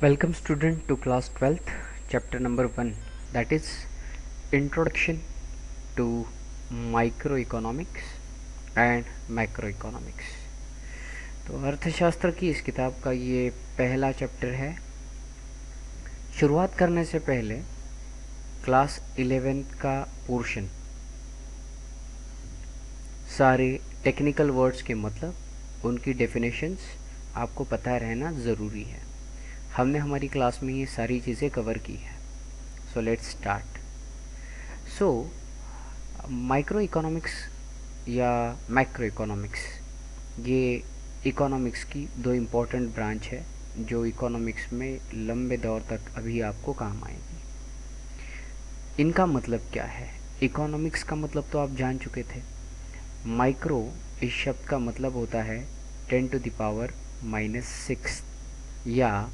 Welcome student to class 12th chapter number 1, that is introduction to microeconomics and macroeconomics। तो अर्थशास्त्र की इस किताब का ये पहला चैप्टर है। शुरुआत करने से पहले क्लास 11th का पोर्शन, सारे टेक्निकल वर्ड्स के मतलब, उनकी डेफिनेशंस आपको पता रहना ज़रूरी है। हमने हमारी क्लास में ये सारी चीज़ें कवर की है। So let's start. So micro economics या मैक्रो इकोनॉमिक्स, ये इकोनॉमिक्स की दो इम्पॉर्टेंट ब्रांच है जो इकोनॉमिक्स में लंबे दौर तक अभी आपको काम आएगी। इनका मतलब क्या है? इकोनॉमिक्स का मतलब तो आप जान चुके थे। माइक्रो इस शब्द का मतलब होता है 10⁻⁻⁶ या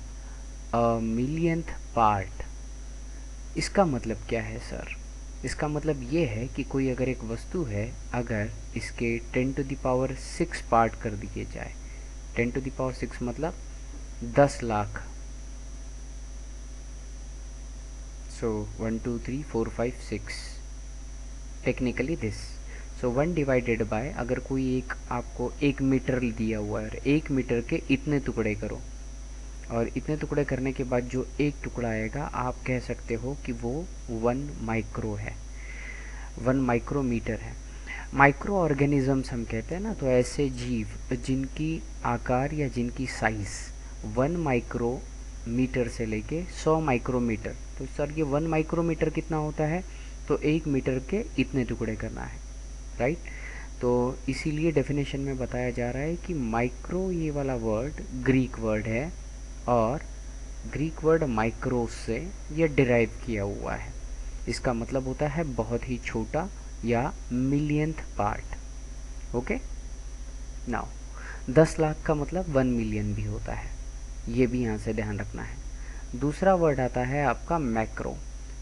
मिलियंथ पार्ट। इसका मतलब क्या है सर? इसका मतलब ये है कि कोई अगर एक वस्तु है, अगर इसके 10⁻⁶ पार्ट कर दिए जाए, 10⁻⁶ मतलब 10 लाख। सो 1 2 3 4 5 6 technically this. So 1 divided by, अगर कोई एक आपको 1 मीटर दिया हुआ है, 1 मीटर के इतने टुकड़े करो, और इतने टुकड़े करने के बाद जो एक टुकड़ा आएगा आप कह सकते हो कि वो 1 माइक्रो है, 1 माइक्रोमीटर है। माइक्रो ऑर्गेनिजम्स हम कहते हैं ना, तो ऐसे जीव जिनकी आकार या जिनकी साइज 1 माइक्रोमीटर से लेके 100 माइक्रोमीटर। तो सर ये 1 माइक्रोमीटर कितना होता है? तो 1 मीटर के इतने टुकड़े करना है, राइट। तो इसीलिए डेफिनेशन में बताया जा रहा है कि माइक्रो ये वाला वर्ड ग्रीक वर्ड है, और ग्रीक वर्ड माइक्रोस से ये डिराइव किया हुआ है। इसका मतलब होता है बहुत ही छोटा या millionth part. Okay, now 10 lakh का मतलब 1 मिलियन भी होता है, ये भी यहाँ से ध्यान रखना है। दूसरा वर्ड आता है आपका मैक्रो।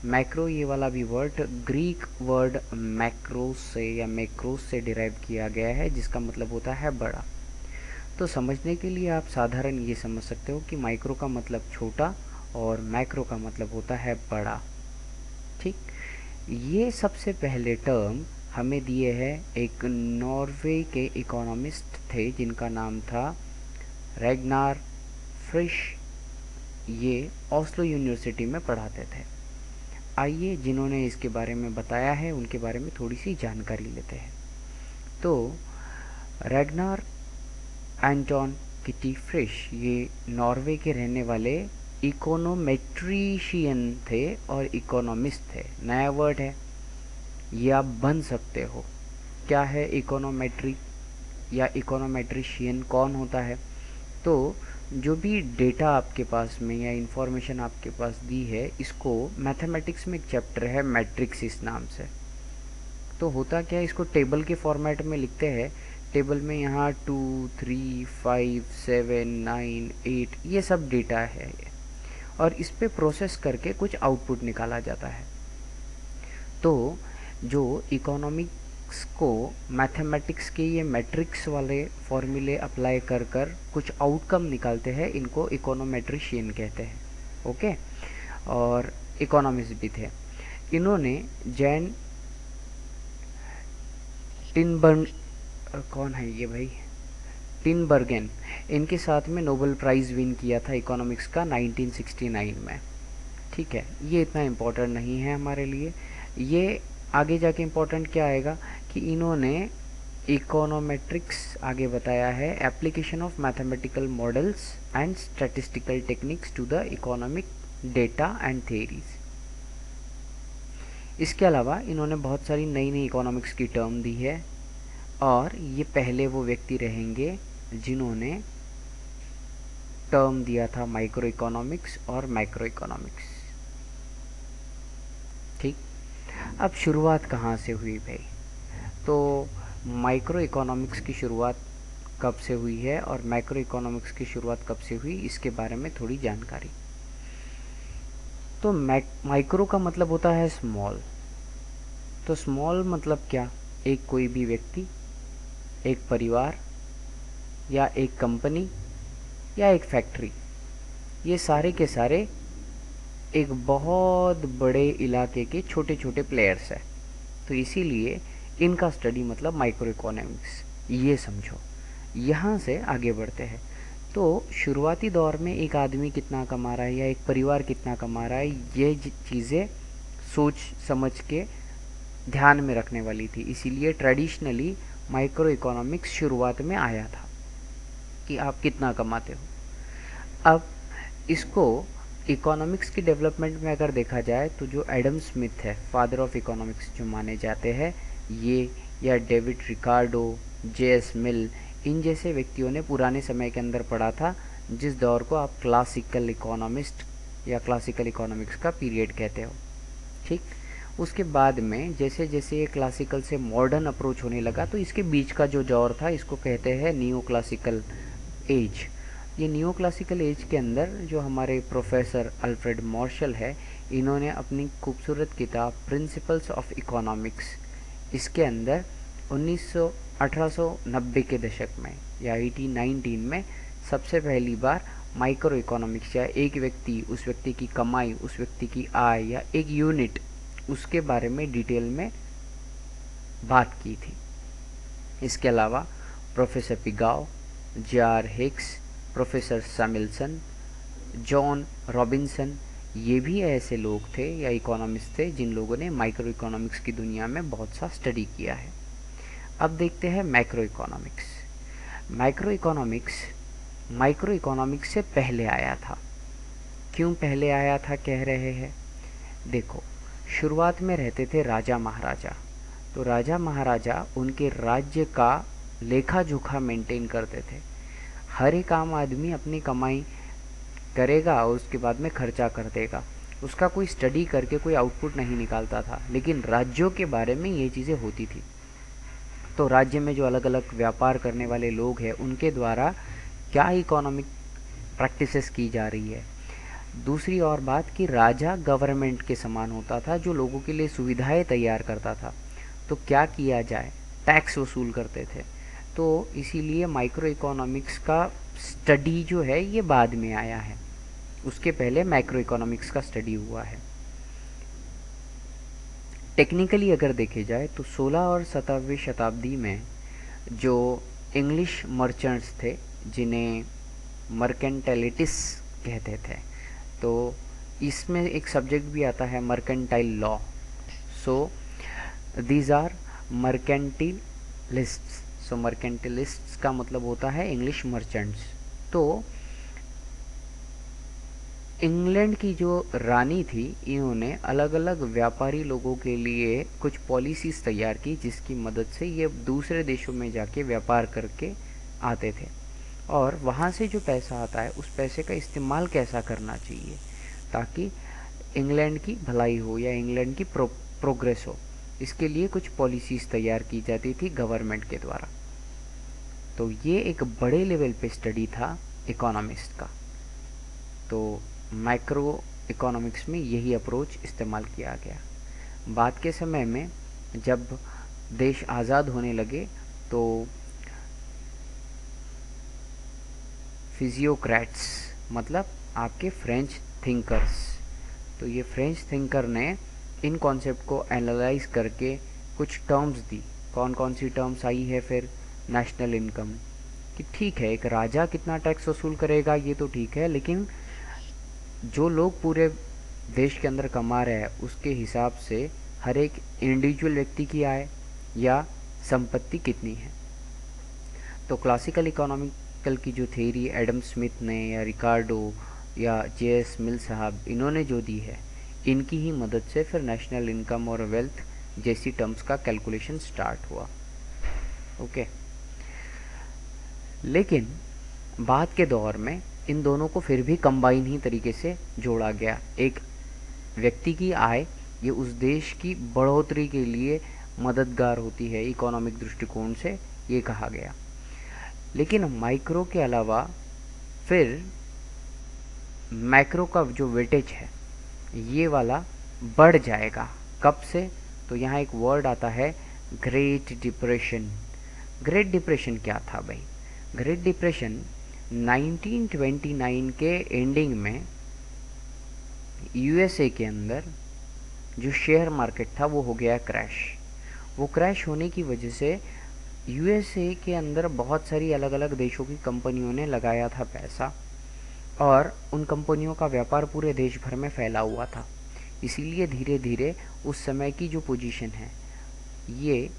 मैक्रो ये वाला भी वर्ड ग्रीक वर्ड मैक्रोस से या मैक्रोस से डिराइव किया गया है, जिसका मतलब होता है बड़ा। तो समझने के लिए आप साधारण ये समझ सकते हो कि माइक्रो का मतलब छोटा और मैक्रो का मतलब होता है बड़ा। ठीक, ये सबसे पहले टर्म हमें दिए हैं एक नॉर्वे के इकोनॉमिस्ट थे जिनका नाम था रैगनार फ्रिश। ये ओस्लो यूनिवर्सिटी में पढ़ाते थे। आइए, जिन्होंने इसके बारे में बताया है उनके बारे में थोड़ी सी जानकारी लेते हैं। तो रैगनार एंटोन किटी फ्रिश ये नॉर्वे के रहने वाले इकोनोमेट्रिशियन थे और इकोनॉमिस्ट थे। नया वर्ड है, ये आप बन सकते हो। क्या है इकोनोमेट्री या इकोनोमेट्रिशियन कौन होता है? तो जो भी डेटा आपके पास में या इंफॉर्मेशन आपके पास दी है, इसको मैथमेटिक्स में एक चैप्टर है मैट्रिक्स इस नाम से। तो होता क्या है, इसको टेबल के फॉर्मेट में लिखते हैं। टेबल में यहाँ 2 3 5 7 9 8 ये सब डेटा है, और इस पे प्रोसेस करके कुछ आउटपुट निकाला जाता है। तो जो इकोनॉमिक्स को मैथमेटिक्स के ये मैट्रिक्स वाले फॉर्मूले अप्लाई कर कर कुछ आउटकम निकालते हैं, इनको इकोनोमेट्रिशियन कहते हैं। ओके, और इकोनॉमिस्ट भी थे। इन्होंने जैन टिनबर्ग, कौन है ये भाई, टिनबर्गन, इनके साथ में नोबेल प्राइज़ विन किया था इकोनॉमिक्स का 1969 में। ठीक है, ये इतना इम्पोर्टेंट नहीं है हमारे लिए। ये आगे जाके इम्पोर्टेंट क्या आएगा कि इन्होंने इकोनोमेट्रिक्स आगे बताया है, application of mathematical models and statistical techniques to the economic data and theories. इसके अलावा इन्होंने बहुत सारी नई नई इकोनॉमिक्स की टर्म दी है, और ये पहले वो व्यक्ति रहेंगे जिन्होंने टर्म दिया था माइक्रो इकोनॉमिक्स और मैक्रो इकोनॉमिक्स। ठीक, अब शुरुआत कहाँ से हुई भाई? तो माइक्रो इकोनॉमिक्स की शुरुआत कब से हुई है और मैक्रो इकोनॉमिक्स की शुरुआत कब से हुई, इसके बारे में थोड़ी जानकारी। तो माइक्रो का मतलब होता है स्मॉल। तो स्मॉल मतलब क्या? एक कोई भी व्यक्ति, एक परिवार, या एक कंपनी, या एक फैक्ट्री, ये सारे के सारे एक बहुत बड़े इलाके के छोटे छोटे प्लेयर्स है। तो इसीलिए इनका स्टडी मतलब माइक्रो इकोनॉमिक्स, ये समझो। यहाँ से आगे बढ़ते हैं। तो शुरुआती दौर में एक आदमी कितना कमा रहा है या एक परिवार कितना कमा रहा है, ये चीज़ें सोच समझ के ध्यान में रखने वाली थी। इसीलिए ट्रेडिशनली माइक्रो इकोनॉमिक्स शुरुआत में आया था कि आप कितना कमाते हो। अब इसको इकोनॉमिक्स की डेवलपमेंट में अगर देखा जाए तो जो एडम स्मिथ है, फादर ऑफ इकोनॉमिक्स जो माने जाते हैं, ये या डेविड रिकार्डो, जे.एस. मिल, इन जैसे व्यक्तियों ने पुराने समय के अंदर पढ़ा था, जिस दौर को आप क्लासिकल इकोनॉमिस्ट या क्लासिकल इकोनॉमिक्स का पीरियड कहते हो। ठीक, उसके बाद में जैसे जैसे ये क्लासिकल से मॉडर्न अप्रोच होने लगा, तो इसके बीच का जो दौर था इसको कहते हैं नियो क्लासिकल एज। ये नियो क्लासिकल एज के अंदर जो हमारे प्रोफेसर अल्फ्रेड मार्शल है, इन्होंने अपनी खूबसूरत किताब प्रिंसिपल्स ऑफ इकोनॉमिक्स, इसके अंदर 1890 के दशक में या 1819 में सबसे पहली बार माइक्रो इकोनॉमिक्स या एक व्यक्ति, उस व्यक्ति की कमाई, उस व्यक्ति की आय या एक यूनिट, उसके बारे में डिटेल में बात की थी। इसके अलावा professor Pigou, J R. Hicks, professor Samuelson, John Robinson, ये भी ऐसे लोग थे या इकोनॉमिस्ट थे जिन लोगों ने माइक्रो इकोनॉमिक्स की दुनिया में बहुत सा स्टडी किया है। अब देखते हैं मैक्रो इकोनॉमिक्स। माइक्रो इकोनॉमिक्स से पहले आया था। क्यों पहले आया था कह रहे हैं? देखो, शुरुआत में रहते थे राजा महाराजा। तो राजा महाराजा उनके राज्य का लेखा जोखा मेंटेन करते थे। हर एक आम आदमी अपनी कमाई करेगा और उसके बाद में खर्चा कर देगा, उसका कोई स्टडी करके कोई आउटपुट नहीं निकालता था। लेकिन राज्यों के बारे में ये चीज़ें होती थी। तो राज्य में जो अलग अलग व्यापार करने वाले लोग हैं, उनके द्वारा क्या इकोनॉमिक प्रैक्टिसेस की जा रही है। दूसरी और बात कि राजा गवर्नमेंट के समान होता था, जो लोगों के लिए सुविधाएं तैयार करता था। तो क्या किया जाए, टैक्स वसूल करते थे। तो इसीलिए माइक्रो इकोनॉमिक्स का स्टडी जो है ये बाद में आया है, उसके पहले मैक्रो इकोनॉमिक्स का स्टडी हुआ है। टेक्निकली अगर देखे जाए तो 16 और 17वीं शताब्दी में जो इंग्लिश मर्चेंट्स थे, जिन्हें मर्केंटाइलिटिस कहते थे, तो इसमें एक सब्जेक्ट भी आता है mercantile law. So these are mercantilists. So mercantilists का मतलब होता है इंग्लिश मर्चेंट्स। तो इंग्लैंड की जो रानी थी, इन्होंने अलग अलग व्यापारी लोगों के लिए कुछ पॉलिसीज़ तैयार की, जिसकी मदद से ये दूसरे देशों में जाके व्यापार करके आते थे। और वहाँ से जो पैसा आता है, उस पैसे का इस्तेमाल कैसा करना चाहिए ताकि इंग्लैंड की भलाई हो या इंग्लैंड की प्रोग्रेस हो, इसके लिए कुछ पॉलिसीज़ तैयार की जाती थी गवर्नमेंट के द्वारा। तो ये एक बड़े लेवल पे स्टडी था इकोनॉमिस्ट का। तो माइक्रो इकोनॉमिक्स में यही अप्रोच इस्तेमाल किया गया। बाद के समय में जब देश आज़ाद होने लगे, तो फिजियोक्रेट्स मतलब आपके फ्रेंच थिंकर्स, तो ये फ्रेंच थिंकर ने इन कॉन्सेप्ट को एनालाइज करके कुछ टर्म्स दी। कौन कौन सी टर्म्स आई है फिर? नेशनल इनकम, कि ठीक है एक राजा कितना टैक्स वसूल करेगा ये तो ठीक है, लेकिन जो लोग पूरे देश के अंदर कमा रहे हैं उसके हिसाब से हर एक इंडिविजुअल व्यक्ति की आय या संपत्ति कितनी है। तो क्लासिकल इकोनॉमिकल की जो थ्योरी एडम स्मिथ ने या रिकार्डो या जे.एस. मिल साहब, इन्होंने जो दी है, इनकी ही मदद से फिर नेशनल इनकम और वेल्थ जैसी टर्म्स का कैलकुलेशन स्टार्ट हुआ। ओके, लेकिन बाद के दौर में इन दोनों को फिर भी कंबाइन ही तरीके से जोड़ा गया। एक व्यक्ति की आय ये उस देश की बढ़ोतरी के लिए मददगार होती है इकोनॉमिक दृष्टिकोण से, ये कहा गया। लेकिन माइक्रो के अलावा फिर मैक्रो का जो वेटेज है ये वाला बढ़ जाएगा। कब से? तो यहाँ एक वर्ड आता है ग्रेट डिप्रेशन। ग्रेट डिप्रेशन क्या था भाई? ग्रेट डिप्रेशन 1929 के एंडिंग में यूएसए के अंदर जो शेयर मार्केट था वो हो गया क्रैश। वो क्रैश होने की वजह से यूएसए के अंदर बहुत सारी अलग अलग देशों की कंपनियों ने लगाया था पैसा, और उन कंपनियों का व्यापार पूरे देश भर में फैला हुआ था। इसीलिए धीरे धीरे उस समय की जो पोजीशन है, ये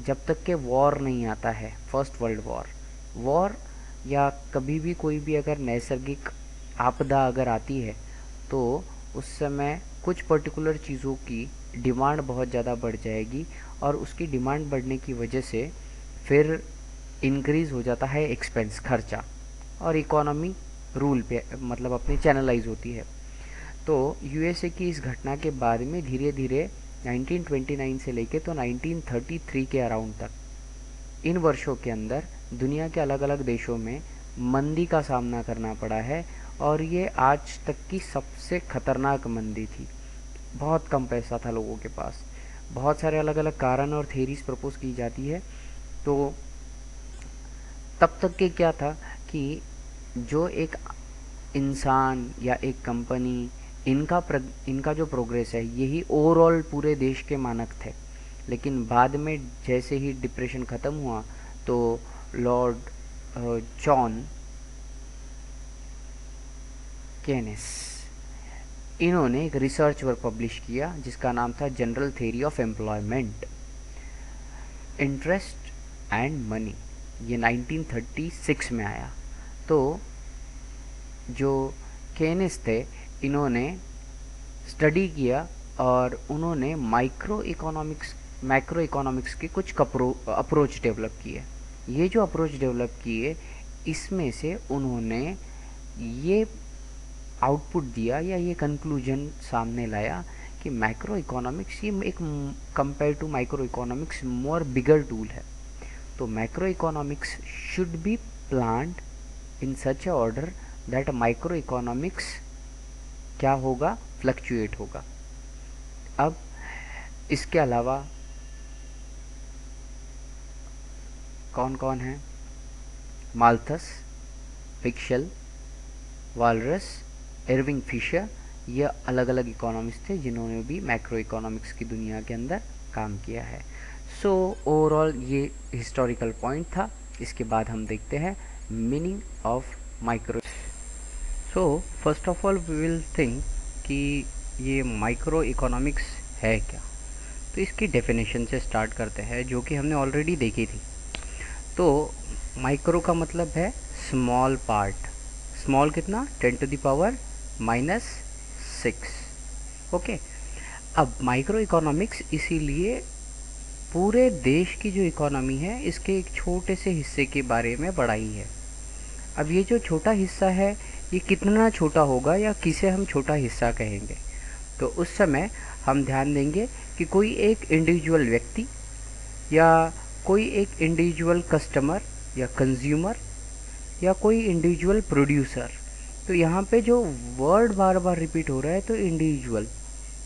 जब तक के वॉर नहीं आता है, फर्स्ट वर्ल्ड वॉर या कभी भी कोई भी अगर नैसर्गिक आपदा अगर आती है, तो उस समय कुछ पर्टिकुलर चीज़ों की डिमांड बहुत ज़्यादा बढ़ जाएगी, और उसकी डिमांड बढ़ने की वजह से फिर इंक्रीज़ हो जाता है एक्सपेंस, खर्चा, और इकोनॉमी रूल पे मतलब अपनी चैनलाइज होती है। तो यूएसए की इस घटना के बाद में धीरे धीरे 1929 से लेके तो 1933 के अराउंड तक, इन वर्षों के अंदर दुनिया के अलग अलग देशों में मंदी का सामना करना पड़ा है, और ये आज तक की सबसे खतरनाक मंदी थी। बहुत कम पैसा था लोगों के पास। बहुत सारे अलग अलग कारण और थेरीज प्रपोज की जाती है। तो तब तक के क्या था कि जो एक इंसान या एक कंपनी, इनका जो प्रोग्रेस है, यही ओवरऑल पूरे देश के मानक थे। लेकिन बाद में जैसे ही डिप्रेशन ख़त्म हुआ, तो लॉर्ड जॉन केनेस, इन्होंने एक रिसर्च वर्क पब्लिश किया जिसका नाम था general theory of employment, interest and money. ये 1936 में आया। तो जो केनेस थे, इन्होंने स्टडी किया और उन्होंने मैक्रो इकोनॉमिक्स के कुछ अप्रोच डेवलप किए। ये जो अप्रोच डेवलप किए, इसमें से उन्होंने ये आउटपुट दिया या ये कंक्लूजन सामने लाया कि मैक्रो इकोनॉमिक्स ये एक compare to micro economics more bigger tool है। तो macro economics should be planned in such a order that micro economics क्या होगा, फ्लक्चुएट होगा। अब इसके अलावा कौन कौन है? माल्थस, पिक्शल, वालरस, एर्विंग फिशर, ये अलग अलग इकोनॉमिस्ट थे जिन्होंने भी मैक्रो इकोनॉमिक्स की दुनिया के अंदर काम किया है। सो ओवरऑल ये हिस्टोरिकल पॉइंट था। इसके बाद हम देखते हैं meaning of micro. So first of all we will think कि ये माइक्रो इकोनॉमिक्स है क्या। तो इसकी डेफिनेशन से स्टार्ट करते हैं, जो कि हमने ऑलरेडी देखी थी। तो माइक्रो का मतलब है स्मॉल पार्ट। स्मॉल कितना? 10⁻⁻⁶। ओके। अब माइक्रो इकोनॉमिक्स इसीलिए पूरे देश की जो इकोनॉमी है, इसके एक छोटे से हिस्से के बारे में पढ़ाई है। अब ये जो छोटा हिस्सा है, ये कितना छोटा होगा या किसे हम छोटा हिस्सा कहेंगे? तो उस समय हम ध्यान देंगे कि कोई एक इंडिविजुअल व्यक्ति या कोई एक इंडिविजुअल कस्टमर या कंज्यूमर या कोई इंडिविजुअल प्रोड्यूसर। तो यहाँ पे जो वर्ड बार बार रिपीट हो रहा है, तो इंडिविजुअल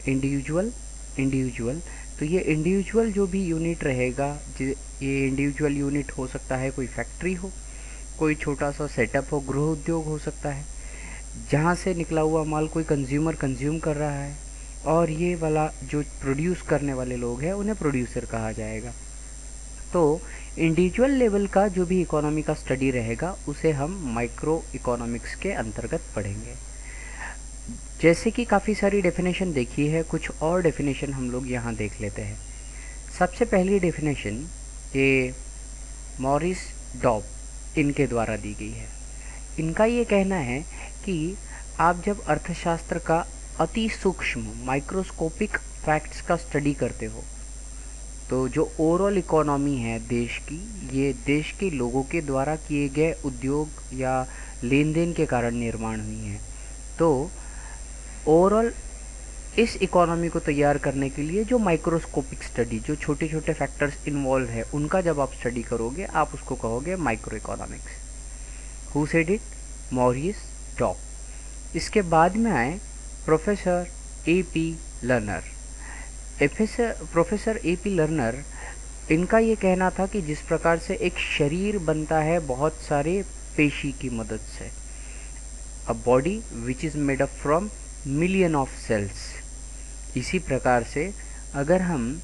इंडिविजुअल इंडिविजुअल। तो ये इंडिविजुअल जो भी यूनिट रहेगा, ये इंडिविजुअल यूनिट हो सकता है कोई फैक्ट्री हो, कोई छोटा सा सेटअप हो, गृह उद्योग हो सकता है, जहाँ से निकला हुआ माल कोई कंज्यूमर कंज्यूम कर रहा है, और ये वाला जो प्रोड्यूस करने वाले लोग हैं उन्हें प्रोड्यूसर कहा जाएगा। तो इंडिविजुअल लेवल का जो भी इकोनॉमी का स्टडी रहेगा, उसे हम माइक्रो इकोनॉमिक्स के अंतर्गत पढ़ेंगे। जैसे कि काफ़ी सारी डेफिनेशन देखी है, कुछ और डेफिनेशन हम लोग यहाँ देख लेते हैं। सबसे पहली डेफिनेशन ये मॉरिस डॉब इनके द्वारा दी गई है। इनका ये कहना है कि आप जब अर्थशास्त्र का अति सूक्ष्म माइक्रोस्कोपिक फैक्ट्स का स्टडी करते हो, तो जो ओवरऑल इकोनॉमी है देश की, ये देश के लोगों के द्वारा किए गए उद्योग या लेन देन के कारण निर्माण हुई है। तो ओवरऑल इस इकोनॉमी को तैयार करने के लिए जो माइक्रोस्कोपिक स्टडी, जो छोटे छोटे फैक्टर्स इन्वॉल्व है, उनका जब आप स्टडी करोगे, आप उसको कहोगे micro economics. Who said it? Maurice Dobb. इसके बाद में आए professor A.P. Learner. Professor A.P. Learner, इनका ये कहना था कि जिस प्रकार से एक शरीर बनता है बहुत सारे पेशी की मदद से। A body which is made up from million of cells. इसी प्रकार से अगर हम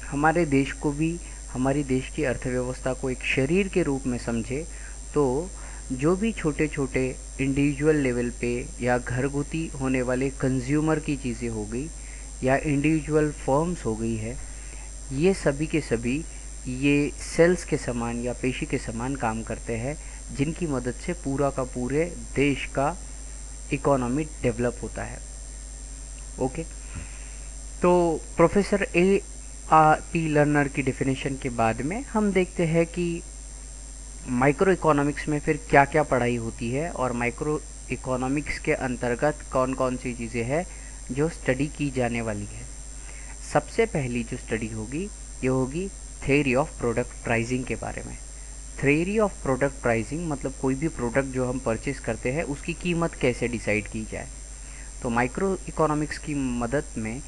हमारे देश को भी, हमारी देश की अर्थव्यवस्था को एक शरीर के रूप में समझे, तो जो भी छोटे छोटे इंडिविजुअल लेवल पे या घरगुती होने वाले कंज्यूमर की चीज़ें हो गई या इंडिविजुअल फर्म्स हो गई है, ये सभी के सभी ये सेल्स के समान या पेशी के समान काम करते हैं, जिनकी मदद से पूरा का पूरे देश का इकोनॉमी डेवलप होता है। ओके, तो प्रोफेसर ए पी लर्नर की डेफिनेशन के बाद में हम देखते हैं कि माइक्रो इकोनॉमिक्स में फिर क्या क्या पढ़ाई होती है और माइक्रो इकोनॉमिक्स के अंतर्गत कौन कौन सी चीज़ें हैं जो स्टडी की जाने वाली है। सबसे पहली जो स्टडी होगी ये होगी थ्योरी ऑफ प्रोडक्ट प्राइसिंग के बारे में। थ्योरी ऑफ प्रोडक्ट प्राइसिंग मतलब कोई भी प्रोडक्ट जो हम परचेस करते हैं उसकी कीमत कैसे डिसाइड की जाए। तो माइक्रो इकोनॉमिक्स की मदद में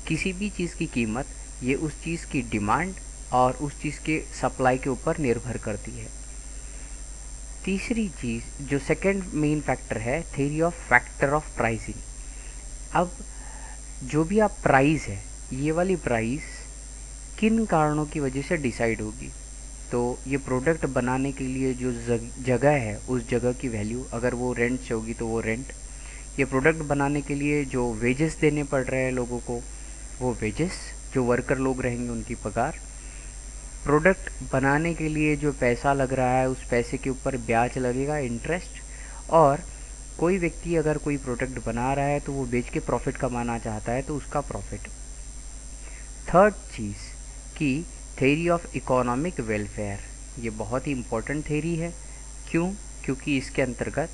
किसी भी चीज़ की कीमत ये उस चीज़ की डिमांड और उस चीज़ के सप्लाई के ऊपर निर्भर करती है। तीसरी चीज़ जो सेकंड मेन फैक्टर है, theory of factor of pricing. अब जो भी आप प्राइस है, ये वाली प्राइस किन कारणों की वजह से डिसाइड होगी। तो ये प्रोडक्ट बनाने के लिए जो जगह है उस जगह की वैल्यू, अगर वो रेंट से होगी तो वो रेंट। ये प्रोडक्ट बनाने के लिए जो वेजेस देने पड़ रहे हैं लोगों को, वो वेजेस, जो वर्कर लोग रहेंगे उनकी पगार। प्रोडक्ट बनाने के लिए जो पैसा लग रहा है उस पैसे के ऊपर ब्याज लगेगा, इंटरेस्ट। और कोई व्यक्ति अगर कोई प्रोडक्ट बना रहा है तो वो बेच के प्रॉफिट कमाना चाहता है तो उसका प्रॉफिट। थर्ड चीज़ कि थ्योरी ऑफ इकोनॉमिक वेलफेयर, ये बहुत ही इम्पोर्टेंट थ्योरी है। क्यों? क्योंकि इसके अंतर्गत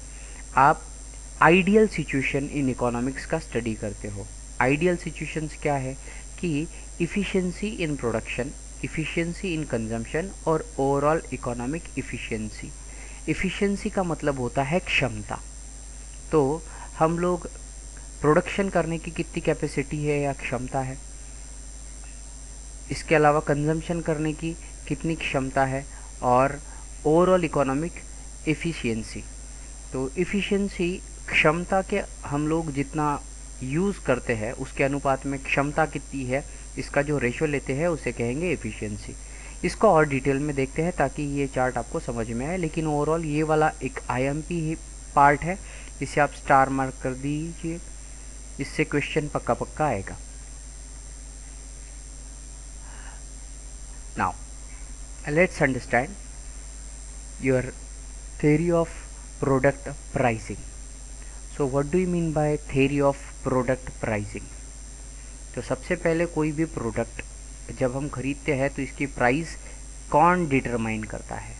आप आइडियल सिचुएशन इन इकोनॉमिक्स का स्टडी करते हो। आइडियल सिचुएशंस क्या है कि efficiency in production, efficiency in consumption और ओवरऑल इकोनॉमिक इफ़िशियंसी। इफ़िशियंसी का मतलब होता है क्षमता। तो हम लोग प्रोडक्शन करने की कितनी कैपेसिटी है या क्षमता है, इसके अलावा कंजम्पशन करने की कितनी क्षमता है, और ओवरऑल इकोनॉमिक एफिशिएंसी। तो एफिशिएंसी क्षमता के हम लोग जितना यूज़ करते हैं उसके अनुपात में क्षमता कितनी है, इसका जो रेशो लेते हैं उसे कहेंगे एफिशिएंसी। इसको और डिटेल में देखते हैं ताकि ये चार्ट आपको समझ में आए, लेकिन ओवरऑल ये वाला एक आईएमपी ही पार्ट है, इसे आप स्टार मार्क कर दीजिए, इससे क्वेश्चन पक्का पक्का आएगा। Now, let's understand your theory of product pricing. So, what do you mean by theory of product pricing? तो सबसे पहले कोई भी प्रोडक्ट जब हम खरीदते हैं तो इसकी प्राइस कौन डिटरमाइन करता है।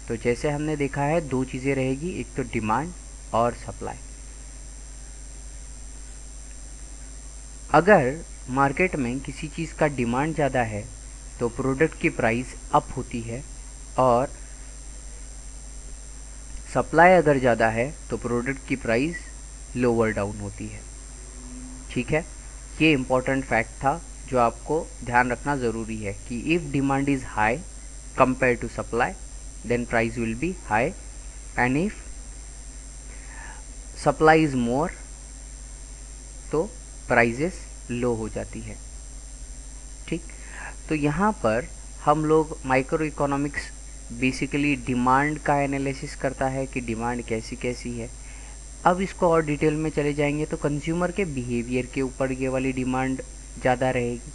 तो जैसे हमने देखा है दो चीज़ें रहेगी, एक तो डिमांड और सप्लाई। अगर मार्केट में किसी चीज़ का डिमांड ज़्यादा है तो प्रोडक्ट की प्राइस अप होती है, और सप्लाई अगर ज़्यादा है तो प्रोडक्ट की प्राइस लोअर डाउन होती है। ठीक है, ये इम्पॉर्टेंट फैक्ट था जो आपको ध्यान रखना ज़रूरी है कि if demand is high compare to supply then price will be high, and if supply is more तो प्राइजेस लो हो जाती है। ठीक, तो यहाँ पर हम लोग माइक्रो इकोनॉमिक्स बेसिकली डिमांड का एनालिसिस करता है कि डिमांड कैसी कैसी है। अब इसको और डिटेल में चले जाएंगे तो कंज्यूमर के बिहेवियर के ऊपर ये वाली डिमांड ज़्यादा रहेगी,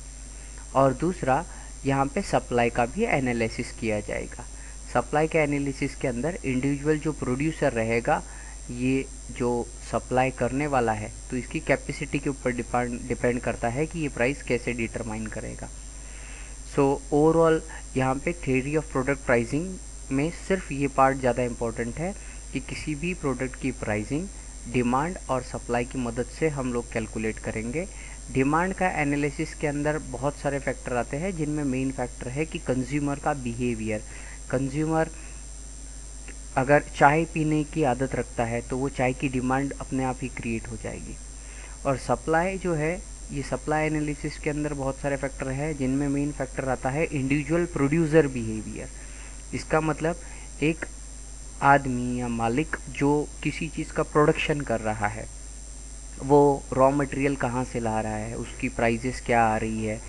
और दूसरा यहाँ पे सप्लाई का भी एनालिसिस किया जाएगा। सप्लाई के एनालिसिस के अंदर इंडिविजुअल जो प्रोड्यूसर रहेगा, ये जो सप्लाई करने वाला है, तो इसकी कैपेसिटी के ऊपर डिपेंड करता है कि ये प्राइस कैसे डिटरमाइन करेगा। सो ओवरऑल यहाँ पे थ्योरी ऑफ प्रोडक्ट प्राइसिंग में सिर्फ ये पार्ट ज़्यादा इम्पोर्टेंट है कि किसी भी प्रोडक्ट की प्राइसिंग डिमांड और सप्लाई की मदद से हम लोग कैलकुलेट करेंगे। डिमांड का एनालिसिस के अंदर बहुत सारे फैक्टर आते हैं, जिनमें मेन फैक्टर है कि कंज्यूमर का बिहेवियर। कंज्यूमर अगर चाय पीने की आदत रखता है तो वो चाय की डिमांड अपने आप ही क्रिएट हो जाएगी। और सप्लाई जो है, ये सप्लाई एनालिसिस के अंदर बहुत सारे फैक्टर है, जिनमें मेन फैक्टर आता है इंडिविजुअल प्रोड्यूसर बिहेवियर। इसका मतलब एक आदमी या मालिक जो किसी चीज़ का प्रोडक्शन कर रहा है वो रॉ मटेरियल कहाँ से ला रहा है, उसकी प्राइजेस क्या आ रही है।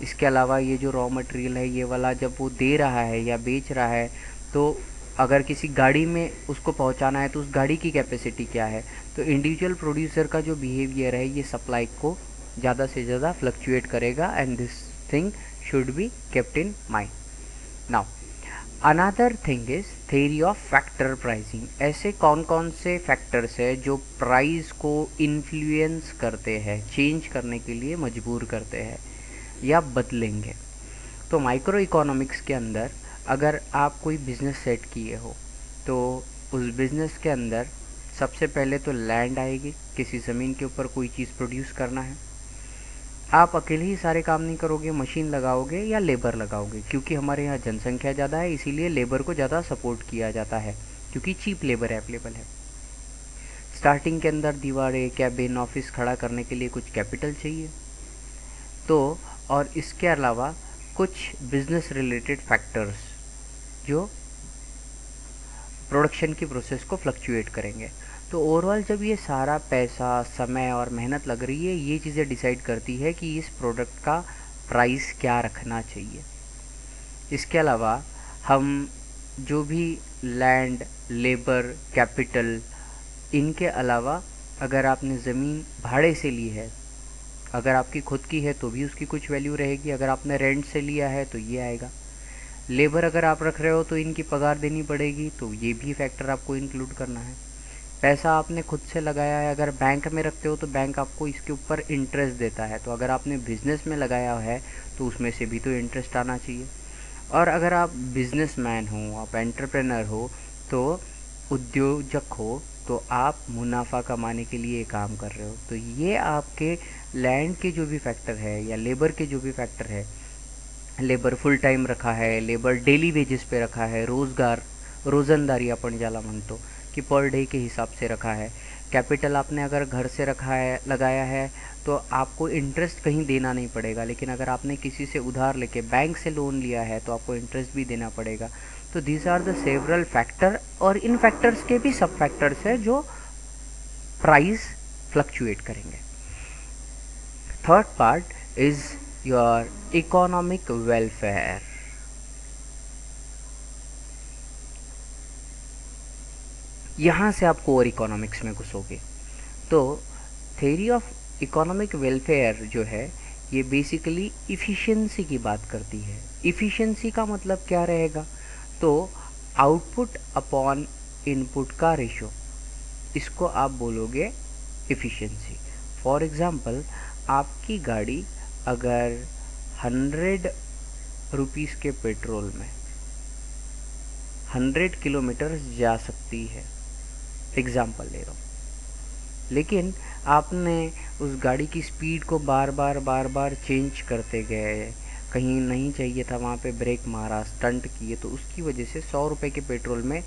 इसके अलावा ये जो रॉ मटेरियल है ये वाला जब वो दे रहा है या बेच रहा है, तो अगर किसी गाड़ी में उसको पहुंचाना है तो उस गाड़ी की कैपेसिटी क्या है। तो इंडिविजुअल प्रोड्यूसर का जो बिहेवियर है ये सप्लाई को ज़्यादा से ज़्यादा फ्लक्चुएट करेगा, and this thing should be kept in mind. Now another thing is theory of factor pricing. ऐसे कौन कौन से फैक्टर्स है जो प्राइस को इन्फ्लुएंस करते हैं, चेंज करने के लिए मजबूर करते हैं या बदलेंगे। तो माइक्रो इकोनॉमिक्स के अंदर अगर आप कोई बिजनेस सेट किए हो तो उस बिजनेस के अंदर सबसे पहले तो लैंड आएगी, किसी ज़मीन के ऊपर कोई चीज़ प्रोड्यूस करना है। आप अकेले ही सारे काम नहीं करोगे, मशीन लगाओगे या लेबर लगाओगे, क्योंकि हमारे यहाँ जनसंख्या ज़्यादा है इसीलिए लेबर को ज़्यादा सपोर्ट किया जाता है क्योंकि चीप लेबर अवेलेबल है। स्टार्टिंग के अंदर दीवारें, कैबिन, ऑफिस खड़ा करने के लिए कुछ कैपिटल चाहिए। तो और इसके अलावा कुछ बिजनेस रिलेटेड फैक्टर्स जो प्रोडक्शन की प्रोसेस को फ्लक्चुएट करेंगे। तो ओवरऑल जब ये सारा पैसा, समय और मेहनत लग रही है, ये चीज़ें डिसाइड करती है कि इस प्रोडक्ट का प्राइस क्या रखना चाहिए। इसके अलावा हम जो भी लैंड, लेबर, कैपिटल, इनके अलावा अगर आपने ज़मीन भाड़े से ली है, अगर आपकी खुद की है तो भी उसकी कुछ वैल्यू रहेगी, अगर आपने रेंट से लिया है तो ये आएगा। लेबर अगर आप रख रहे हो तो इनकी पगार देनी पड़ेगी, तो ये भी फैक्टर आपको इंक्लूड करना है। पैसा आपने खुद से लगाया है, अगर बैंक में रखते हो तो बैंक आपको इसके ऊपर इंटरेस्ट देता है, तो अगर आपने बिजनेस में लगाया है तो उसमें से भी तो इंटरेस्ट आना चाहिए। और अगर आप बिजनेसमैन हो, आप एंटरप्रेनर हो, तो उद्योजक हो, तो आप मुनाफा कमाने के लिए काम कर रहे हो। तो ये आपके लैंड के जो भी फैक्टर है या लेबर के जो भी फैक्टर है, लेबर फुल टाइम रखा है, लेबर डेली वेजेस पे रखा है, रोज़गार रोजंदारी आपण ज्याला म्हणतो कि पर डे के हिसाब से रखा है। कैपिटल आपने अगर घर से रखा है, लगाया है, तो आपको इंटरेस्ट कहीं देना नहीं पड़ेगा, लेकिन अगर आपने किसी से उधार लेके बैंक से लोन लिया है तो आपको इंटरेस्ट भी देना पड़ेगा। तो these are the several factor, और इन फैक्टर्स के भी सब फैक्टर्स है जो प्राइस फ्लक्चुएट करेंगे। Third part is your economic welfare. यहाँ से आप कोर इकोनॉमिक्स में घुसोगे। तो थ्योरी ऑफ इकोनॉमिक वेलफेयर जो है ये बेसिकली इफ़िशियंसी की बात करती है। इफ़िशियंसी का मतलब क्या रहेगा, तो आउटपुट अपॉन इनपुट का रेशो, इसको आप बोलोगे इफ़िशियंसी। फॉर एग्ज़ाम्पल आपकी गाड़ी अगर 100 रुपीज़ के पेट्रोल में 100 किलोमीटर जा सकती है, एग्ज़ाम्पल ले रहा हूँ, लेकिन आपने उस गाड़ी की स्पीड को बार बार चेंज करते गए, कहीं नहीं चाहिए था वहाँ पे ब्रेक मारा, स्टंट किए, तो उसकी वजह से 100 रुपये के पेट्रोल में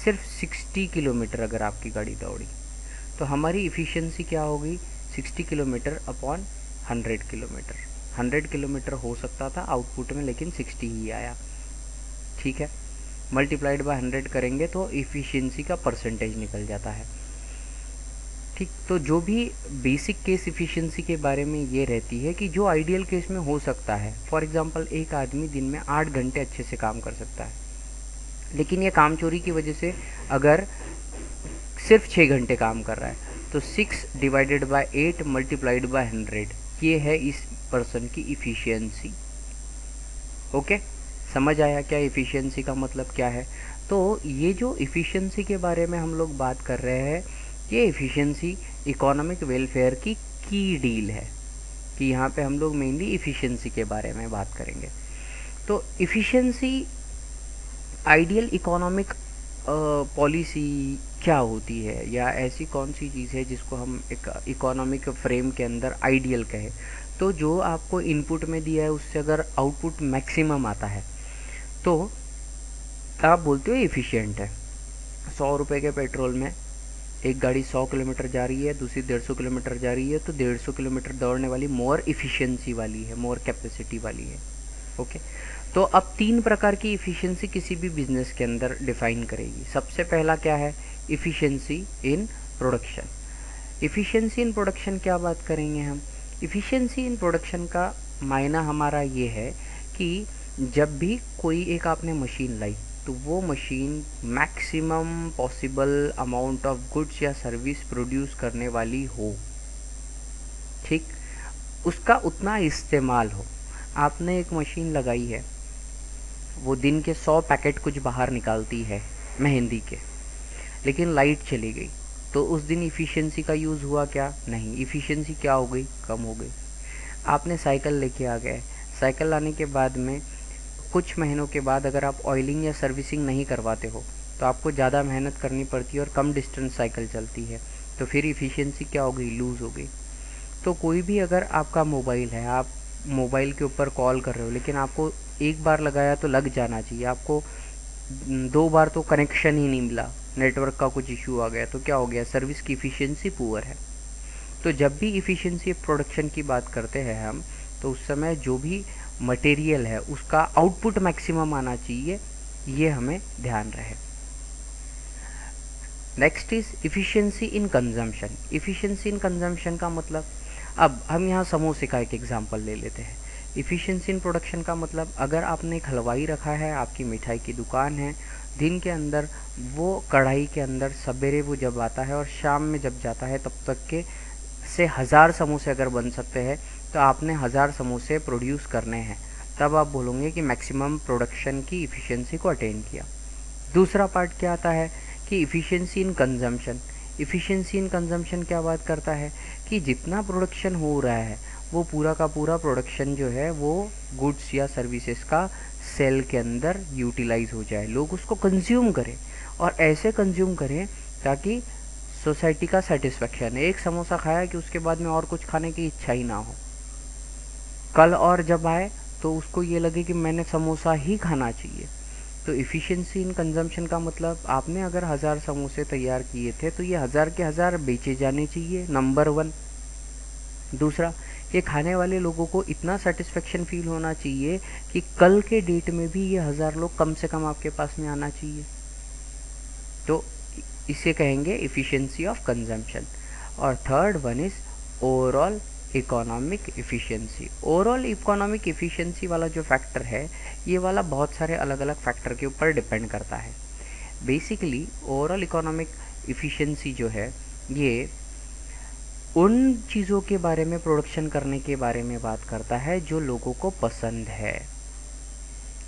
सिर्फ 60 किलोमीटर अगर आपकी गाड़ी दौड़ी, तो हमारी इफ़िशियंसी क्या होगी, 60 किलोमीटर अपॉन 100 किलोमीटर। 100 किलोमीटर हो सकता था आउटपुट में, लेकिन 60 ही आया, ठीक है। मल्टीप्लाइड बाय 100 करेंगे तो इफ़िशियंसी का परसेंटेज निकल जाता है, ठीक। तो जो भी बेसिक केस इफ़िशियंसी के बारे में ये रहती है कि जो आइडियल केस में हो सकता है। फॉर एग्जांपल एक आदमी दिन में 8 घंटे अच्छे से काम कर सकता है, लेकिन ये काम चोरी की वजह से अगर सिर्फ 6 घंटे काम कर रहा है, तो 6 डिवाइडेड बाय 8 मल्टीप्लाइड बाय 100, ये है इस पर्सन की इफ़िशियंसी। ओके, समझ आया क्या इफ़िशियंसी का मतलब क्या है। तो ये जो इफ़िशियंसी के बारे में हम लोग बात कर रहे हैं, ये इफ़िशियंसी इकोनॉमिक वेलफेयर की डील है कि यहाँ पे हम लोग मेनली इफ़िशियंसी के बारे में बात करेंगे। तो इफ़िशियंसी आइडियल इकोनॉमिक पॉलिसी क्या होती है, या ऐसी कौन सी चीज़ है जिसको हम एक इकोनॉमिक फ्रेम के अंदर आइडियल कहें। तो जो आपको इनपुट में दिया है उससे अगर आउटपुट मैक्सिमम आता है तो आप बोलते हो इफ़िशियंट है। 100 रुपये के पेट्रोल में एक गाड़ी 100 किलोमीटर जा रही है, दूसरी 150 किलोमीटर जा रही है, तो 150 किलोमीटर दौड़ने वाली मोर इफ़िशियंसी वाली है, मोर कैपेसिटी वाली है। ओके, तो अब 3 प्रकार की इफ़िशियंसी किसी भी बिज़नेस के अंदर डिफ़ाइन करेगी। सबसे पहला क्या है? Efficiency in production. Efficiency in production क्या बात करेंगे हम? इफ़िशियंसी इन प्रोडक्शन का मायना हमारा ये है कि जब भी कोई एक आपने मशीन लाई, तो वो machine maximum possible amount of goods या सर्विस प्रोड्यूस करने वाली हो, ठीक? उसका उतना इस्तेमाल हो। आपने एक मशीन लगाई है, वो दिन के 100 पैकेट कुछ बाहर निकालती है मेहंदी के, लेकिन लाइट चली गई, तो उस दिन इफ़िशियंसी का यूज़ हुआ क्या? नहीं। इफ़िशियंसी क्या हो गई? कम हो गई। आपने साइकिल लेके आ गए, साइकिल लाने के बाद में कुछ महीनों के बाद अगर आप ऑयलिंग या सर्विसिंग नहीं करवाते हो, तो आपको ज़्यादा मेहनत करनी पड़ती है और कम डिस्टेंस साइकिल चलती है, तो फिर इफ़िशियंसी क्या हो गई? लूज़ हो गई। तो कोई भी अगर आपका मोबाइल है, आप मोबाइल के ऊपर कॉल कर रहे हो, लेकिन आपको एक बार लगाया तो लग जाना चाहिए, आपको 2 बार तो कनेक्शन ही नहीं मिला, नेटवर्क का कुछ इशू आ गया, तो क्या हो गया? सर्विस की इफ़िशियंसी पुअर है। तो जब भी इफ़िशियंसी प्रोडक्शन की बात करते हैं हम, तो उस समय जो भी मटेरियल है उसका आउटपुट मैक्सिमम आना चाहिए, ये हमें ध्यान रहे। Next is efficiency in consumption. Efficiency in consumption का मतलब, अब हम यहाँ समोसे का एक एग्जांपल ले लेते हैं। इफ़िशियंसी इन प्रोडक्शन का मतलब, अगर आपने एक हलवाई रखा है, आपकी मिठाई की दुकान है, दिन के अंदर वो कढ़ाई के अंदर सवेरे वो जब आता है और शाम में जब जाता है, तब तक के से 1000 समोसे अगर बन सकते हैं, तो आपने 1000 समोसे प्रोड्यूस करने हैं, तब आप बोलोगे कि मैक्सिमम प्रोडक्शन की इफ़िशियंसी को अटेन किया। दूसरा पार्ट क्या आता है कि efficiency in consumption. Efficiency in consumption क्या बात करता है कि जितना प्रोडक्शन हो रहा है, वो पूरा का पूरा प्रोडक्शन जो है वो गुड्स या सर्विसेज का सेल के अंदर यूटिलाइज हो जाए, लोग उसको कंज्यूम करें, और ऐसे कंज्यूम करें ताकि सोसाइटी का सेटिस्फेक्शन है। एक समोसा खाया कि उसके बाद में और कुछ खाने की इच्छा ही ना हो, कल और जब आए तो उसको ये लगे कि मैंने समोसा ही खाना चाहिए। तो इफ़िशियंसी इन कंजम्पशन का मतलब, आपने अगर 1000 समोसे तैयार किए थे, तो ये 1000 के 1000 बेचे जाने चाहिए, नंबर 1। दूसरा, ये खाने वाले लोगों को इतना सेटिस्फेक्शन फील होना चाहिए कि कल के डेट में भी ये 1000 लोग कम से कम आपके पास में आना चाहिए। तो इसे कहेंगे इफ़िशियंसी ऑफ कंजम्पशन। और third one is overall economic efficiency. Overall economic efficiency वाला जो फैक्टर है, ये वाला बहुत सारे अलग अलग फैक्टर के ऊपर डिपेंड करता है। बेसिकली ओवरऑल इकोनॉमिक इफ़िशियंसी जो है, ये उन चीज़ों के बारे में, प्रोडक्शन करने के बारे में बात करता है जो लोगों को पसंद है,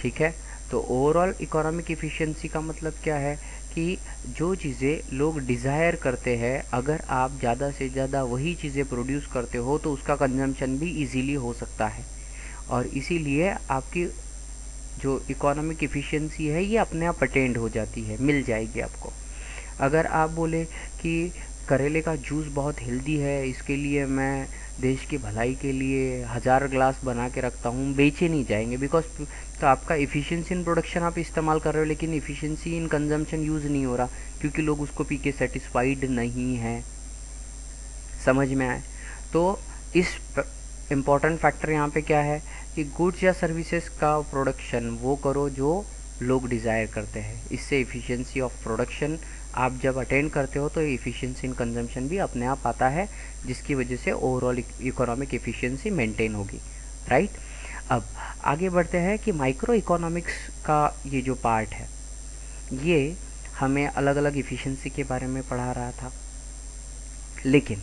ठीक है? तो ओवरऑल इकोनॉमिक इफ़िशियंसी का मतलब क्या है कि जो चीज़ें लोग डिज़ायर करते हैं, अगर आप ज़्यादा से ज़्यादा वही चीज़ें प्रोड्यूस करते हो, तो उसका कंजम्पशन भी इजीली हो सकता है, और इसीलिए आपकी जो इकोनॉमिक इफ़िशियंसी है, ये अपने आप अटेंड हो जाती है, मिल जाएगी आपको। अगर आप बोले कि करेले का जूस बहुत हेल्दी है, इसके लिए मैं देश की भलाई के लिए 1000 ग्लास बना के रखता हूँ, बेचे नहीं जाएंगे, बिकॉज तो आपका इफ़िशियंसी इन प्रोडक्शन आप इस्तेमाल कर रहे हो, लेकिन इफ़िशियंसी इन कंजम्पशन यूज़ नहीं हो रहा, क्योंकि लोग उसको पी के सेटिस्फाइड नहीं हैं। समझ में आए? तो इस इम्पॉर्टेंट फैक्टर यहाँ पे क्या है कि गुड्स या सर्विसेज का प्रोडक्शन वो करो जो लोग डिज़ायर करते हैं। इससे इफ़िशियंसी ऑफ प्रोडक्शन आप जब अटेंड करते हो, तो इफ़िशियंसी इन कंजम्पशन भी अपने आप आता है, जिसकी वजह से ओवरऑल इकोनॉमिक इफ़िशियंसी मेंटेन होगी, राइट? अब आगे बढ़ते हैं कि माइक्रो इकोनॉमिक्स का ये जो पार्ट है, ये हमें अलग अलग इफ़िशियंसी के बारे में पढ़ा रहा था, लेकिन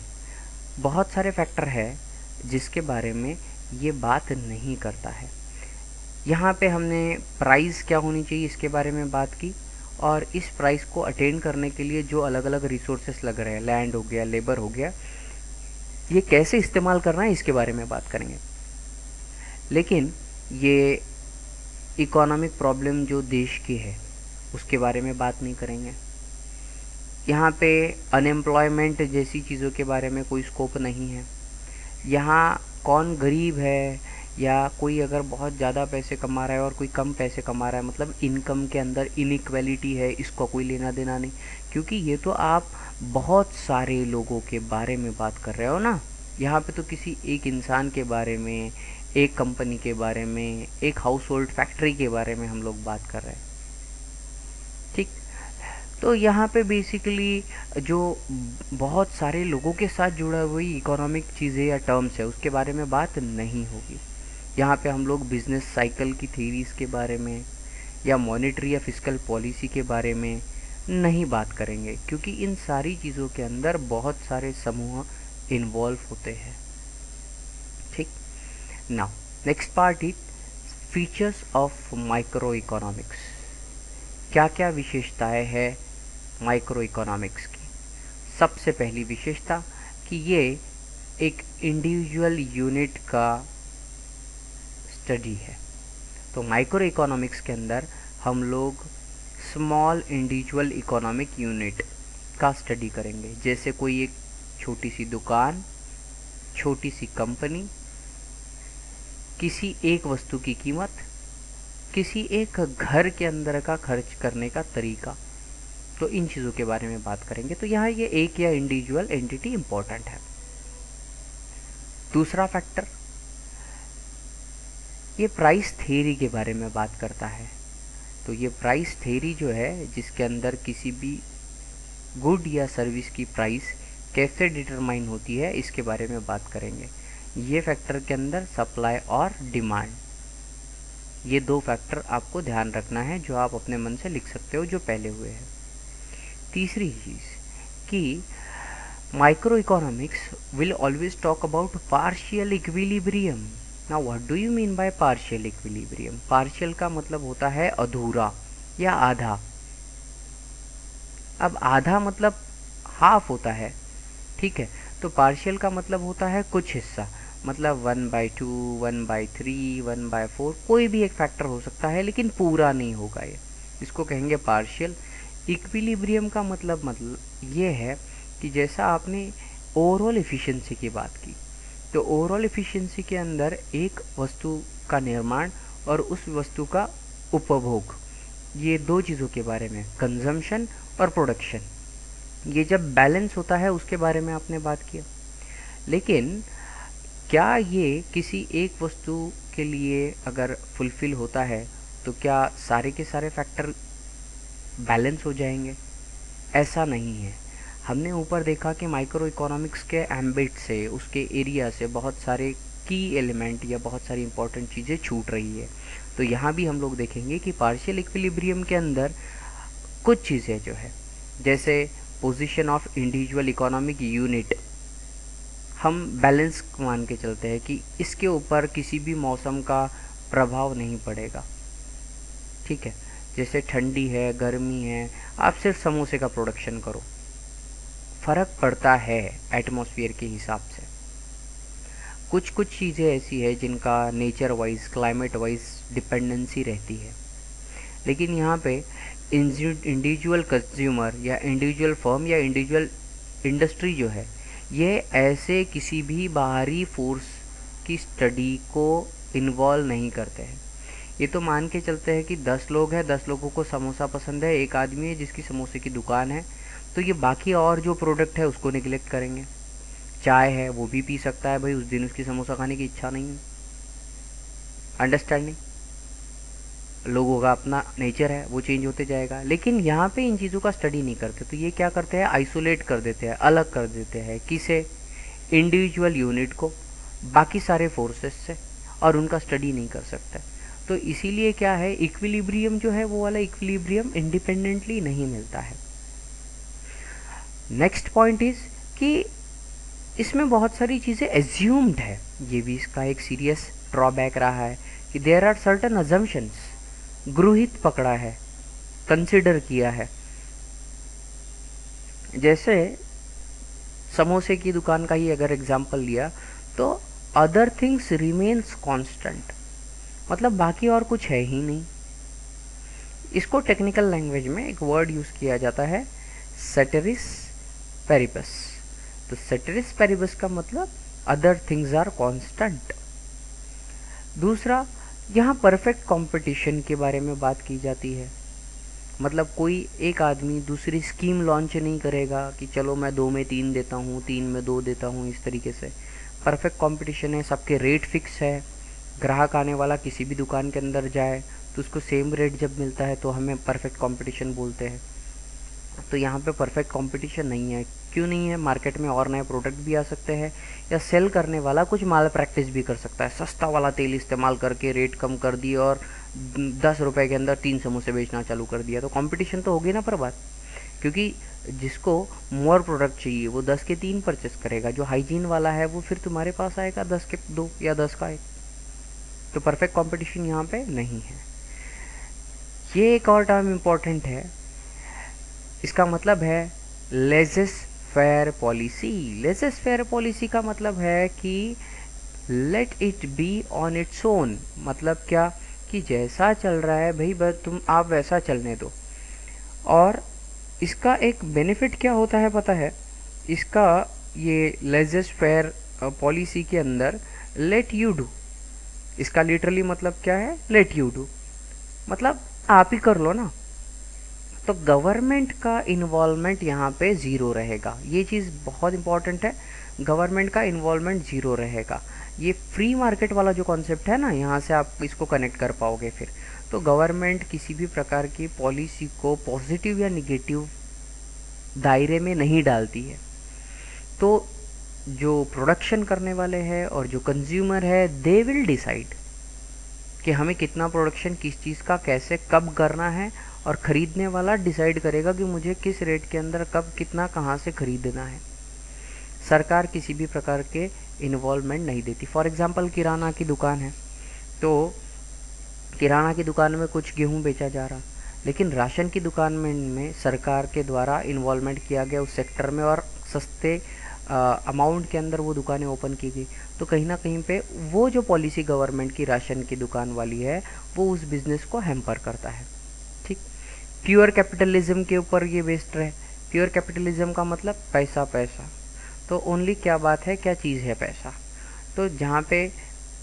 बहुत सारे फैक्टर है जिसके बारे में ये बात नहीं करता है। यहाँ पे हमने प्राइस क्या होनी चाहिए इसके बारे में बात की, और इस प्राइस को अटेन करने के लिए जो अलग अलग रिसोर्सेस लग रहे हैं, लैंड हो गया, लेबर हो गया, ये कैसे इस्तेमाल करना है इसके बारे में बात करेंगे। लेकिन ये इकोनॉमिक प्रॉब्लम जो देश की है उसके बारे में बात नहीं करेंगे। यहाँ पे अनएम्प्लॉयमेंट जैसी चीज़ों के बारे में कोई स्कोप नहीं है। यहाँ कौन गरीब है, या कोई अगर बहुत ज़्यादा पैसे कमा रहा है और कोई कम पैसे कमा रहा है, मतलब इनकम के अंदर इनइक्वालिटी है, इसको कोई लेना देना नहीं, क्योंकि ये तो आप बहुत सारे लोगों के बारे में बात कर रहे हो ना। यहाँ पे तो किसी एक इंसान के बारे में, एक कंपनी के बारे में, एक हाउस होल्ड फैक्ट्री के बारे में हम लोग बात कर रहे हैं, ठीक। तो यहाँ पे बेसिकली जो बहुत सारे लोगों के साथ जुड़ा हुई इकोनॉमिक चीज़ें या टर्म्स है उसके बारे में बात नहीं होगी। यहाँ पे हम लोग बिजनेस साइकिल की थीरीज़ के बारे में या मॉनेटरी या फिस्कल पॉलिसी के बारे में नहीं बात करेंगे, क्योंकि इन सारी चीज़ों के अंदर बहुत सारे समूह इन्वॉल्व होते हैं, ठीक। Now next part is features of micro economics. क्या क्या विशेषताएं हैं माइक्रो इकोनॉमिक्स की? सबसे पहली विशेषता कि ये एक इंडिविजुअल यूनिट का स्टडी है। तो माइक्रो इकोनॉमिक्स के अंदर हम लोग स्मॉल इंडिविजुअल इकोनॉमिक यूनिट का स्टडी करेंगे, जैसे कोई एक छोटी सी दुकान, छोटी सी कंपनी, किसी एक वस्तु की कीमत, किसी एक घर के अंदर का खर्च करने का तरीका। तो इन चीज़ों के बारे में बात करेंगे। तो यहाँ ये एक या इंडिविजुअल एंटिटी इंपॉर्टेंट है। दूसरा फैक्टर, ये प्राइस थ्योरी के बारे में बात करता है। तो ये प्राइस थ्योरी जो है, जिसके अंदर किसी भी गुड या सर्विस की प्राइस कैसे डिटरमाइन होती है, इसके बारे में बात करेंगे। ये फैक्टर के अंदर सप्लाई और डिमांड, ये दो फैक्टर आपको ध्यान रखना है, जो आप अपने मन से लिख सकते हो, जो पहले हुए हैं। तीसरी चीज़ कि micro economics will always talk about partial equilibrium. Now what do you mean by partial equilibrium? Partial का मतलब होता है अधूरा या आधा। अब आधा मतलब हाफ होता है, ठीक है। तो पार्शियल का मतलब होता है कुछ हिस्सा, मतलब 1/2, 1/3, 1/4, कोई भी एक फैक्टर हो सकता है, लेकिन पूरा नहीं होगा ये, इसको कहेंगे पार्शियल। इक्विलिब्रियम का मतलब ये है कि जैसा आपने ओवरऑल एफिशिएंसी की बात की, तो ओवरऑल एफिशिएंसी के अंदर एक वस्तु का निर्माण और उस वस्तु का उपभोग, ये दो चीज़ों के बारे में, कंजम्पशन और प्रोडक्शन, ये जब बैलेंस होता है उसके बारे में आपने बात किया। लेकिन क्या ये किसी एक वस्तु के लिए अगर फुलफिल होता है तो क्या सारे के सारे फैक्टर बैलेंस हो जाएंगे? ऐसा नहीं है। हमने ऊपर देखा कि माइक्रो इकोनॉमिक्स के एम्बिट से, उसके एरिया से बहुत सारे की एलिमेंट या बहुत सारी इंपॉर्टेंट चीज़ें छूट रही है। तो यहाँ भी हम लोग देखेंगे कि पार्शियल इक्विलिब्रियम के अंदर कुछ चीज़ें जो है, जैसे position of individual economic unit, हम बैलेंस मान के चलते हैं कि इसके ऊपर किसी भी मौसम का प्रभाव नहीं पड़ेगा, ठीक है। जैसे ठंडी है, गर्मी है, आप सिर्फ समोसे का प्रोडक्शन करो, फ़र्क पड़ता है एटमॉस्फेयर के हिसाब से। कुछ कुछ चीज़ें ऐसी है जिनका nature wise, climate wise dependency रहती है, लेकिन यहाँ पे इंडिविजुअल कंज्यूमर या इंडिविजुअल फर्म या इंडिविजुअल इंडस्ट्री जो है, ये ऐसे किसी भी बाहरी फोर्स की स्टडी को इन्वॉल्व नहीं करते हैं। ये तो मान के चलते हैं कि 10 लोग हैं, 10 लोगों को समोसा पसंद है, एक आदमी है जिसकी समोसे की दुकान है, तो ये बाकी और जो प्रोडक्ट है उसको निगलेक्ट करेंगे। चाय है, वो भी पी सकता है भाई, उस दिन उसकी समोसा खाने की इच्छा नहीं है। अंडरस्टैंडिंग? लोगों का अपना नेचर है, वो चेंज होते जाएगा। लेकिन यहाँ पे इन चीज़ों का स्टडी नहीं करते, तो ये क्या करते हैं, आइसोलेट कर देते हैं, अलग कर देते हैं। किसे? इंडिविजुअल यूनिट को बाकी सारे फोर्सेस से, और उनका स्टडी नहीं कर सकते। तो इसीलिए क्या है, इक्विलिब्रियम जो है वो वाला इक्विलिब्रियम इंडिपेंडेंटली नहीं मिलता है। नेक्स्ट पॉइंट इज कि इसमें बहुत सारी चीज़ें एज्यूम्ड है, ये भी इसका एक सीरियस ड्रॉबैक रहा है कि देयर आर सर्टन अजम्पशंस, गृहित पकड़ा है, कंसिडर किया है। जैसे समोसे की दुकान का ही अगर एग्जांपल लिया, तो अदर थिंग्स रिमेन्स कांस्टेंट, मतलब बाकी और कुछ है ही नहीं। इसको टेक्निकल लैंग्वेज में एक वर्ड यूज़ किया जाता है, सेटेरिस पेरिबस। तो सेटेरिस पेरिबस का मतलब अदर थिंग्स आर कांस्टेंट। दूसरा, यहाँ परफेक्ट कंपटीशन के बारे में बात की जाती है, मतलब कोई एक आदमी दूसरी स्कीम लॉन्च नहीं करेगा कि चलो मैं 2 में 3 देता हूँ, 3 में 2 देता हूँ, इस तरीके से। परफेक्ट कंपटीशन है, सबके रेट फिक्स है, ग्राहक आने वाला किसी भी दुकान के अंदर जाए तो उसको सेम रेट जब मिलता है तो हमें परफेक्ट कंपटीशन बोलते हैं। तो यहाँ पे परफेक्ट कंपटीशन नहीं है। क्यों नहीं है? मार्केट में और नए प्रोडक्ट भी आ सकते हैं, या सेल करने वाला कुछ माल प्रैक्टिस भी कर सकता है, सस्ता वाला तेल इस्तेमाल करके रेट कम कर दिए और 10 रुपए के अंदर 3 समोसे बेचना चालू कर दिया। तो कंपटीशन तो होगी ना पर बात, क्योंकि जिसको मोर प्रोडक्ट चाहिए वो 10 के 3 परचेस करेगा, जो हाइजीन वाला है वो फिर तुम्हारे पास आएगा 10 के 2 या 10 का 1। तो परफेक्ट कंपटीशन यहाँ पे नहीं है। ये एक और टर्म इम्पोर्टेंट है, इसका मतलब है laissez faire policy. Laissez faire policy का मतलब है कि let it be on its own. मतलब क्या? कि जैसा चल रहा है भाई बस तुम आप वैसा चलने दो। और इसका एक बेनिफिट क्या होता है पता है? इसका ये लेजेस फेयर पॉलिसी के अंदर लेट यू डू, इसका लिटरली मतलब क्या है? लेट यू डू मतलब आप ही कर लो ना। तो गवर्नमेंट का इन्वॉल्वमेंट यहाँ पे ज़ीरो रहेगा। ये चीज़ बहुत इंपॉर्टेंट है, गवर्नमेंट का इन्वॉल्वमेंट ज़ीरो रहेगा। ये फ्री मार्केट वाला जो कॉन्सेप्ट है ना, यहाँ से आप इसको कनेक्ट कर पाओगे फिर। तो गवर्नमेंट किसी भी प्रकार की पॉलिसी को पॉजिटिव या निगेटिव दायरे में नहीं डालती है। तो जो प्रोडक्शन करने वाले हैं और जो कंज्यूमर है, दे विल डिसाइड कि हमें कितना प्रोडक्शन किस चीज़ का कैसे कब करना है, और ख़रीदने वाला डिसाइड करेगा कि मुझे किस रेट के अंदर कब कितना कहाँ से ख़रीदना है। सरकार किसी भी प्रकार के इन्वॉल्वमेंट नहीं देती। फॉर एग्जांपल किराना की दुकान है, तो किराना की दुकान में कुछ गेहूं बेचा जा रहा, लेकिन राशन की दुकान में सरकार के द्वारा इन्वॉल्वमेंट किया गया उस सेक्टर में, और सस्ते अमाउंट के अंदर वो दुकानें ओपन की गई। तो कहीं ना कहीं पे वो जो पॉलिसी गवर्नमेंट की राशन की दुकान वाली है वो उस बिज़नेस को हैम्पर करता है। ठीक। प्योर कैपिटलिज्म के ऊपर ये बेस्ड है। प्योर कैपिटलिज्म का मतलब पैसा पैसा। तो ओनली क्या बात है, क्या चीज़ है पैसा। तो जहाँ पे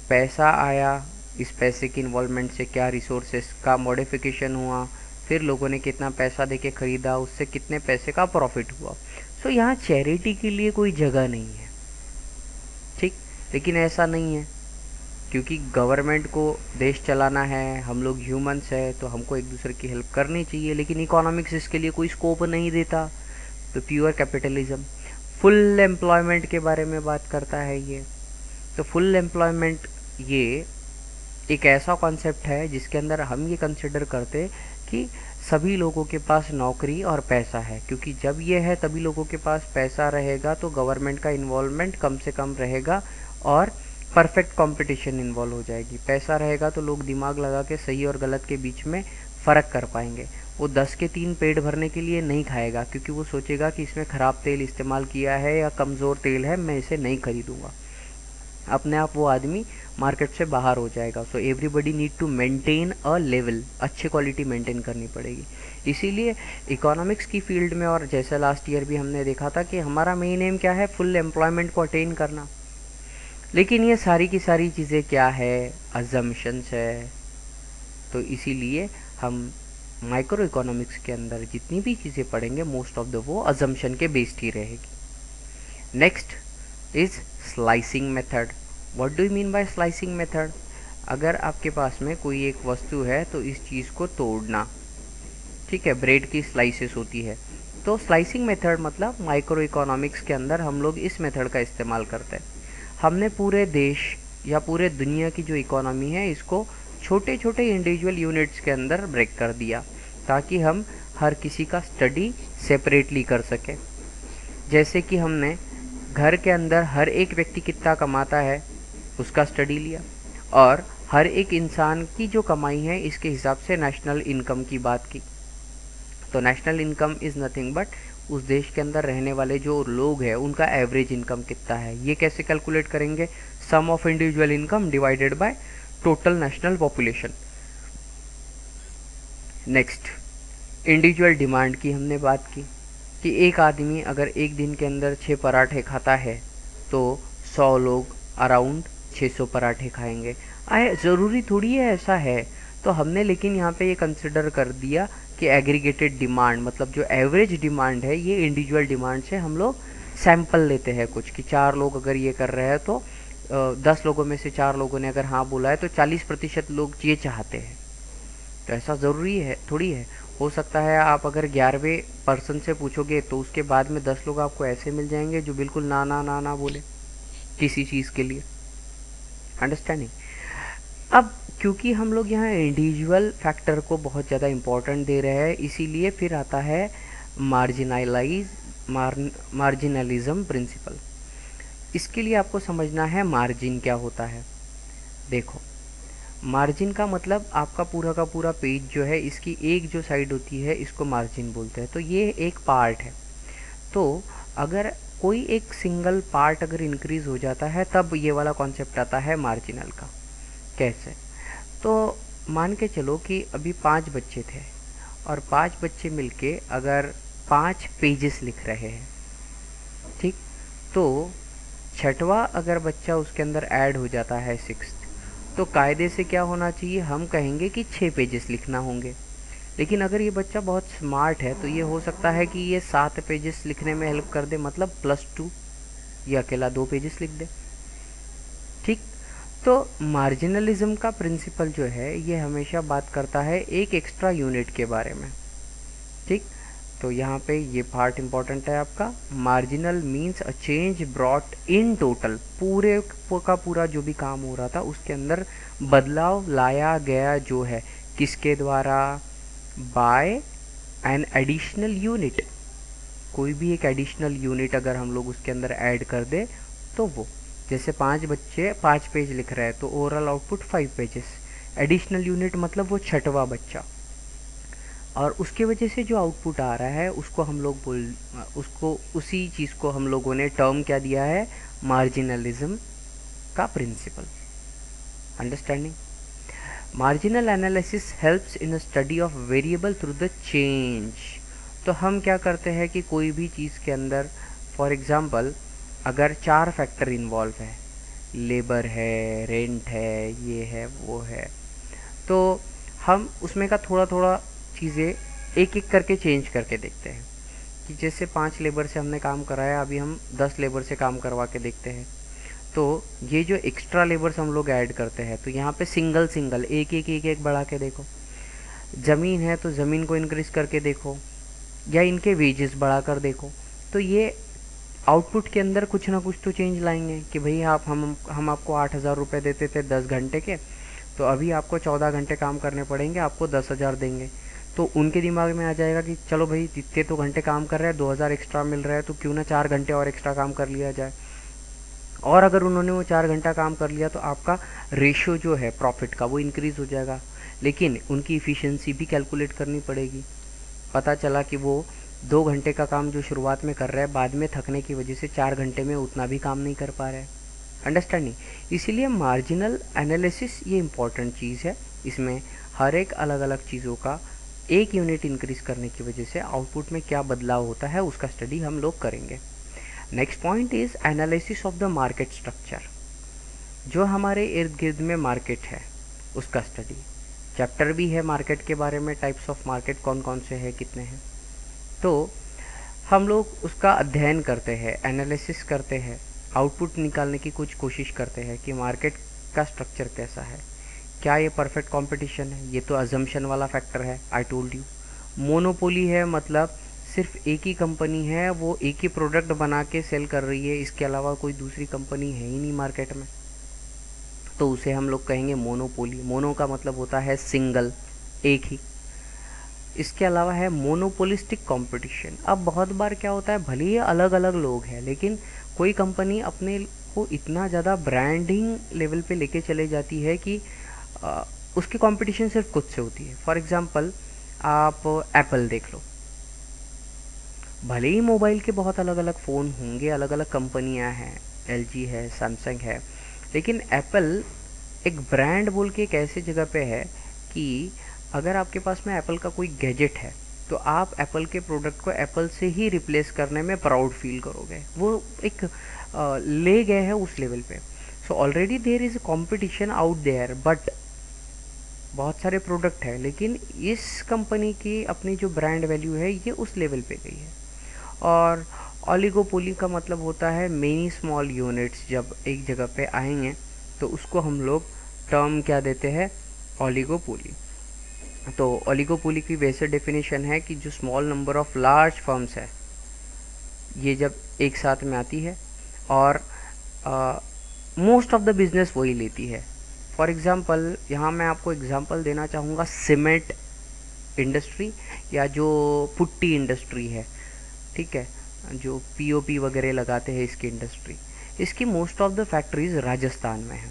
पैसा आया, इस पैसे की इन्वॉल्वमेंट से क्या रिसोर्सेस का मॉडिफिकेशन हुआ, फिर लोगों ने कितना पैसा देके ख़रीदा, उससे कितने पैसे का प्रॉफिट हुआ। सो यहाँ चैरिटी के लिए कोई जगह नहीं है। ठीक। लेकिन ऐसा नहीं है, क्योंकि गवर्नमेंट को देश चलाना है, हम लोग ह्यूमंस है तो हमको एक दूसरे की हेल्प करनी चाहिए, लेकिन इकोनॉमिक्स इसके लिए कोई स्कोप नहीं देता। तो प्योर कैपिटलिज्म फुल एम्प्लॉयमेंट के बारे में बात करता है ये। तो फुल एम्प्लॉयमेंट ये एक ऐसा कॉन्सेप्ट है जिसके अंदर हम ये कंसिडर करते कि सभी लोगों के पास नौकरी और पैसा है, क्योंकि जब ये है तभी लोगों के पास पैसा रहेगा, तो गवर्नमेंट का इन्वॉल्वमेंट कम से कम रहेगा और परफेक्ट कंपटीशन इन्वॉल्व हो जाएगी। पैसा रहेगा तो लोग दिमाग लगा के सही और गलत के बीच में फ़र्क कर पाएंगे। वो 10 के 3 पेट भरने के लिए नहीं खाएगा, क्योंकि वो सोचेगा कि इसमें ख़राब तेल इस्तेमाल किया है या कमज़ोर तेल है, मैं इसे नहीं खरीदूंगा। अपने आप वो आदमी मार्केट से बाहर हो जाएगा। So everybody need to maintain a level, अच्छी क्वालिटी मेंटेन करनी पड़ेगी। इसीलिए इकोनॉमिक्स की फील्ड में, और जैसे लास्ट ईयर भी हमने देखा था कि हमारा मेन एम क्या है, फुल एम्प्लॉयमेंट को अटेन करना। लेकिन ये सारी की सारी चीज़ें क्या है, अजम्पशंस है। तो इसीलिए हम माइक्रो इकोनॉमिक्स के अंदर जितनी भी चीज़ें पढ़ेंगे मोस्ट ऑफ द वो अजम्पशन के बेस्ड ही रहेगी। Next is slicing method. What do you mean by slicing method? अगर आपके पास में कोई एक वस्तु है तो इस चीज़ को तोड़ना, ठीक है, ब्रेड की स्लाइसेस होती है। तो स्लाइसिंग मेथड मतलब माइक्रो इकोनॉमिक्स के अंदर हम लोग इस मेथड का इस्तेमाल करते हैं। हमने पूरे देश या पूरे दुनिया की जो इकोनॉमी है इसको छोटे छोटे इंडिविजुअल यूनिट्स के अंदर ब्रेक कर दिया, ताकि हम हर किसी का स्टडी सेपरेटली कर सकें। जैसे कि हमने घर के अंदर हर एक व्यक्ति कितना कमाता है उसका स्टडी लिया, और हर एक इंसान की जो कमाई है इसके हिसाब से नेशनल इनकम की बात की। तो national income is nothing but उस देश के अंदर रहने वाले जो लोग हैं उनका एवरेज इनकम कितना है। ये कैसे कैलकुलेट करेंगे? Sum of individual income divided by total national population. Next, individual demand की हमने बात की कि एक आदमी अगर एक दिन के अंदर 6 पराठे खाता है तो 100 लोग अराउंड 600 पराठे खाएंगे। आए ज़रूरी थोड़ी है ऐसा है। तो हमने लेकिन यहाँ पे ये कंसिडर कर दिया कि एग्रीगेटेड डिमांड मतलब जो एवरेज डिमांड है ये इंडिविजुअल डिमांड से हम लोग सैंपल लेते हैं कुछ, कि 4 लोग अगर ये कर रहे हैं तो 10 लोगों में से 4 लोगों ने अगर हाँ बोला है तो 40% लोग ये चाहते हैं। तो ऐसा ज़रूरी है थोड़ी है। हो सकता है आप अगर 11वें पर्सन से पूछोगे तो उसके बाद में 10 लोग आपको ऐसे मिल जाएंगे जो बिल्कुल ना ना ना ना बोले किसी चीज़ के लिए। अंडरस्टैंडिंग। अब क्योंकि हम लोग यहाँ इंडिविजुअल फैक्टर को बहुत ज़्यादा इम्पोर्टेंट दे रहे हैं, इसीलिए फिर आता है मार्जिनलाइज मार्जिनलिज्म प्रिंसिपल। इसके लिए आपको समझना है मार्जिन क्या होता है। देखो, मार्जिन का मतलब आपका पूरा का पूरा पेज जो है, इसकी एक जो साइड होती है इसको मार्जिन बोलते हैं। तो ये एक पार्ट है। तो अगर कोई एक सिंगल पार्ट अगर इंक्रीज हो जाता है तब ये वाला कॉन्सेप्ट आता है मार्जिनल का। कैसे? तो मान के चलो कि अभी 5 बच्चे थे और 5 बच्चे मिलके अगर 5 पेजेस लिख रहे हैं, ठीक, तो छठवां अगर बच्चा उसके अंदर ऐड हो जाता है, सिक्स्थ, तो कायदे से क्या होना चाहिए, हम कहेंगे कि 6 पेजेस लिखना होंगे। लेकिन अगर ये बच्चा बहुत स्मार्ट है तो ये हो सकता है कि ये 7 पेजेस लिखने में हेल्प कर दे, मतलब +2, ये अकेला 2 पेजेस लिख दे। ठीक। तो मार्जिनलिज्म का प्रिंसिपल जो है ये हमेशा बात करता है एक एक्स्ट्रा यूनिट के बारे में। ठीक। तो यहाँ पे ये पार्ट इंपॉर्टेंट है आपका। Marginal means a change brought in total, पूरे का पूरा जो भी काम हो रहा था उसके अंदर बदलाव लाया गया जो है, किसके द्वारा? By an additional unit. कोई भी एक एडिशनल यूनिट अगर हम लोग उसके अंदर ऐड कर दे तो वो, जैसे 5 बच्चे 5 पेज लिख रहे हैं तो overall output 5 pages. Additional unit मतलब वो छठवां बच्चा, और उसके वजह से जो आउटपुट आ रहा है उसको हम लोग उसको, उसी चीज़ को हम लोगों ने टर्म क्या दिया है? मार्जिनलिज्म का principle. Understanding. Marginal analysis helps in study of variable through the change. तो हम क्या करते हैं कि कोई भी चीज़ के अंदर, फॉर एग्जांपल, अगर 4 फैक्टर इन्वॉल्व है, लेबर है, रेंट है, ये है, वो है, तो हम उसमें का थोड़ा थोड़ा चीज़ें एक एक करके चेंज करके देखते हैं कि जैसे 5 लेबर से हमने काम कराया, अभी हम 10 लेबर से काम करवा के देखते हैं। तो ये जो एक्स्ट्रा लेबर्स हम लोग ऐड करते हैं, तो यहाँ पे सिंगल सिंगल एक एक एक एक बढ़ा के देखो। ज़मीन है तो ज़मीन को इंक्रीज करके देखो, या इनके वेजेस बढ़ा कर देखो। तो ये आउटपुट के अंदर कुछ ना कुछ तो चेंज लाएंगे कि भाई आप हम आपको 8,000 रुपये देते थे 10 घंटे के, तो अभी आपको 14 घंटे काम करने पड़ेंगे, आपको 10,000 देंगे। तो उनके दिमाग में आ जाएगा कि चलो भाई इतने तो घंटे काम कर रहे हैं, 2,000 एक्स्ट्रा मिल रहा है, तो क्यों ना 4 घंटे और एक्स्ट्रा काम कर लिया जाए। और अगर उन्होंने वो 4 घंटा काम कर लिया तो आपका रेशियो जो है प्रॉफिट का वो इंक्रीज़ हो जाएगा। लेकिन उनकी इफ़िशेंसी भी कैलकुलेट करनी पड़ेगी। पता चला कि वो 2 घंटे का काम जो शुरुआत में कर रहा है, बाद में थकने की वजह से 4 घंटे में उतना भी काम नहीं कर पा रहा है। अंडरस्टैंडिंग। इसीलिए मार्जिनल एनालिसिस ये इम्पॉर्टेंट चीज़ है। इसमें हर एक अलग अलग चीज़ों का एक यूनिट इंक्रीज करने की वजह से आउटपुट में क्या बदलाव होता है उसका स्टडी हम लोग करेंगे। Next point is analysis of the market structure. जो हमारे इर्द गिर्द में मार्केट है उसका स्टडी। चैप्टर भी है मार्केट के बारे में, टाइप्स ऑफ मार्केट कौन कौन से हैं, कितने हैं। तो हम लोग उसका अध्ययन करते हैं, एनालिसिस करते हैं, आउटपुट निकालने की कुछ कोशिश करते हैं कि मार्केट का स्ट्रक्चर कैसा है। क्या ये परफेक्ट कंपटीशन है? ये तो अजम्पशन वाला फैक्टर है। आई टोल्ड यू मोनोपोली है, मतलब सिर्फ एक ही कंपनी है, वो एक ही प्रोडक्ट बना के सेल कर रही है, इसके अलावा कोई दूसरी कंपनी है ही नहीं मार्केट में, तो उसे हम लोग कहेंगे मोनोपोली। मोनो का मतलब होता है सिंगल, एक ही। इसके अलावा है मोनोपोलिस्टिक कंपटीशन। अब बहुत बार क्या होता है, भले ही अलग अलग लोग हैं लेकिन कोई कंपनी अपने को इतना ज़्यादा ब्रांडिंग लेवल पे लेके चले जाती है कि उसकी कंपटीशन सिर्फ खुद से होती है। फॉर एग्जांपल आप एप्पल देख लो, भले ही मोबाइल के बहुत अलग अलग फ़ोन होंगे, अलग अलग कंपनियां हैं, एलजी है, सैमसंग है, लेकिन एप्पल एक ब्रांड बोल के एक ऐसी जगह पे है कि अगर आपके पास में एप्पल का कोई गैजेट है तो आप एप्पल के प्रोडक्ट को एप्पल से ही रिप्लेस करने में प्राउड फील करोगे। वो एक ले गए हैं उस लेवल पे। So already there is competition out there, but बहुत सारे प्रोडक्ट है, लेकिन इस कंपनी की अपनी जो ब्रांड वैल्यू है ये उस लेवल पे गई है। और ओलिगोपोली का मतलब होता है मेनी स्मॉल यूनिट्स जब एक जगह पे आएंगे तो उसको हम लोग टर्म क्या देते हैं, ओलिगोपोली। तो ओलिगोपोली की वैसे डेफिनेशन है कि जो small number of large firms है ये जब एक साथ में आती है और मोस्ट ऑफ द बिजनेस वही लेती है। फॉर एग्ज़ाम्पल यहाँ मैं आपको एग्ज़ाम्पल देना चाहूँगा सीमेंट इंडस्ट्री या जो पुट्टी इंडस्ट्री है, ठीक है, जो पीओपी वगैरह लगाते हैं इसकी इंडस्ट्री, इसकी most of the factories Rajasthan में है।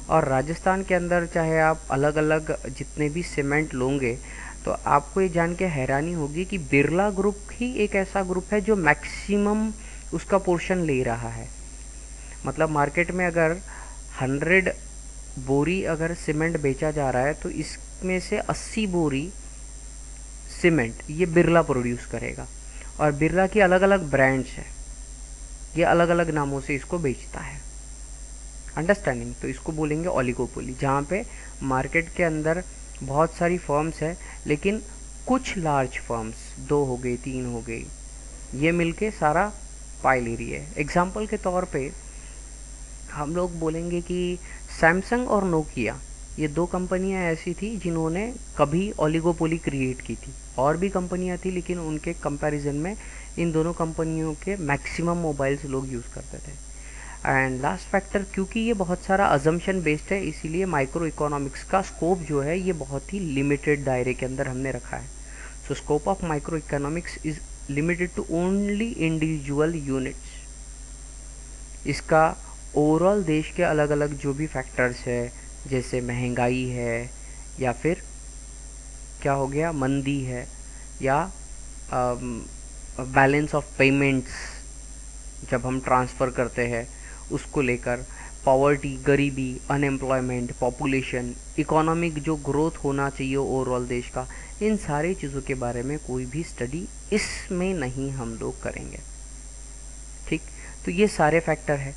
और राजस्थान के अंदर चाहे आप अलग अलग जितने भी सीमेंट लोगे तो आपको ये जान के हैरानी होगी कि बिरला ग्रुप ही एक ऐसा ग्रुप है जो मैक्सिमम उसका पोर्शन ले रहा है। मतलब मार्केट में अगर 100 बोरी अगर सीमेंट बेचा जा रहा है तो इसमें से 80 बोरी सीमेंट ये बिरला प्रोड्यूस करेगा। और बिरला की अलग अलग ब्रांड्स है, ये अलग अलग नामों से इसको बेचता है। अंडरस्टैंडिंग? तो इसको बोलेंगे ओलिगोपोली, जहाँ पे मार्केट के अंदर बहुत सारी फर्म्स है लेकिन कुछ लार्ज फर्म्स, 2 हो गई 3 हो गई, ये मिलके सारा पाई ले रही है। एग्जाम्पल के तौर पे हम लोग बोलेंगे कि सैमसंग और नोकिया ये 2 कंपनियां ऐसी थी जिन्होंने कभी ओलिगोपोली क्रिएट की थी। और भी कंपनियां थी लेकिन उनके कंपैरिजन में इन दोनों कंपनियों के मैक्सिमम मोबाइल्स लोग यूज़ करते थे। एंड लास्ट फैक्टर, क्योंकि ये बहुत सारा अजम्पशन बेस्ड है इसीलिए माइक्रो इकोनॉमिक्स का स्कोप जो है ये बहुत ही लिमिटेड दायरे के अंदर हमने रखा है। So scope of micro economics is limited to only individual units. इसका ओवरऑल देश के अलग अलग जो भी फैक्टर्स है, जैसे महंगाई है या फिर क्या हो गया मंदी है या बैलेंस ऑफ पेमेंट्स जब हम ट्रांसफ़र करते हैं उसको लेकर, पॉवर्टी गरीबी, अनएम्प्लॉयमेंट, पॉपुलेशन, इकोनॉमिक जो ग्रोथ होना चाहिए ओवरऑल देश का, इन सारी चीज़ों के बारे में कोई भी स्टडी इसमें नहीं हम लोग करेंगे। ठीक, तो ये सारे फैक्टर है,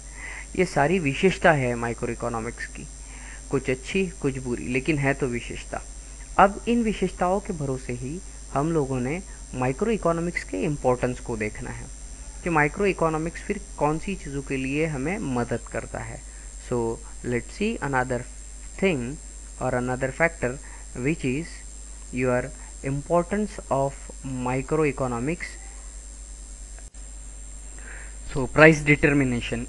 ये सारी विशेषता है माइक्रो इकोनॉमिक्स की, कुछ अच्छी कुछ बुरी लेकिन है तो विशेषता। अब इन विशेषताओं के भरोसे ही हम लोगों ने माइक्रो इकोनॉमिक्स के इम्पोर्टेंस को देखना है कि माइक्रो इकोनॉमिक्स फिर कौन सी चीज़ों के लिए हमें मदद करता है। So let's see another thing और another factor which is your importance of micro economics. So price determination.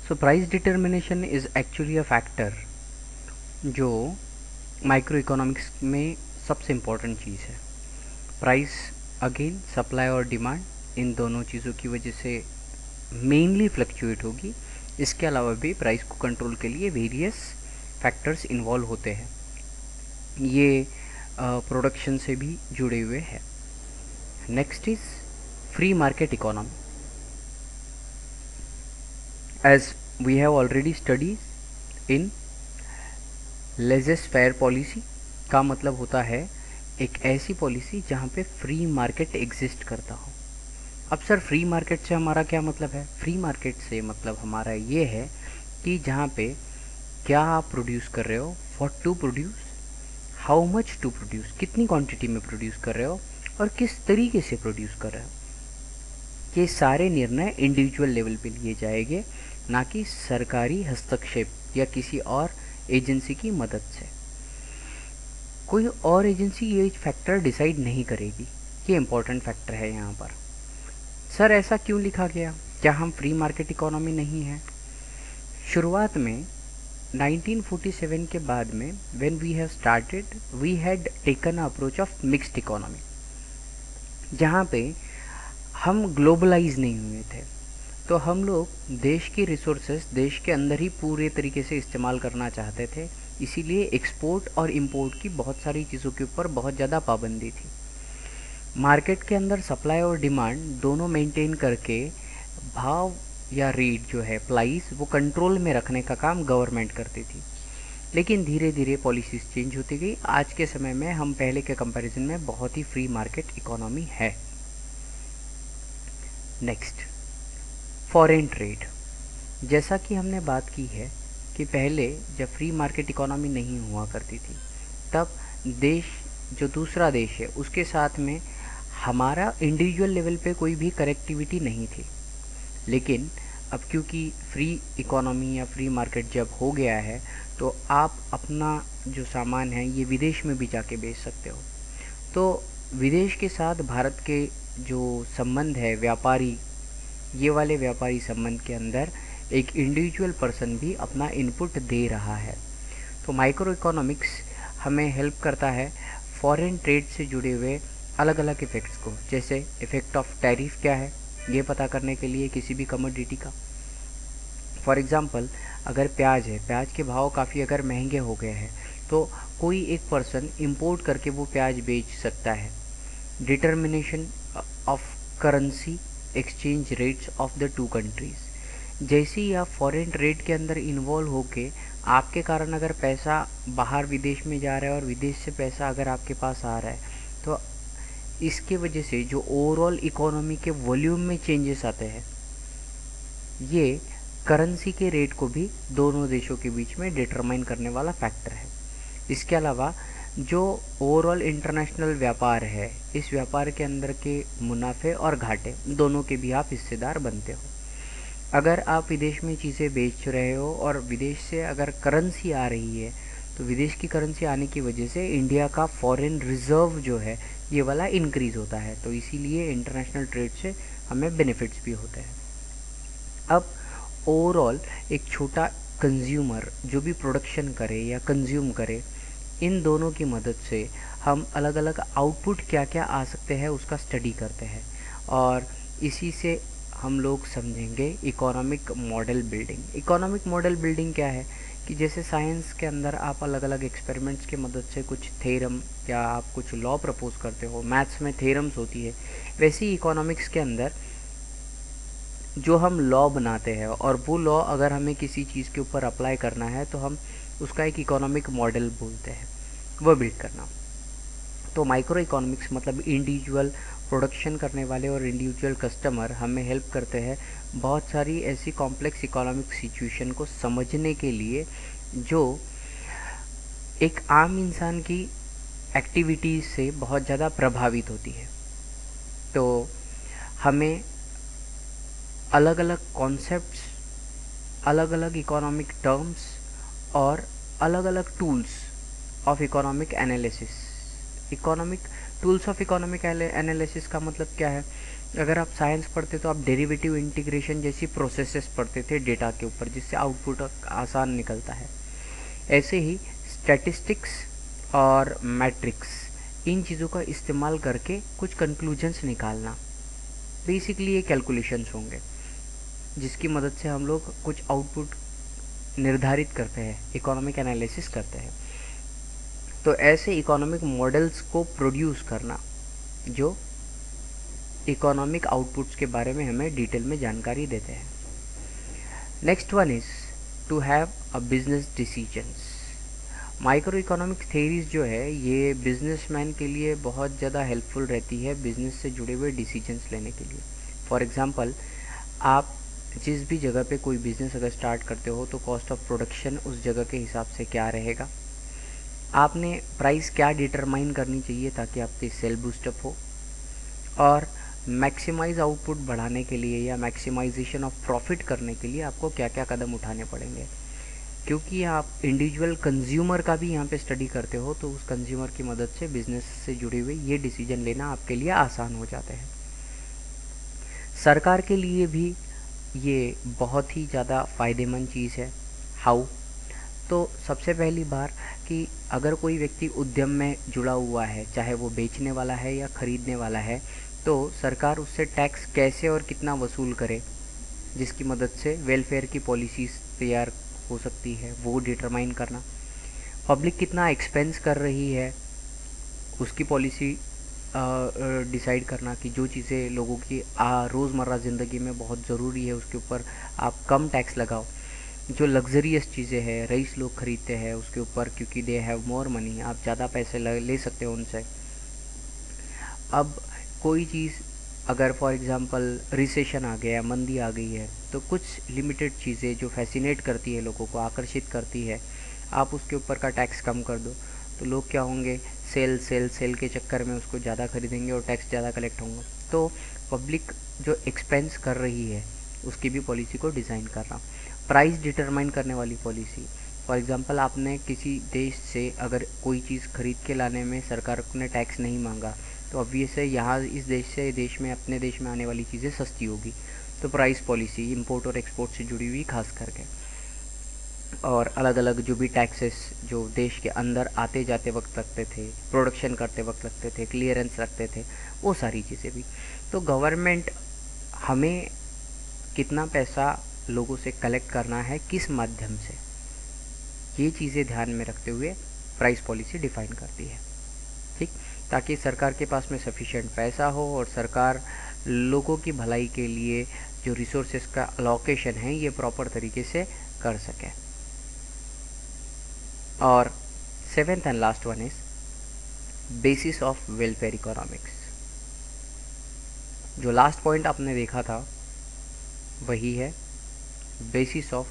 So price determination is actually a factor जो माइक्रो इकोनॉमिक्स में सबसे इम्पॉर्टेंट चीज़ है। प्राइस अगेन सप्लाई और डिमांड इन दोनों चीज़ों की वजह से मेनली फ्लक्चुएट होगी। इसके अलावा भी प्राइस को कंट्रोल के लिए वेरियस फैक्टर्स इन्वॉल्व होते हैं, ये प्रोडक्शन से भी जुड़े हुए हैं। Next is free market economy. As we have already studies in laissez faire policy का मतलब होता है एक ऐसी पॉलिसी जहाँ पे फ्री मार्केट एग्जिस्ट करता हो। अब सर फ्री मार्केट से हमारा क्या मतलब है? फ्री मार्केट से मतलब हमारा ये है कि जहाँ पे क्या आप प्रोड्यूस कर रहे हो, what to produce, how much to produce, कितनी क्वांटिटी में प्रोड्यूस कर रहे हो और किस तरीके से प्रोड्यूस कर रहे हो, ये सारे निर्णय इंडिविजुअल लेवल पे लिए जाएंगे, ना कि सरकारी हस्तक्षेप या किसी और एजेंसी की मदद से। कोई और एजेंसी ये फैक्टर डिसाइड नहीं करेगी, ये इम्पोर्टेंट फैक्टर है यहाँ पर। सर ऐसा क्यों लिखा गया? क्या हम फ्री मार्केट इकोनॉमी नहीं है? शुरुआत में 1947 के बाद में when we have started we had taken approach of mixed economy, जहाँ पे हम ग्लोबलाइज नहीं हुए थे। तो हम लोग देश की रिसोर्सेज देश के अंदर ही पूरे तरीके से इस्तेमाल करना चाहते थे, इसीलिए एक्सपोर्ट और इंपोर्ट की बहुत सारी चीज़ों के ऊपर बहुत ज़्यादा पाबंदी थी। मार्केट के अंदर सप्लाई और डिमांड दोनों मेंटेन करके भाव या रेट जो है प्राइस वो कंट्रोल में रखने का काम गवर्नमेंट करती थी। लेकिन धीरे धीरे पॉलिसीज़ चेंज होती गई। आज के समय में हम पहले के कंपैरिजन में बहुत ही फ्री मार्केट इकोनॉमी है। Next, foreign trade. जैसा कि हमने बात की है कि पहले जब फ्री मार्केट इकोनॉमी नहीं हुआ करती थी तब देश जो दूसरा देश है उसके साथ में हमारा इंडिविजुअल लेवल पे कोई भी कनेक्टिविटी नहीं थी, लेकिन अब क्योंकि फ्री इकोनॉमी या फ्री मार्केट जब हो गया है तो आप अपना जो सामान है ये विदेश में भी जाके बेच सकते हो। तो विदेश के साथ भारत के जो संबंध है व्यापारी, ये वाले व्यापारी संबंध के अंदर एक इंडिविजुअल पर्सन भी अपना इनपुट दे रहा है। तो माइक्रो इकोनॉमिक्स हमें हेल्प करता है फॉरेन ट्रेड से जुड़े हुए अलग अलग इफ़ेक्ट्स को, जैसे इफ़ेक्ट ऑफ टैरिफ क्या है ये पता करने के लिए किसी भी कमोडिटी का। फॉर एग्ज़ाम्पल अगर प्याज है, प्याज के भाव काफ़ी अगर महंगे हो गए हैं तो कोई एक पर्सन इंपोर्ट करके वो प्याज बेच सकता है। Determination of currency exchange rates of the two countries, जैसे ही आप फॉरेन ट्रेड के अंदर इन्वॉल्व होके आपके कारण अगर पैसा बाहर विदेश में जा रहा है और विदेश से पैसा अगर आपके पास आ रहा है तो इसके वजह से जो ओवरऑल इकोनॉमी के वॉल्यूम में चेंजेस आते हैं ये करेंसी के रेट को भी दोनों देशों के बीच में डिटरमाइन करने वाला फैक्टर है। इसके अलावा जो ओवरऑल इंटरनेशनल व्यापार है, इस व्यापार के अंदर के मुनाफे और घाटे दोनों के भी आप हिस्सेदार बनते हो। अगर आप विदेश में चीज़ें बेच रहे हो और विदेश से अगर करेंसी आ रही है तो विदेश की करेंसी आने की वजह से इंडिया का फॉरेन रिजर्व जो है ये वाला इंक्रीज़ होता है, तो इसीलिए इंटरनेशनल ट्रेड से हमें बेनिफिट्स भी होते हैं। अब ओवरऑल एक छोटा कंज्यूमर जो भी प्रोडक्शन करे या कंज्यूम करे, इन दोनों की मदद से हम अलग अलग आउटपुट क्या क्या आ सकते हैं उसका स्टडी करते हैं और इसी से हम लोग समझेंगे economic model building. Economic model building क्या है कि जैसे साइंस के अंदर आप अलग अलग एक्सपेरिमेंट्स की मदद से कुछ थ्योरम या आप कुछ लॉ प्रपोज करते हो, मैथ्स में थ्योरम्स होती है, वैसे ही इकोनॉमिक्स के अंदर जो हम लॉ बनाते हैं और वो लॉ अगर हमें किसी चीज़ के ऊपर अप्लाई करना है तो हम उसका एक इकोनॉमिक मॉडल बोलते हैं, वो बिल्ड करना। तो माइक्रो इकोनॉमिक्स मतलब इंडिविजुअल प्रोडक्शन करने वाले और इंडिविजुअल कस्टमर हमें हेल्प करते हैं बहुत सारी ऐसी कॉम्प्लेक्स इकोनॉमिक सिचुएशन को समझने के लिए जो एक आम इंसान की एक्टिविटीज़ से बहुत ज़्यादा प्रभावित होती है। तो हमें अलग अलग कॉन्सेप्ट्स, अलग अलग इकोनॉमिक टर्म्स और अलग अलग tools of economic analysis. Economic tools of economic analysis का मतलब क्या है? अगर आप साइंस पढ़ते तो आप डेरिवेटिव इंटीग्रेशन जैसी प्रोसेसेस पढ़ते थे डेटा के ऊपर, जिससे आउटपुट आसान निकलता है। ऐसे ही स्टैटिस्टिक्स और मैट्रिक्स, इन चीज़ों का इस्तेमाल करके कुछ कंक्लूजन्स निकालना, बेसिकली ये कैलकुलेशंस होंगे जिसकी मदद से हम लोग कुछ आउटपुट निर्धारित करते हैं, इकोनॉमिक एनालिसिस करते हैं। तो ऐसे इकोनॉमिक मॉडल्स को प्रोड्यूस करना जो इकोनॉमिक आउटपुट्स के बारे में हमें डिटेल में जानकारी देते हैं। Next one is to have a business decisions. Micro economic theories जो है ये बिजनेसमैन के लिए बहुत ज़्यादा हेल्पफुल रहती है बिजनेस से जुड़े हुए डिसीजंस लेने के लिए। फॉर एग्ज़ाम्पल, आप जिस भी जगह पे कोई बिज़नेस अगर स्टार्ट करते हो तो कॉस्ट ऑफ प्रोडक्शन उस जगह के हिसाब से क्या रहेगा, आपने प्राइस क्या डिटरमाइन करनी चाहिए ताकि आपकी सेल बूस्टअप हो, और मैक्सिमाइज आउटपुट बढ़ाने के लिए या मैक्सिमाइजेशन ऑफ प्रॉफिट करने के लिए आपको क्या क्या कदम उठाने पड़ेंगे। क्योंकि आप इंडिविजुअल कंज्यूमर का भी यहाँ पे स्टडी करते हो तो उस कंज्यूमर की मदद से बिज़नेस से जुड़े हुए ये डिसीजन लेना आपके लिए आसान हो जाते हैं। सरकार के लिए भी ये बहुत ही ज़्यादा फ़ायदेमंद चीज़ है। हाउ? तो सबसे पहली बार कि अगर कोई व्यक्ति उद्यम में जुड़ा हुआ है, चाहे वो बेचने वाला है या ख़रीदने वाला है, तो सरकार उससे टैक्स कैसे और कितना वसूल करे, जिसकी मदद से वेलफेयर की पॉलिसीज़ तैयार हो सकती है, वो डिटरमाइन करना। पब्लिक कितना एक्सपेंस कर रही है उसकी पॉलिसी डिसाइड करना कि जो चीज़ें लोगों की रोज़मर्रा ज़िंदगी में बहुत ज़रूरी है उसके ऊपर आप कम टैक्स लगाओ। जो लग्जरियस चीज़ें हैं रईस लोग खरीदते हैं उसके ऊपर, क्योंकि दे हैव मोर मनी, आप ज़्यादा पैसे ले सकते हो उनसे। अब कोई चीज़ अगर फॉर एग्ज़ाम्पल रिसेशन आ गया, मंदी आ गई है, तो कुछ लिमिटेड चीज़ें जो फैसिनेट करती है लोगों को, आकर्षित करती है, आप उसके ऊपर का टैक्स कम कर दो। तो लोग क्या होंगे, सेल सेल सेल के चक्कर में उसको ज़्यादा खरीदेंगे और टैक्स ज़्यादा कलेक्ट होंगे। तो पब्लिक जो एक्सपेंस कर रही है उसकी भी पॉलिसी को डिज़ाइन करना। प्राइस डिटरमाइन करने वाली पॉलिसी, फॉर एग्ज़ाम्पल आपने किसी देश से अगर कोई चीज़ खरीद के लाने में सरकार ने टैक्स नहीं मांगा, तो ऑब्वियस है यहाँ इस देश से देश में अपने देश में आने वाली चीज़ें सस्ती होगी। तो प्राइस पॉलिसी इंपोर्ट और एक्सपोर्ट से जुड़ी हुई खास करके, और अलग अलग जो भी टैक्सेस जो देश के अंदर आते जाते वक्त लगते थे, प्रोडक्शन करते वक्त लगते थे, क्लियरेंस रखते थे, वो सारी चीज़ें भी। तो गवर्नमेंट हमें कितना पैसा लोगों से कलेक्ट करना है, किस माध्यम से, ये चीज़ें ध्यान में रखते हुए प्राइस पॉलिसी डिफ़ाइन करती है, ठीक, ताकि सरकार के पास में सफिशिएंट पैसा हो और सरकार लोगों की भलाई के लिए जो रिसोर्सेज का अलोकेशन है ये प्रॉपर तरीके से कर सके। और seventh and last one is basis of welfare economics. जो लास्ट पॉइंट आपने देखा था वही है basis of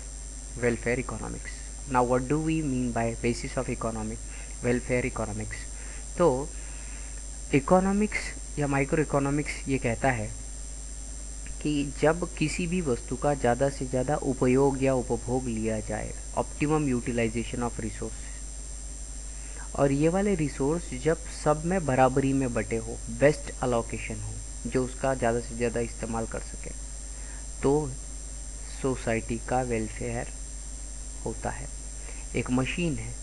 welfare economics. Now what do we mean by basis of economic welfare economics? तो इकोनॉमिक्स या माइक्रो इकोनॉमिक्स ये कहता है कि जब किसी भी वस्तु का ज़्यादा से ज़्यादा उपयोग या उपभोग लिया जाए, ऑप्टिमम यूटिलाइजेशन ऑफ रिसोर्स, और ये वाले रिसोर्स जब सब में बराबरी में बटे हो, बेस्ट अलोकेशन हो, जो उसका ज़्यादा से ज़्यादा इस्तेमाल कर सके, तो सोसाइटी का वेलफेयर होता है। एक मशीन है,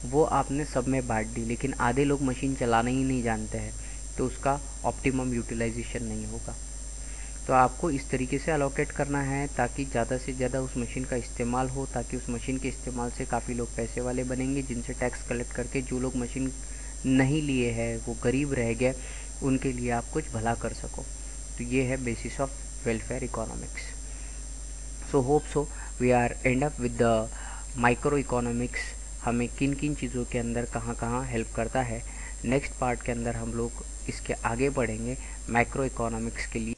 वो आपने सब में बांट दी, लेकिन आधे लोग मशीन चलाना ही नहीं जानते हैं, तो उसका ऑप्टिमम यूटिलाइजेशन नहीं होगा। तो आपको इस तरीके से अलोकेट करना है ताकि ज़्यादा से ज़्यादा उस मशीन का इस्तेमाल हो, ताकि उस मशीन के इस्तेमाल से काफ़ी लोग पैसे वाले बनेंगे, जिनसे टैक्स कलेक्ट करके जो लोग मशीन नहीं लिए हैं, वो गरीब रह गए, उनके लिए आप कुछ भला कर सको। तो ये है basis of welfare economics. So hope so we are end up with the micro economics. हमें किन किन चीज़ों के अंदर कहाँ कहाँ हेल्प करता है। नेक्स्ट पार्ट के अंदर हम लोग इसके आगे बढ़ेंगे मैक्रो इकोनॉमिक्स के लिए।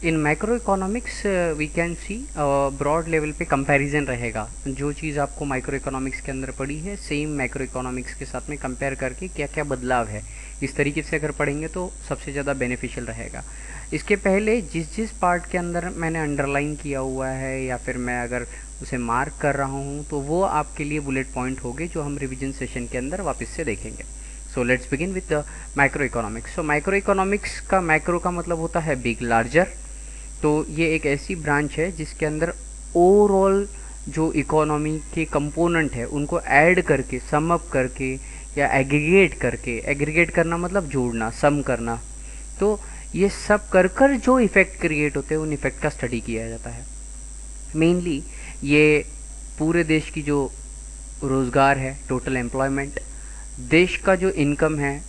In macro economics we can see broad level पे कंपैरिजन रहेगा। जो चीज़ आपको माइक्रो इकोनॉमिक्स के अंदर पड़ी है, सेम मैक्रो इकोनॉमिक्स के साथ में कंपेयर करके क्या क्या बदलाव है, इस तरीके से अगर पढ़ेंगे तो सबसे ज़्यादा बेनिफिशियल रहेगा। इसके पहले जिस जिस पार्ट के अंदर मैंने अंडरलाइन किया हुआ है या फिर मैं अगर उसे मार्क कर रहा हूँ, तो वो आपके लिए बुलेट पॉइंट होंगे जो हम रिविजन सेशन के अंदर वापस से देखेंगे। So let's begin with the macro economics. So macro economics का मैक्रो का मतलब होता है बिग, लार्जर। तो ये एक ऐसी ब्रांच है जिसके अंदर ओवरऑल जो इकोनॉमी के कंपोनेंट है उनको ऐड करके, सम अप करके या एग्रीगेट करना मतलब जोड़ना, सम करना, तो ये सब कर कर जो इफ़ेक्ट क्रिएट होते हैं उन इफ़ेक्ट का स्टडी किया जाता है। मेनली ये पूरे देश की जो रोज़गार है, टोटल एम्प्लॉयमेंट, देश का जो इनकम है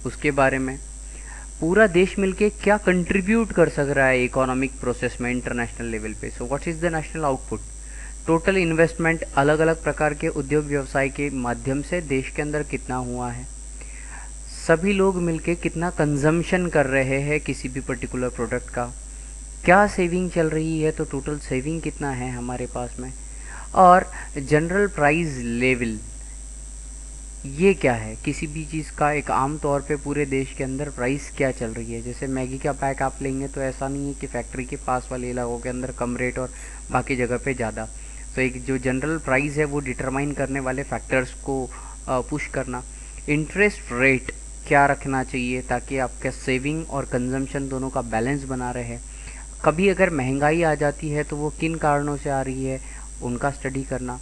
उसके बारे में, पूरा देश मिलके क्या कंट्रीब्यूट कर सक रहा है इकोनॉमिक प्रोसेस में इंटरनेशनल लेवल पे। So what is the national output, total investment अलग अलग प्रकार के उद्योग व्यवसाय के माध्यम से देश के अंदर कितना हुआ है, सभी लोग मिलके कितना कंजम्पशन कर रहे हैं किसी भी पर्टिकुलर प्रोडक्ट का, क्या सेविंग चल रही है, तो टोटल सेविंग कितना है हमारे पास में, और जनरल प्राइस लेवल ये क्या है, किसी भी चीज़ का एक आम तौर पे पूरे देश के अंदर प्राइस क्या चल रही है। जैसे मैगी का पैक आप लेंगे तो ऐसा नहीं है कि फैक्ट्री के पास वाले इलाकों के अंदर कम रेट और बाकी जगह पे ज़्यादा। तो एक जो जनरल प्राइस है वो डिटरमाइन करने वाले फैक्टर्स को पुश करना। इंटरेस्ट रेट क्या रखना चाहिए ताकि आपका सेविंग और कंजम्पशन दोनों का बैलेंस बना रहे। कभी अगर महंगाई आ जाती है तो वो किन कारणों से आ रही है उनका स्टडी करना।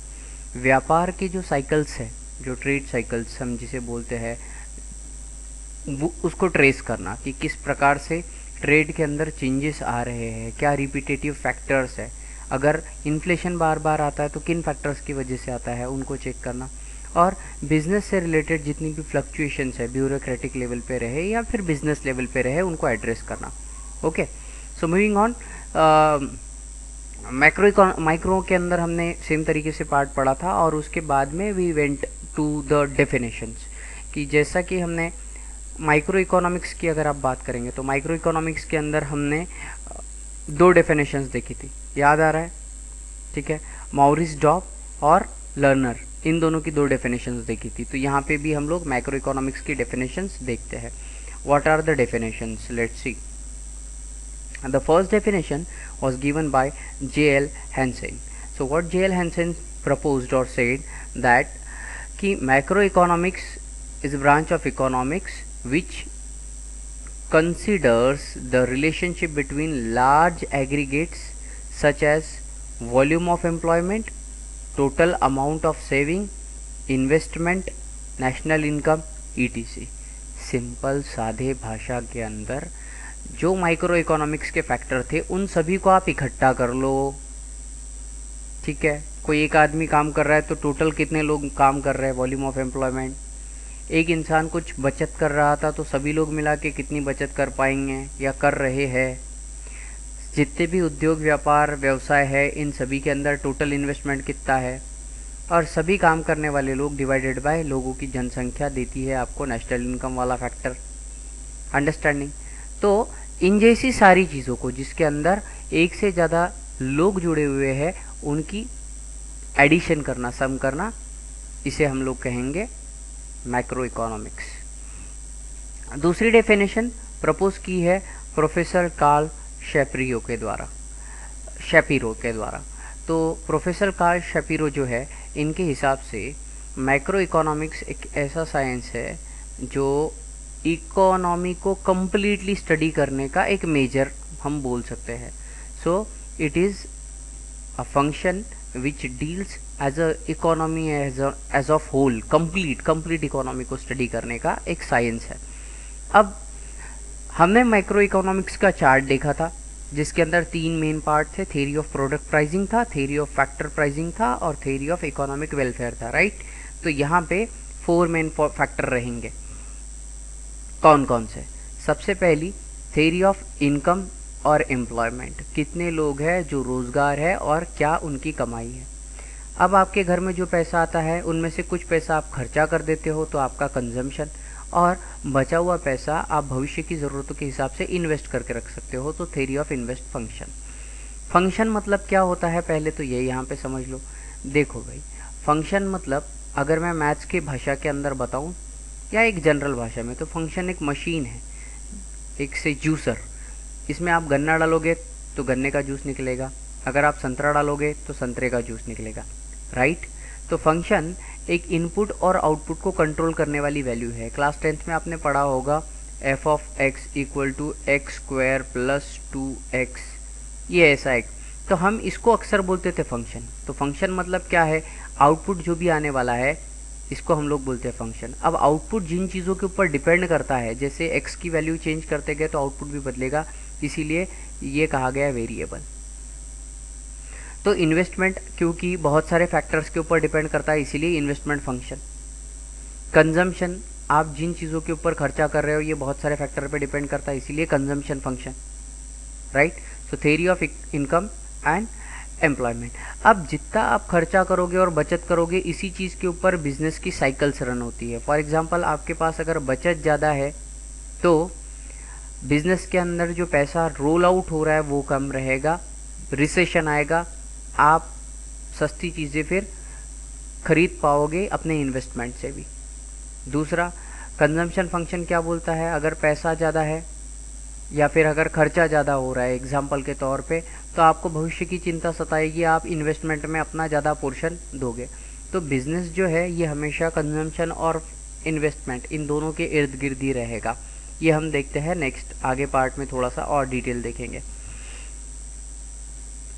व्यापार के जो साइकिल्स है, जो ट्रेड साइकिल्स हम जिसे बोलते हैं, वो उसको ट्रेस करना कि किस प्रकार से ट्रेड के अंदर चेंजेस आ रहे हैं, क्या रिपीटेटिव फैक्टर्स है, अगर इन्फ्लेशन बार बार आता है तो किन फैक्टर्स की वजह से आता है उनको चेक करना, और बिज़नेस से रिलेटेड जितनी भी फ्लक्चुएशंस है ब्यूरोक्रेटिक लेवल पे रहे या फिर बिजनेस लेवल पे रहे उनको एड्रेस करना। Okay, so moving on, micro के अंदर हमने सेम तरीके से पार्ट पढ़ा था और उसके बाद में we went to the definitions कि जैसा कि हमने माइक्रो इकोनॉमिक्स की अगर आप बात करेंगे तो माइक्रो इकोनॉमिक्स के अंदर हमने दो डेफिनेशंस देखी थी, याद आ रहा है? ठीक है, मॉरिस डॉब और लर्नर, इन दोनों की 2 डेफिनेशंस देखी थी। तो यहाँ पे भी हम लोग मैक्रो इकोनॉमिक्स की डेफिनेशंस देखते हैं। What are the definitions, let's see. The first definition was given by J.L. Hansen. So what J.L. Hansen proposed or said that कि macroeconomics is a branch of economics which considers the relationship between large aggregates such as volume of employment, total amount of saving, investment, national income, etc. Simple सादे भाषा के अंदर जो micro economics के factor थे उन सभी को आप इकट्ठा कर लो, ठीक है। कोई एक आदमी काम कर रहा है तो टोटल कितने लोग काम कर रहे हैं, वॉल्यूम ऑफ एम्प्लॉयमेंट। एक इंसान कुछ बचत कर रहा था तो सभी लोग मिला के कितनी बचत कर पाएंगे या कर रहे हैं। जितने भी उद्योग व्यापार व्यवसाय है इन सभी के अंदर टोटल इन्वेस्टमेंट कितना है, और सभी काम करने वाले लोग डिवाइडेड बाय लोगों की जनसंख्या देती है आपको नेशनल इनकम वाला फैक्टर। अंडरस्टैंडिंग। तो इन जैसी सारी चीज़ों को जिसके अंदर एक से ज़्यादा लोग जुड़े हुए हैं उनकी एडिशन करना, सम करना, इसे हम लोग कहेंगे मैक्रो इकोनॉमिक्स। दूसरी डेफिनेशन प्रपोज की है प्रोफेसर कार्ल शैपिरो के द्वारा। तो प्रोफेसर कार्ल शैपिरो जो है, इनके हिसाब से मैक्रो इकोनॉमिक्स एक ऐसा साइंस है जो इकोनॉमी को कम्प्लीटली स्टडी करने का एक मेजर हम बोल सकते हैं। So it is a function which deals as a economy as of whole, complete economy को स्टडी करने का एक साइंस है। अब हमने माइक्रो इकोनॉमिक्स का चार्ट देखा था जिसके अंदर 3 मेन पार्ट थे। थ्योरी ऑफ प्रोडक्ट प्राइसिंग था, थ्योरी ऑफ फैक्टर प्राइसिंग था और थ्योरी ऑफ इकोनॉमिक वेलफेयर था, राइट। तो यहाँ पे 4 मेन फैक्टर रहेंगे। कौन कौन से? सबसे पहली थ्योरी ऑफ इनकम और एम्प्लॉयमेंट, कितने लोग हैं जो रोज़गार है और क्या उनकी कमाई है। अब आपके घर में जो पैसा आता है उनमें से कुछ पैसा आप खर्चा कर देते हो तो आपका कंजम्पशन, और बचा हुआ पैसा आप भविष्य की ज़रूरतों के हिसाब से इन्वेस्ट करके रख सकते हो, तो theory of invest function. Function मतलब क्या होता है पहले तो ये यहाँ पे समझ लो। देखो भाई, फंक्शन मतलब अगर मैं मैथ्स की भाषा के अंदर बताऊँ या एक जनरल भाषा में, तो फंक्शन एक मशीन है, एक से जूसर। इसमें आप गन्ना डालोगे तो गन्ने का जूस निकलेगा, अगर आप संतरा डालोगे तो संतरे का जूस निकलेगा, राइट। तो फंक्शन एक इनपुट और आउटपुट को कंट्रोल करने वाली वैल्यू है। क्लास 10th में आपने पढ़ा होगा f of x equal to x square plus 2x, ये ऐसा एक, तो हम इसको अक्सर बोलते थे फंक्शन। तो फंक्शन मतलब क्या है, आउटपुट जो भी आने वाला है इसको हम लोग बोलते हैं फंक्शन। अब आउटपुट जिन चीज़ों के ऊपर डिपेंड करता है, जैसे x की वैल्यू चेंज करते गए तो आउटपुट भी बदलेगा, इसीलिए ये कहा गया वेरिएबल। तो इन्वेस्टमेंट क्योंकि बहुत सारे फैक्टर्स के ऊपर डिपेंड करता है, इसीलिए इन्वेस्टमेंट फंक्शन। कंजम्पशन, आप जिन चीज़ों के ऊपर खर्चा कर रहे हो ये बहुत सारे फैक्टर पे डिपेंड करता है, इसीलिए consumption function, right. So theory of income and employment. अब जितना आप खर्चा करोगे और बचत करोगे इसी चीज़ के ऊपर बिजनेस की साइकिल्स रन होती है। फॉर एग्जांपल, आपके पास अगर बचत ज़्यादा है तो बिजनेस के अंदर जो पैसा रोल आउट हो रहा है वो कम रहेगा, रिसेशन आएगा, आप सस्ती चीज़ें फिर खरीद पाओगे अपने इन्वेस्टमेंट से भी। दूसरा, कंजम्पशन फंक्शन क्या बोलता है, अगर पैसा ज़्यादा है या फिर अगर खर्चा ज़्यादा हो रहा है एग्जाम्पल के तौर पे, तो आपको भविष्य की चिंता सताएगी, आप इन्वेस्टमेंट में अपना ज़्यादा पोर्शन दोगे। तो बिजनेस जो है ये हमेशा कंजम्पशन और इन्वेस्टमेंट इन दोनों के इर्द गिर्द ही रहेगा। ये हम देखते हैं नेक्स्ट आगे पार्ट में, थोड़ा सा और डिटेल देखेंगे।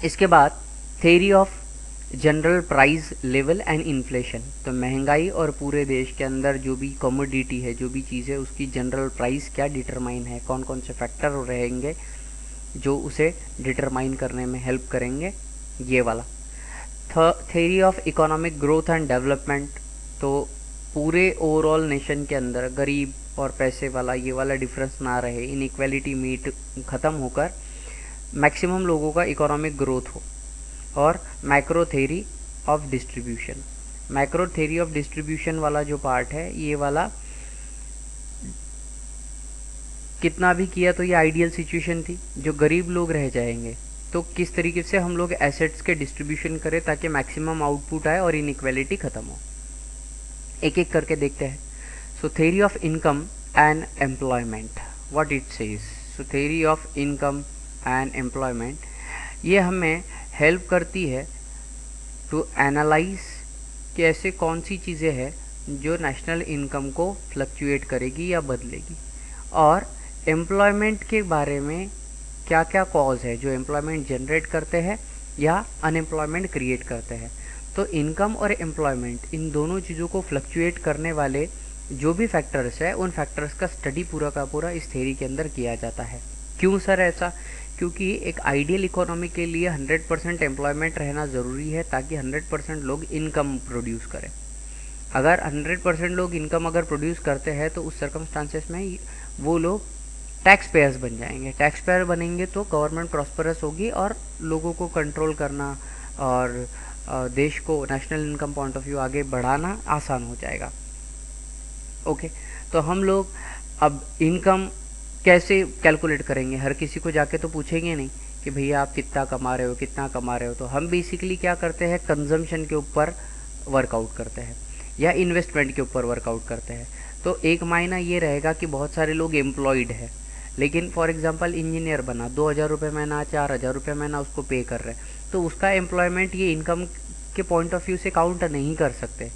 इसके बाद theory of general price level and inflation, तो महंगाई और पूरे देश के अंदर जो भी कमोडिटी है, जो भी चीज़ है, उसकी जनरल प्राइस क्या डिटरमाइन है, कौन कौन से फैक्टर रहेंगे जो उसे डिटरमाइन करने में हेल्प करेंगे, ये वाला। Theory of economic growth and development, तो पूरे ओवरऑल नेशन के अंदर गरीब और पैसे वाला ये वाला डिफरेंस ना रहे, इनइक्वालिटी मीट ख़त्म होकर मैक्सिमम लोगों का इकोनॉमिक ग्रोथ हो। और macro theory of distribution, macro theory of distribution वाला जो पार्ट है ये वाला कितना भी किया तो ये आइडियल सिचुएशन थी, जो गरीब लोग रह जाएंगे तो किस तरीके से हम लोग एसेट्स के डिस्ट्रीब्यूशन करें ताकि मैक्सिमम आउटपुट आए और इनइक्वालिटी ख़त्म हो। एक एक करके देखते हैं। सो theory of income and employment, what it says. So theory of income and employment ये हमें हेल्प करती है टू एनालाइज कि ऐसे कौन सी चीज़ें हैं जो नेशनल इनकम को फ्लक्चुएट करेगी या बदलेगी, और एम्प्लॉयमेंट के बारे में क्या क्या कॉज है जो एम्प्लॉयमेंट जनरेट करते हैं या अनएम्प्लॉयमेंट क्रिएट करते हैं। तो इनकम और एम्प्लॉयमेंट इन दोनों चीज़ों को फ्लक्चुएट करने वाले जो भी फैक्टर्स है उन फैक्टर्स का स्टडी पूरा का पूरा इस थ्योरी के अंदर किया जाता है। क्यों सर ऐसा? क्योंकि एक आइडियल इकोनॉमी के लिए 100% एम्प्लॉयमेंट रहना ज़रूरी है ताकि 100% लोग इनकम प्रोड्यूस करें। अगर 100% लोग इनकम अगर प्रोड्यूस करते हैं तो उस सर्कमस्टांसेस में वो लोग टैक्स पेयर्स बन जाएंगे। टैक्स पेयर बनेंगे तो गवर्नमेंट प्रॉस्परस होगी और लोगों को कंट्रोल करना और देश को national income point of view आगे बढ़ाना आसान हो जाएगा। ओके, तो हम लोग अब इनकम कैसे कैलकुलेट करेंगे? हर किसी को जाके तो पूछेंगे नहीं कि भैया आप कितना कमा रहे हो, कितना कमा रहे हो। तो हम बेसिकली क्या करते हैं, कंजम्पशन के ऊपर वर्कआउट करते हैं या इन्वेस्टमेंट के ऊपर वर्कआउट करते हैं। तो एक मायना ये रहेगा कि बहुत सारे लोग एम्प्लॉयड है, लेकिन फॉर एग्जांपल इंजीनियर बना, 2000 रुपये महीना 4000 रुपये महीना उसको पे कर रहे हैं, तो उसका एम्प्लॉयमेंट ये इनकम के पॉइंट ऑफ व्यू से काउंट नहीं कर सकते।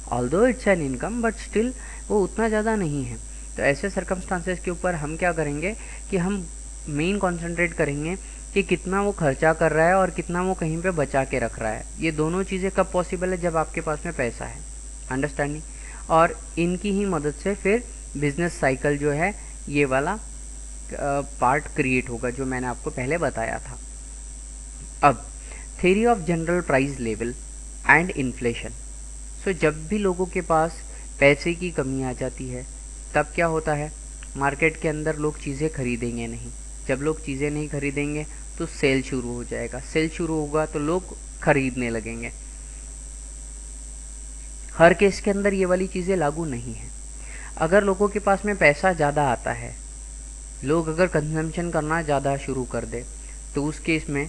Although it's an income but still वो उतना ज़्यादा नहीं है। तो ऐसे सर्कमस्टांसेस के ऊपर हम क्या करेंगे कि हम मेन कॉन्सेंट्रेट करेंगे कि कितना वो खर्चा कर रहा है और कितना वो कहीं पे बचा के रख रहा है। ये दोनों चीज़ें कब पॉसिबल है? जब आपके पास में पैसा है। अंडरस्टैंडिंग? और इनकी ही मदद से फिर बिजनेस साइकिल जो है ये वाला पार्ट क्रिएट होगा जो मैंने आपको पहले बताया था। अब theory of general price level and inflation. So जब भी लोगों के पास पैसे की कमी आ जाती है तब क्या होता है, मार्केट के अंदर लोग चीज़ें खरीदेंगे नहीं। जब लोग चीज़ें नहीं खरीदेंगे तो सेल शुरू हो जाएगा, सेल शुरू होगा तो लोग खरीदने लगेंगे। हर केस के अंदर ये वाली चीज़ें लागू नहीं है। अगर लोगों के पास में पैसा ज़्यादा आता है, लोग अगर कंजम्पशन करना ज़्यादा शुरू कर दे, तो उस केस में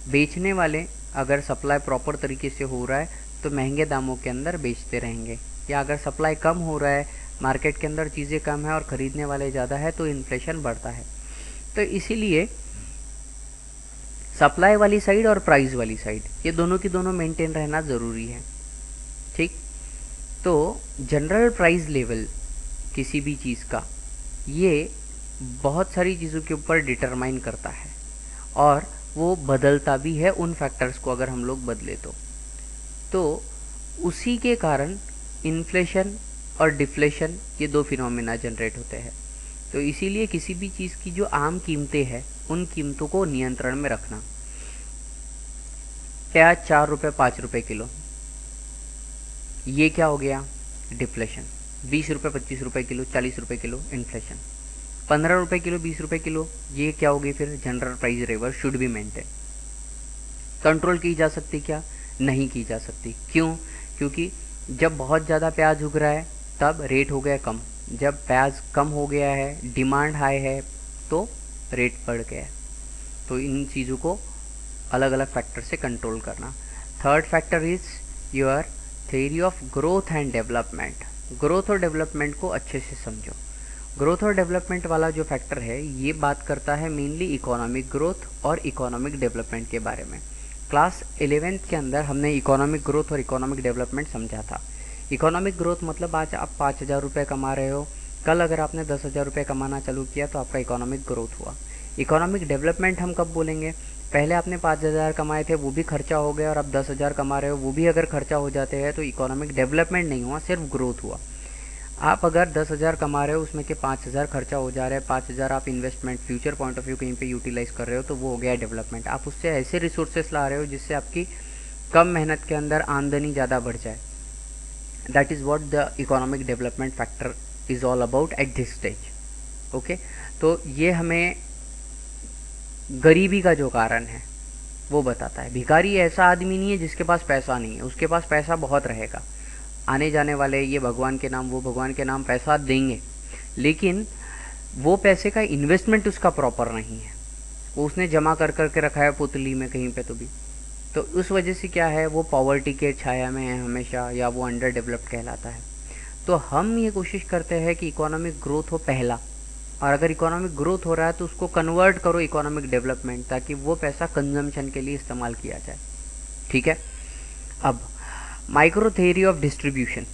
बेचने वाले अगर सप्लाई प्रॉपर तरीके से हो रहा है तो महंगे दामों के अंदर बेचते रहेंगे, या अगर सप्लाई कम हो रहा है, मार्केट के अंदर चीज़ें कम है और ख़रीदने वाले ज़्यादा है तो इन्फ्लेशन बढ़ता है। तो इसीलिए सप्लाई वाली साइड और प्राइस वाली साइड ये दोनों की दोनों मेंटेन रहना ज़रूरी है। ठीक, तो जनरल प्राइस लेवल किसी भी चीज़ का ये बहुत सारी चीज़ों के ऊपर डिटरमाइन करता है और वो बदलता भी है उन फैक्टर्स को अगर हम लोग बदले तो उसी के कारण इन्फ्लेशन और डिफ्लेशन ये दो फिनोमेना जनरेट होते हैं। तो इसीलिए किसी भी चीज़ की जो आम कीमतें हैं उन कीमतों को नियंत्रण में रखना। प्याज 4 रुपये 5 रुपये किलो, ये क्या हो गया? डिफ्लेशन। 20 रुपये 25 रुपये किलो, 40 रुपये किलो, इन्फ्लेशन। 15 रुपये किलो 20 रुपये किलो, ये क्या होगी फिर? General price level should be maintain. Control की जा सकती क्या? नहीं की जा सकती। क्यों? क्योंकि जब बहुत ज़्यादा प्याज उग रहा है तब रेट हो गया कम, जब प्याज कम हो गया है, डिमांड हाई है, तो रेट बढ़ गया है। तो इन चीज़ों को अलग अलग फैक्टर से कंट्रोल करना। Third factor is your theory of growth and development. Growth और डेवलपमेंट को अच्छे से समझो। ग्रोथ और डेवलपमेंट वाला जो फैक्टर है ये बात करता है मेनली इकोनॉमिक ग्रोथ और इकोनॉमिक डेवलपमेंट के बारे में। क्लास 11th के अंदर हमने इकोनॉमिक ग्रोथ और इकोनॉमिक डेवलपमेंट समझा था। इकोनॉमिक ग्रोथ मतलब आज आप 5000 रुपये कमा रहे हो, कल अगर आपने 10,000 रुपये कमाना चालू किया तो आपका इकोनॉमिक ग्रोथ हुआ। इकोनॉमिक डेवलपमेंट हम कब बोलेंगे? पहले आपने 5000 कमाए थे, वो भी खर्चा हो गया, और अब 10,000 कमा रहे हो, वो भी अगर खर्चा हो जाते हैं तो इकोनॉमिक डेवलपमेंट नहीं हुआ, सिर्फ ग्रोथ हुआ। आप अगर 10,000 कमा रहे हो, उसमें के 5,000 खर्चा हो जा रहा है, 5,000 आप investment future point of view कहीं पे यूटिलाइज कर रहे हो, तो वो हो गया डेवलपमेंट। आप उससे ऐसे रिसोर्सेस ला रहे हो जिससे आपकी कम मेहनत के अंदर आमदनी ज़्यादा बढ़ जाए। That is what the economic development factor is all about at this stage. Okay, तो ये हमें गरीबी का जो कारण है वो बताता है। भिखारी ऐसा आदमी नहीं है जिसके पास पैसा नहीं है, उसके पास पैसा बहुत रहेगा। आने जाने वाले ये भगवान के नाम वो भगवान के नाम पैसा देंगे, लेकिन वो पैसे का इन्वेस्टमेंट उसका प्रॉपर नहीं है, वो उसने जमा कर करके रखा है पुतली में कहीं पे तो भी। तो उस वजह से क्या है, वो पॉवर्टी के छाया में है हमेशा, या वो अंडर डेवलप्ड कहलाता है। तो हम ये कोशिश करते हैं कि इकोनॉमिक ग्रोथ हो पहला, और अगर इकोनॉमिक ग्रोथ हो रहा है तो उसको कन्वर्ट करो इकोनॉमिक डेवलपमेंट, ताकि वो पैसा कंजम्पशन के लिए इस्तेमाल किया जाए। ठीक है। अब माइक्रो थ्योरी ऑफ डिस्ट्रीब्यूशन,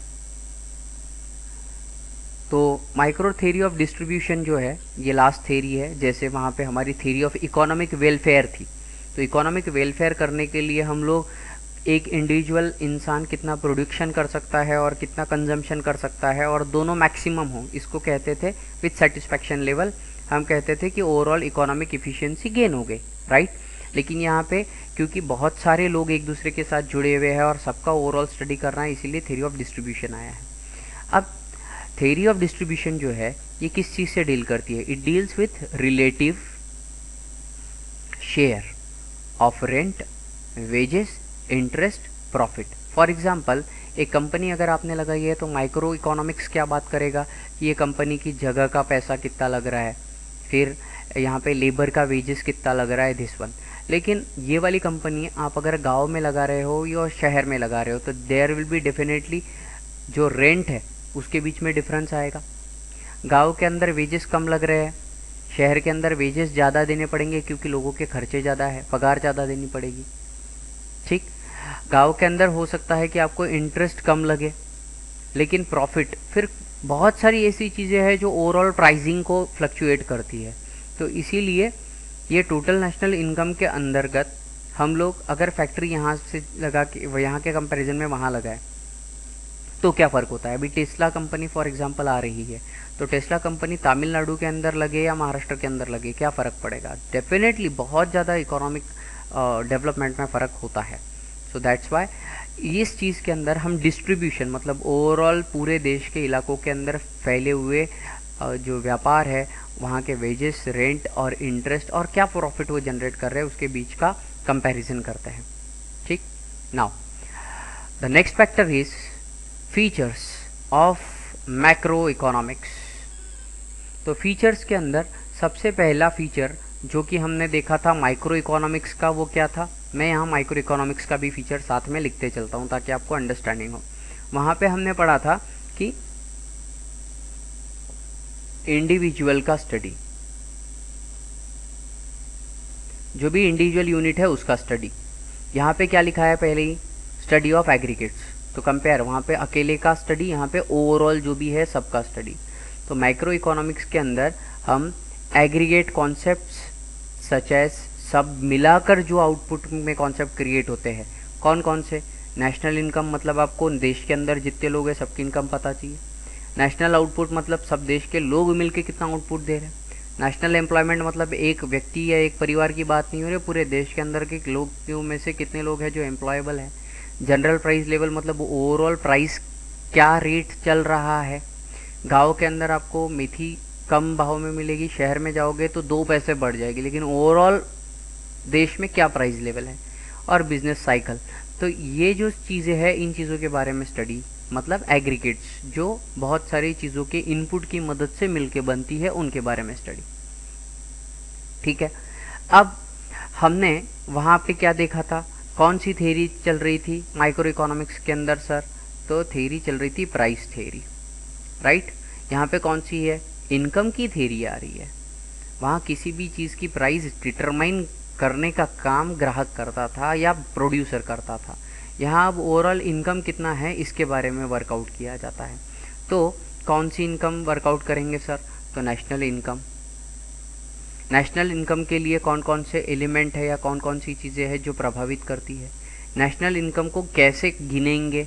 तो माइक्रो थ्योरी ऑफ डिस्ट्रीब्यूशन जो है ये लास्ट थ्योरी है। जैसे वहाँ पे हमारी थ्योरी ऑफ इकोनॉमिक वेलफेयर थी, तो इकोनॉमिक वेलफेयर करने के लिए हम लोग एक इंडिविजुअल इंसान कितना प्रोडक्शन कर सकता है और कितना कंजम्पशन कर सकता है, और दोनों मैक्सिमम हो, इसको कहते थे विथ सेटिस्फैक्शन लेवल। हम कहते थे कि ओवरऑल इकोनॉमिक इफिशियंसी गेन हो गई, राइट। लेकिन यहाँ पे क्योंकि बहुत सारे लोग एक दूसरे के साथ जुड़े हुए हैं और सबका ओवरऑल स्टडी करना है, इसीलिए थ्योरी ऑफ डिस्ट्रीब्यूशन आया है। अब थ्योरी ऑफ डिस्ट्रीब्यूशन जो है ये किस चीज़ से डील करती है? It deals with relative share of rent, wages, interest, profit. For example एक कंपनी अगर आपने लगाई है तो माइक्रो इकोनॉमिक्स क्या बात करेगा कि ये कंपनी की जगह का पैसा कितना लग रहा है, फिर यहाँ पे लेबर का वेजेस कितना लग रहा है, दिस वन। लेकिन ये वाली कंपनी आप अगर गांव में लगा रहे हो या शहर में लगा रहे हो तो देयर विल बी डेफिनेटली जो रेंट है उसके बीच में डिफरेंस आएगा। गांव के अंदर वेजेस कम लग रहे हैं, शहर के अंदर वेजेस ज़्यादा देने पड़ेंगे क्योंकि लोगों के खर्चे ज़्यादा है, पगार ज़्यादा देनी पड़ेगी। ठीक। गांव के अंदर हो सकता है कि आपको इंटरेस्ट कम लगे लेकिन प्रॉफिट, फिर बहुत सारी ऐसी चीज़ें हैं जो ओवरऑल प्राइसिंग को फ्लक्चुएट करती है। तो इसीलिए ये टोटल नेशनल इनकम के अंतर्गत हम लोग अगर फैक्ट्री यहाँ से लगा के यहाँ के कंपैरिजन में वहाँ लगाए तो क्या फ़र्क होता है। अभी टेस्ला कंपनी फॉर एग्जांपल आ रही है, तो टेस्ला कंपनी तमिलनाडु के अंदर लगे या महाराष्ट्र के अंदर लगे, क्या फ़र्क पड़ेगा? डेफिनेटली बहुत ज़्यादा इकोनॉमिक डेवलपमेंट में फ़र्क होता है। सो दैट्स वाई इस चीज़ के अंदर हम डिस्ट्रीब्यूशन मतलब ओवरऑल पूरे देश के इलाकों के अंदर फैले हुए जो व्यापार है वहाँ के वेजेस, रेंट और इंटरेस्ट और क्या प्रॉफिट वो जनरेट कर रहे हैं उसके बीच का कंपैरिजन करते हैं। ठीक। Now the next factor is features of macro economics. तो फीचर्स के अंदर सबसे पहला फीचर जो कि हमने देखा था माइक्रो इकोनॉमिक्स का, वो क्या था? मैं यहाँ माइक्रो इकोनॉमिक्स का भी फीचर साथ में लिखते चलता हूँ ताकि आपको अंडरस्टैंडिंग हो। वहाँ पे हमने पढ़ा था कि इंडिविजुअल का स्टडी, जो भी इंडिविजुअल यूनिट है उसका स्टडी। यहाँ पे क्या लिखा है पहले ही? Study of aggregates. तो कंपेयर, वहाँ पे अकेले का स्टडी, यहाँ पे ओवरऑल जो भी है सबका स्टडी। तो माइक्रो इकोनॉमिक्स के अंदर हम एग्रीगेट कॉन्सेप्ट्स सच एज सब मिलाकर जो आउटपुट में कॉन्सेप्ट क्रिएट होते हैं, कौन कौन से? नेशनल इनकम मतलब आपको देश के अंदर जितने लोग हैं सबकी इनकम पता चाहिए। नेशनल आउटपुट मतलब सब देश के लोग मिलके कितना आउटपुट दे रहे हैं। नेशनल एम्प्लॉयमेंट मतलब एक व्यक्ति या एक परिवार की बात नहीं हो रही, पूरे देश के अंदर के लोग में से कितने लोग हैं जो एम्प्लॉयबल हैं। जनरल प्राइस लेवल मतलब ओवरऑल प्राइस क्या रेट चल रहा है। गांव के अंदर आपको मेथी कम भाव में मिलेगी, शहर में जाओगे तो 2 पैसे बढ़ जाएगी, लेकिन ओवरऑल देश में क्या प्राइस लेवल है। और बिजनेस साइकिल, तो ये जो चीज़ें हैं इन चीज़ों के बारे में स्टडी, मतलब एग्रीगेट्स जो बहुत सारी चीज़ों के इनपुट की मदद से मिलके बनती है उनके बारे में स्टडी। ठीक है। अब हमने वहाँ पे क्या देखा था, कौन सी थ्योरी चल रही थी माइक्रो इकोनॉमिक्स के अंदर सर? तो थ्योरी चल रही थी प्राइस थ्योरी, राइट। यहाँ पे कौन सी है? इनकम की थ्योरी आ रही है। वहाँ किसी भी चीज़ की प्राइस डिटरमाइन करने का काम ग्राहक करता था या प्रोड्यूसर करता था। यहाँ अब ओवरऑल इनकम कितना है इसके बारे में वर्कआउट किया जाता है। तो कौन सी इनकम वर्कआउट करेंगे सर? तो नेशनल इनकम। नेशनल इनकम के लिए कौन कौन से एलिमेंट है या कौन कौन सी चीज़ें हैं जो प्रभावित करती है। नेशनल इनकम को कैसे गिनेंगे,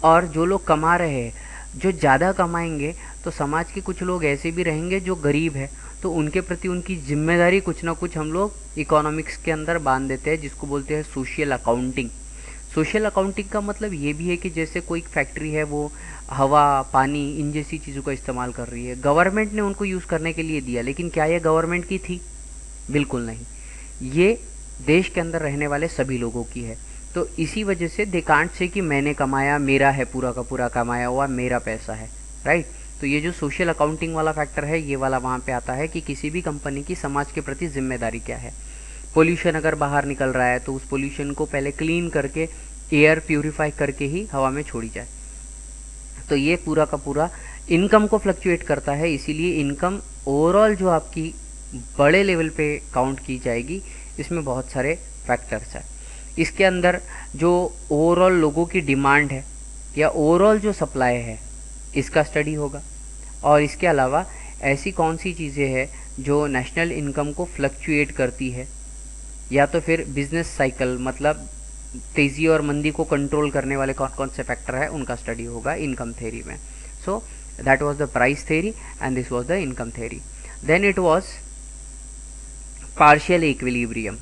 और जो लोग कमा रहे हैं, जो ज़्यादा कमाएंगे तो समाज के कुछ लोग ऐसे भी रहेंगे जो गरीब है, तो उनके प्रति उनकी जिम्मेदारी कुछ ना कुछ हम लोग इकोनॉमिक्स के अंदर बांध देते हैं, जिसको बोलते हैं सोशल अकाउंटिंग। सोशल अकाउंटिंग का मतलब ये भी है कि जैसे कोई फैक्ट्री है वो हवा, पानी, इन जैसी चीज़ों का इस्तेमाल कर रही है, गवर्नमेंट ने उनको यूज़ करने के लिए दिया, लेकिन क्या ये गवर्नमेंट की थी? बिल्कुल नहीं, ये देश के अंदर रहने वाले सभी लोगों की है। तो इसी वजह से दे कांट से कि मैंने कमाया, मेरा है, पूरा का पूरा कमाया हुआ मेरा पैसा है, राइट। तो ये जो सोशल अकाउंटिंग वाला फैक्टर है ये वाला वहाँ पे आता है कि किसी भी कंपनी की समाज के प्रति जिम्मेदारी क्या है। पोल्यूशन अगर बाहर निकल रहा है तो उस पोल्यूशन को पहले क्लीन करके एयर प्यूरिफाई करके ही हवा में छोड़ी जाए। तो ये पूरा का पूरा इनकम को फ्लक्चुएट करता है, इसीलिए इनकम ओवरऑल जो आपकी बड़े लेवल पे काउंट की जाएगी, इसमें बहुत सारे फैक्टर्स हैं। इसके अंदर जो ओवरऑल लोगों की डिमांड है या ओवरऑल जो सप्लाई है, इसका स्टडी होगा। और इसके अलावा ऐसी कौन सी चीज़ें हैं जो नेशनल इनकम को फ्लक्चुएट करती है, या तो फिर बिजनेस साइकिल मतलब तेज़ी और मंदी को कंट्रोल करने वाले कौन कौन से फैक्टर है, उनका स्टडी होगा इनकम थ्योरी में। So that was the price theory and this was the income theory. Then it was partial equilibrium,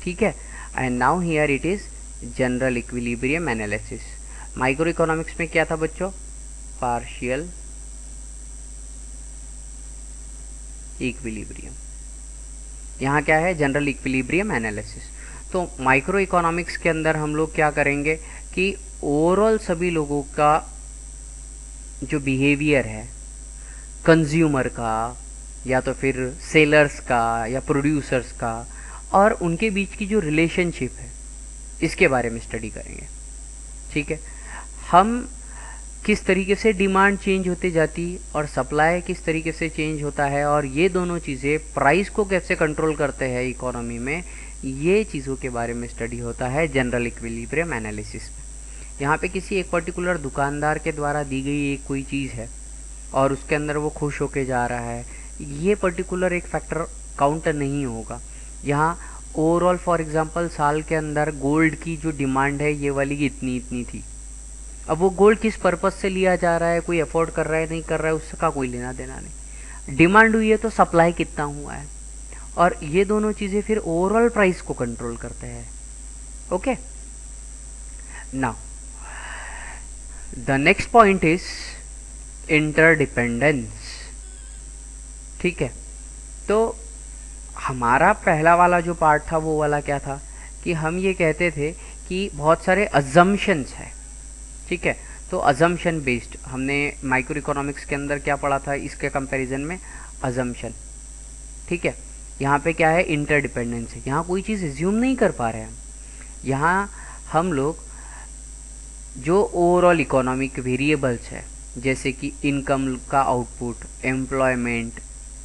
ठीक है, and now here it is general equilibrium analysis. Micro economics में क्या था बच्चों? Partial equilibrium. यहाँ क्या है? General equilibrium analysis. तो माइक्रो इकोनॉमिक्स के अंदर हम लोग क्या करेंगे कि ओवरऑल सभी लोगों का जो बिहेवियर है, कंज्यूमर का या तो फिर सेलर्स का या प्रोड्यूसर्स का, और उनके बीच की जो रिलेशनशिप है, इसके बारे में स्टडी करेंगे, ठीक है। हम किस तरीके से डिमांड चेंज होती जाती और सप्लाई किस तरीके से चेंज होता है, और ये दोनों चीज़ें प्राइस को कैसे कंट्रोल करते हैं इकोनॉमी में, ये चीज़ों के बारे में स्टडी होता है जनरल इक्विलिब्रियम एनालिसिस में। यहाँ पे किसी एक पर्टिकुलर दुकानदार के द्वारा दी गई एक कोई चीज़ है और उसके अंदर वो खुश होके जा रहा है, ये पर्टिकुलर एक फैक्टर काउंट नहीं होगा। यहाँ ओवरऑल फॉर एग्जांपल साल के अंदर गोल्ड की जो डिमांड है ये वाली इतनी इतनी थी। अब वो गोल्ड किस पर्पस से लिया जा रहा है, कोई अफोर्ड कर रहा है नहीं कर रहा है, उसका कोई लेना देना नहीं। डिमांड हुई है तो सप्लाई कितना हुआ है, और ये दोनों चीज़ें फिर ओवरऑल प्राइस को कंट्रोल करते हैं। Okay, now the next point is interdependence, ठीक है। तो हमारा पहला वाला जो पार्ट था वो वाला क्या था कि हम ये कहते थे कि बहुत सारे अजम्पशंस है, ठीक है। तो अजम्पशन बेस्ड हमने माइक्रो इकोनॉमिक्स के अंदर क्या पढ़ा था इसके कंपैरिजन में? अजम्पशन, ठीक है। यहाँ पे क्या है? इंटरडिपेंडेंस है। यहाँ कोई चीज़ एज्यूम नहीं कर पा रहे हैं यहाँ हम लोग जो ओवरऑल इकोनॉमिक वेरिएबल्स है, जैसे कि इनकम का आउटपुट, एम्प्लॉयमेंट,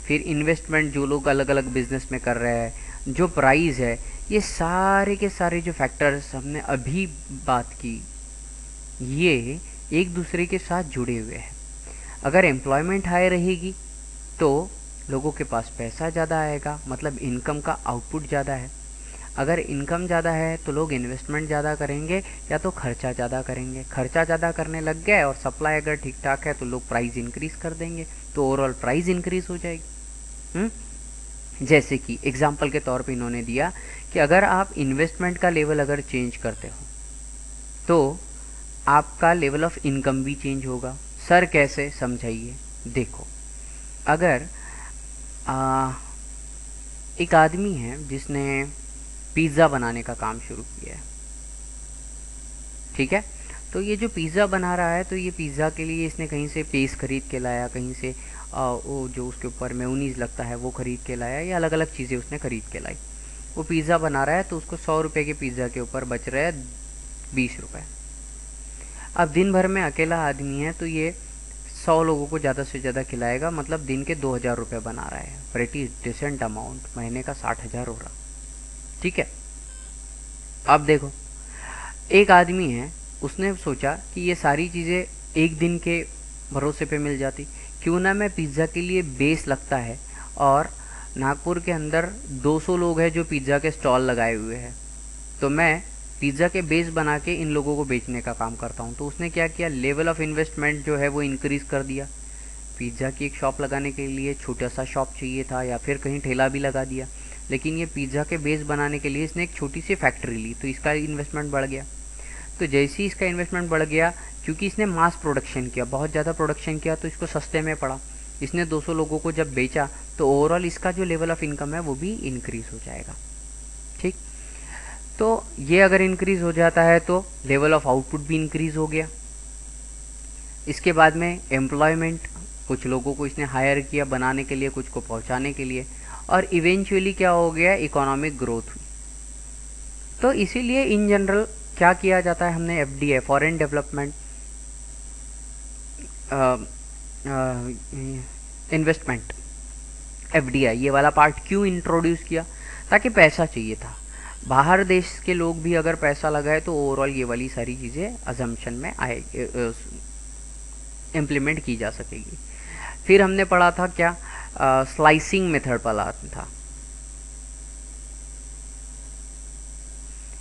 फिर इन्वेस्टमेंट जो लोग अलग अलग बिजनेस में कर रहे हैं, जो प्राइस है, ये सारे के सारे जो फैक्टर्स हमने अभी बात की, ये एक दूसरे के साथ जुड़े हुए हैं। अगर एम्प्लॉयमेंट हाई रहेगी तो लोगों के पास पैसा ज़्यादा आएगा, मतलब इनकम का आउटपुट ज़्यादा है। अगर इनकम ज़्यादा है तो लोग इन्वेस्टमेंट ज़्यादा करेंगे या तो खर्चा ज़्यादा करेंगे। खर्चा ज़्यादा करने लग गए और सप्लाई अगर ठीक ठाक है तो लोग प्राइस इंक्रीज़ कर देंगे, तो ओवरऑल प्राइस इंक्रीज़ हो जाएगी। जैसे कि एग्जाम्पल के तौर पे इन्होंने दिया कि अगर आप इन्वेस्टमेंट का लेवल अगर चेंज करते हो तो आपका लेवल ऑफ इनकम भी चेंज होगा। सर कैसे? समझाइए। देखो, अगर एक आदमी है जिसने पिज़्ज़ा बनाने का काम शुरू किया है, ठीक है। तो ये जो पिज़्ज़ा बना रहा है, तो ये पिज़्ज़ा के लिए इसने कहीं से पेस्ट खरीद के लाया, कहीं से वो जो उसके ऊपर मेयोनीज लगता है वो खरीद के लाया, या अलग अलग चीज़ें उसने खरीद के लाई। वो पिज़्ज़ा बना रहा है तो उसको 100 रुपये के पिज़्ज़ा के ऊपर बच रहे हैं 20 रुपये। अब दिन भर में अकेला आदमी है तो ये 100 लोगों को ज़्यादा से ज़्यादा खिलाएगा, मतलब दिन के 2000 रुपये बना रहा है। प्रेटी डिसेंट अमाउंट, महीने का 60,000 हो रहा, ठीक है। अब देखो, एक आदमी है, उसने सोचा कि ये सारी चीज़ें एक दिन के भरोसे पे मिल जाती, क्यों ना मैं पिज़्ज़ा के लिए बेस लगता है और नागपुर के अंदर 200 लोग हैं जो पिज़्ज़ा के स्टॉल लगाए हुए हैं, तो मैं पिज़्ज़ा के बेस बना के इन लोगों को बेचने का काम करता हूँ। तो उसने क्या किया? लेवल ऑफ इन्वेस्टमेंट जो है वो इंक्रीज़ कर दिया। पिज़्ज़ा की एक शॉप लगाने के लिए छोटा सा शॉप चाहिए था या फिर कहीं ठेला भी लगा दिया, लेकिन ये पिज़्ज़ा के बेस बनाने के लिए इसने एक छोटी सी फैक्ट्री ली, तो इसका इन्वेस्टमेंट बढ़ गया। तो जैसे ही इसका इन्वेस्टमेंट बढ़ गया, क्योंकि इसने मास प्रोडक्शन किया, बहुत ज़्यादा प्रोडक्शन किया, तो इसको सस्ते में पड़ा। इसने 200 लोगों को जब बेचा तो ओवरऑल इसका जो लेवल ऑफ इनकम है वो भी इंक्रीज़ हो जाएगा, ठीक। तो ये अगर इंक्रीज़ हो जाता है तो लेवल ऑफ आउटपुट भी इंक्रीज़ हो गया। इसके बाद में एम्प्लॉयमेंट, कुछ लोगों को इसने हायर किया बनाने के लिए, कुछ को पहुंचाने के लिए, और इवेंचुअली क्या हो गया? इकोनॉमिक ग्रोथ हुई। तो इसीलिए इन जनरल क्या किया जाता है? हमने FDI, foreign development investment, FDI, ये वाला पार्ट क्यों इंट्रोड्यूस किया? ताकि पैसा चाहिए था। बाहर देश के लोग भी अगर पैसा लगाए तो ओवरऑल ये वाली सारी चीज़ें अजम्पशन में आए, इम्प्लीमेंट की जा सकेगी। फिर हमने पढ़ा था क्या, स्लाइसिंग मेथड पढ़ा था।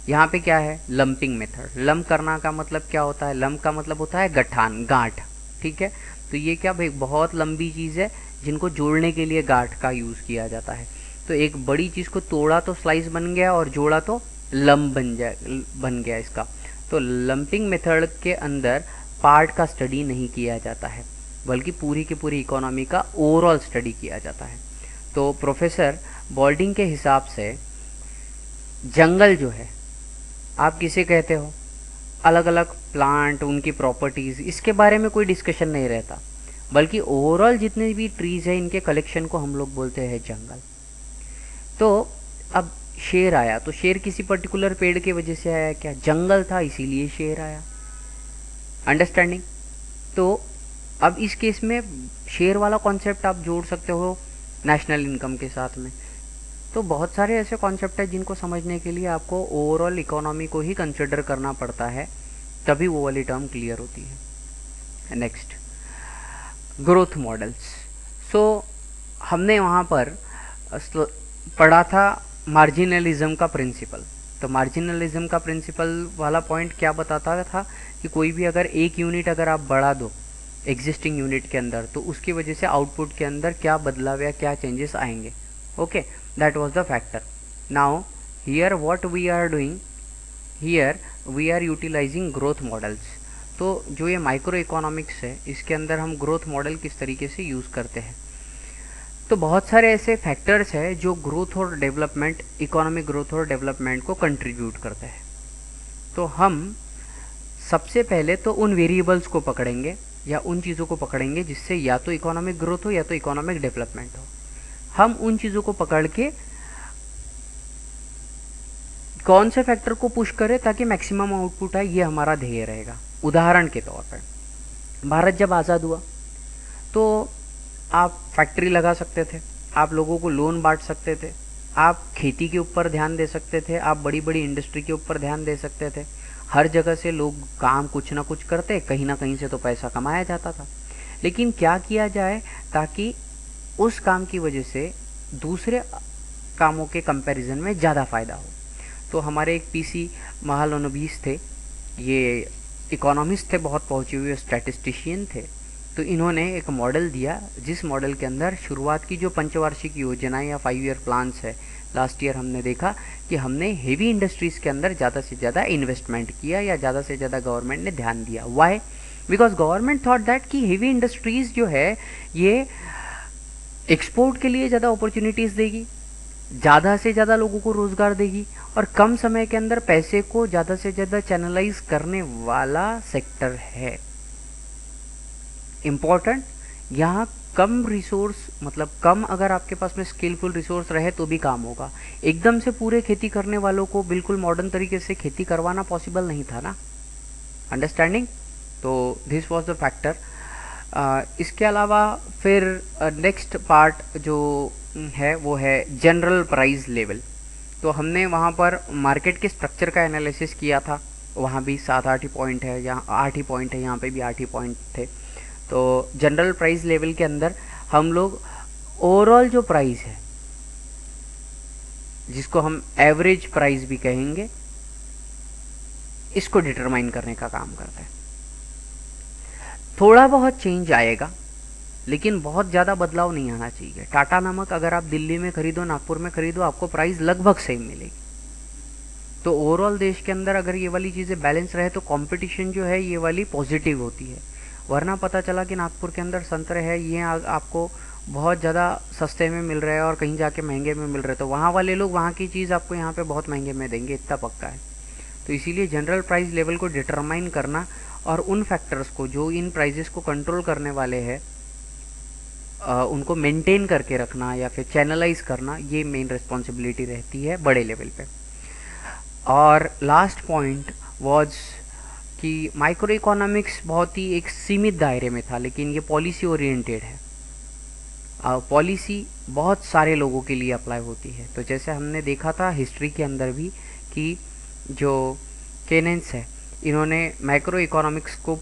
यहाँ पे क्या है, लंपिंग मेथड। लंप करना का मतलब क्या होता है? लंप का मतलब होता है गठान, गांठ, ठीक है। तो ये क्या भाई, बहुत लंबी चीज़ है जिनको जोड़ने के लिए गांठ का यूज़ किया जाता है। तो एक बड़ी चीज़ को तोड़ा तो स्लाइस बन गया और जोड़ा तो लंप बन गया इसका। तो लंपिंग मेथड के अंदर पार्ट का स्टडी नहीं किया जाता है, बल्कि पूरी की पूरी इकोनॉमी का ओवरऑल स्टडी किया जाता है। तो प्रोफेसर बॉल्डिंग के हिसाब से जंगल जो है, आप किसे कहते हो? अलग अलग प्लांट, उनकी प्रॉपर्टीज़, इसके बारे में कोई डिस्कशन नहीं रहता, बल्कि ओवरऑल जितने भी ट्रीज़ हैं इनके कलेक्शन को हम लोग बोलते हैं जंगल। तो अब शेर आया, तो शेर किसी पर्टिकुलर पेड़ की वजह से आया क्या? जंगल था इसीलिए शेर आया। अंडरस्टैंडिंग? तो अब इस केस में शेर वाला कॉन्सेप्ट आप जोड़ सकते हो नेशनल इनकम के साथ में। तो बहुत सारे ऐसे कॉन्सेप्ट हैं जिनको समझने के लिए आपको ओवरऑल इकोनॉमी को ही कंसिडर करना पड़ता है, तभी वो वाली टर्म क्लियर होती है। Next, growth models. सो हमने वहाँ पर पढ़ा था मार्जिनलिज्म का प्रिंसिपल। तो मार्जिनलिज्म का प्रिंसिपल वाला पॉइंट क्या बताता था कि कोई भी अगर एक यूनिट अगर आप बढ़ा दो एग्जिस्टिंग यूनिट के अंदर, तो उसकी वजह से आउटपुट के अंदर क्या बदलाव या क्या चेंजेस आएंगे। Okay, that was the factor. Now here what we are doing, here we are utilizing growth models. तो जो ये माइक्रो इकोनॉमिक्स है इसके अंदर हम ग्रोथ मॉडल किस तरीके से यूज़ करते हैं। तो बहुत सारे ऐसे फैक्टर्स हैं जो ग्रोथ और डेवलपमेंट, इकोनॉमिक ग्रोथ और डेवलपमेंट को कंट्रीब्यूट करते हैं। तो हम सबसे पहले तो उन वेरिएबल्स को पकड़ेंगे या उन चीज़ों को पकड़ेंगे जिससे या तो इकोनॉमिक ग्रोथ हो या तो इकोनॉमिक डेवलपमेंट हो। हम उन चीज़ों को पकड़ के कौन से फैक्टर को पुश करें ताकि मैक्सिमम आउटपुट आए, ये हमारा ध्येय रहेगा। उदाहरण के तौर पर भारत जब आज़ाद हुआ तो आप फैक्ट्री लगा सकते थे, आप लोगों को लोन बांट सकते थे, आप खेती के ऊपर ध्यान दे सकते थे, आप बड़ी बड़ी इंडस्ट्री के ऊपर ध्यान दे सकते थे। हर जगह से लोग काम कुछ ना कुछ करते, कहीं ना कहीं से तो पैसा कमाया जाता था। लेकिन क्या किया जाए ताकि उस काम की वजह से दूसरे कामों के कंपैरिजन में ज़्यादा फ़ायदा हो। तो हमारे एक पीसी महालनोबिस थे, ये इकोनॉमिस्ट थे, बहुत पहुँचे हुए स्टैटिस्टिशियन थे। तो इन्होंने एक मॉडल दिया जिस मॉडल के अंदर शुरुआत की जो पंचवार्षिक योजनाएं या 5 ईयर प्लान्स है, लास्ट ईयर हमने देखा कि हमने हेवी इंडस्ट्रीज़ के अंदर ज़्यादा से ज़्यादा इन्वेस्टमेंट किया या ज़्यादा से ज़्यादा गवर्नमेंट ने ध्यान दिया। Why? Because government thought that कि हेवी इंडस्ट्रीज़ जो है ये एक्सपोर्ट के लिए ज़्यादा अपॉर्चुनिटीज़ देगी, ज़्यादा से ज़्यादा लोगों को रोज़गार देगी और कम समय के अंदर पैसे को ज़्यादा से ज़्यादा चैनलाइज करने वाला सेक्टर है। इम्पॉर्टेंट, यहाँ कम रिसोर्स, मतलब कम अगर आपके पास में स्किलफुल रिसोर्स रहे तो भी काम होगा। एकदम से पूरे खेती करने वालों को बिल्कुल मॉडर्न तरीके से खेती करवाना पॉसिबल नहीं था ना। अंडरस्टैंडिंग? तो दिस वॉज द फैक्टर। इसके अलावा फिर नेक्स्ट पार्ट जो है वो है जनरल प्राइस लेवल। तो हमने वहाँ पर मार्केट के स्ट्रक्चर का एनालिसिस किया था, वहाँ भी 7-8 ही पॉइंट है, यहाँ 8 ही पॉइंट है, यहाँ पे भी 8 ही पॉइंट थे। तो जनरल प्राइस लेवल के अंदर हम लोग ओवरऑल जो प्राइस है, जिसको हम एवरेज प्राइस भी कहेंगे, इसको डिटरमाइन करने का काम करते हैं। थोड़ा बहुत चेंज आएगा लेकिन बहुत ज़्यादा बदलाव नहीं आना चाहिए। टाटा नमक अगर आप दिल्ली में खरीदो, नागपुर में खरीदो, आपको प्राइस लगभग सेम मिलेगी। तो ओवरऑल देश के अंदर अगर ये वाली चीज़ें बैलेंस रहे तो कंपटीशन जो है ये वाली पॉजिटिव होती है। वरना पता चला कि नागपुर के अंदर संतरे है, ये आपको बहुत ज़्यादा सस्ते में मिल रहा है और कहीं जाके महंगे में मिल रहे, तो वहाँ वाले लोग वहाँ की चीज़ आपको यहाँ पे बहुत महंगे में देंगे, इतना पक्का है। तो इसीलिए जनरल प्राइस लेवल को डिटरमाइन करना और उन फैक्टर्स को जो इन प्राइजेस को कंट्रोल करने वाले हैं उनको मेंटेन करके रखना या फिर चैनलाइज करना, ये मेन रिस्पॉन्सिबिलिटी रहती है बड़े लेवल पे। और लास्ट पॉइंट वाज कि माइक्रो इकोनॉमिक्स बहुत ही एक सीमित दायरे में था, लेकिन ये पॉलिसी ओरिएंटेड है। पॉलिसी बहुत सारे लोगों के लिए अप्लाई होती है। तो जैसे हमने देखा था हिस्ट्री के अंदर भी कि जो केनेंस है, इन्होंने माइक्रो इकोनॉमिक्स को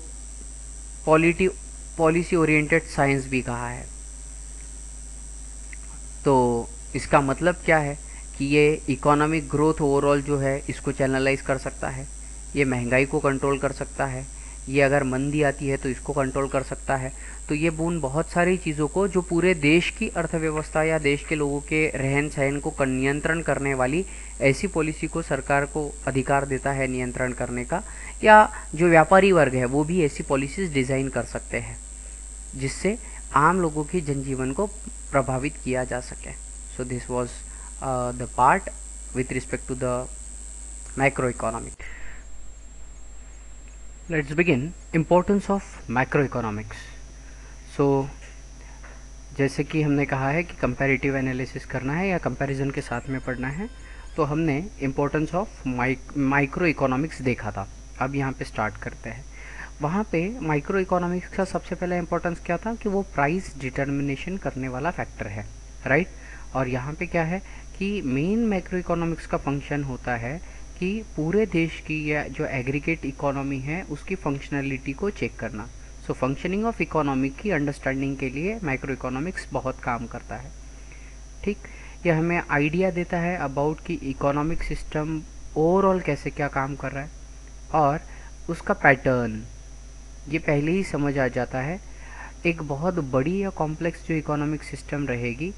पॉलिसी ओरिएंटेड साइंस भी कहा है। तो इसका मतलब क्या है कि ये इकोनॉमिक ग्रोथ ओवरऑल जो है इसको चैनलाइज कर सकता है, ये महंगाई को कंट्रोल कर सकता है, ये अगर मंदी आती है तो इसको कंट्रोल कर सकता है। तो ये बून बहुत सारी चीज़ों को जो पूरे देश की अर्थव्यवस्था या देश के लोगों के रहन सहन को नियंत्रण करने वाली ऐसी पॉलिसी को सरकार को अधिकार देता है नियंत्रण करने का, या जो व्यापारी वर्ग है वो भी ऐसी पॉलिसीज़ डिज़ाइन कर सकते हैं जिससे आम लोगों की जनजीवन को प्रभावित किया जा सके। So this was the part with respect to the macro economic. Let's begin importance of macro economics. So जैसे कि हमने कहा है कि कंपैरेटिव एनालिसिस करना है या कंपैरिजन के साथ में पढ़ना है, तो हमने इम्पोर्टेंस ऑफ माइक्रो इकोनॉमिक्स देखा था। अब यहाँ पे स्टार्ट करते हैं। वहाँ पे माइक्रो इकोनॉमिक्स का सबसे पहला इंपॉर्टेंस क्या था कि वो प्राइस डिटर्मिनेशन करने वाला फैक्टर है, राइट। और यहाँ पे क्या है कि मेन मैक्रो इकोनॉमिक्स का फंक्शन होता है कि पूरे देश की या जो एग्रीगेट इकोनॉमी है उसकी फंक्शनलिटी को चेक करना। सो फंक्शनिंग ऑफ इकोनॉमी की अंडरस्टैंडिंग के लिए माइक्रो इकोनॉमिक्स बहुत काम करता है, ठीक। यह हमें आइडिया देता है अबाउट कि इकोनॉमिक सिस्टम ओवरऑल कैसे क्या काम कर रहा है, और उसका पैटर्न ये पहले ही समझ आ जाता है। एक बहुत बड़ी या कॉम्प्लेक्स जो इकोनॉमिक सिस्टम रहेगी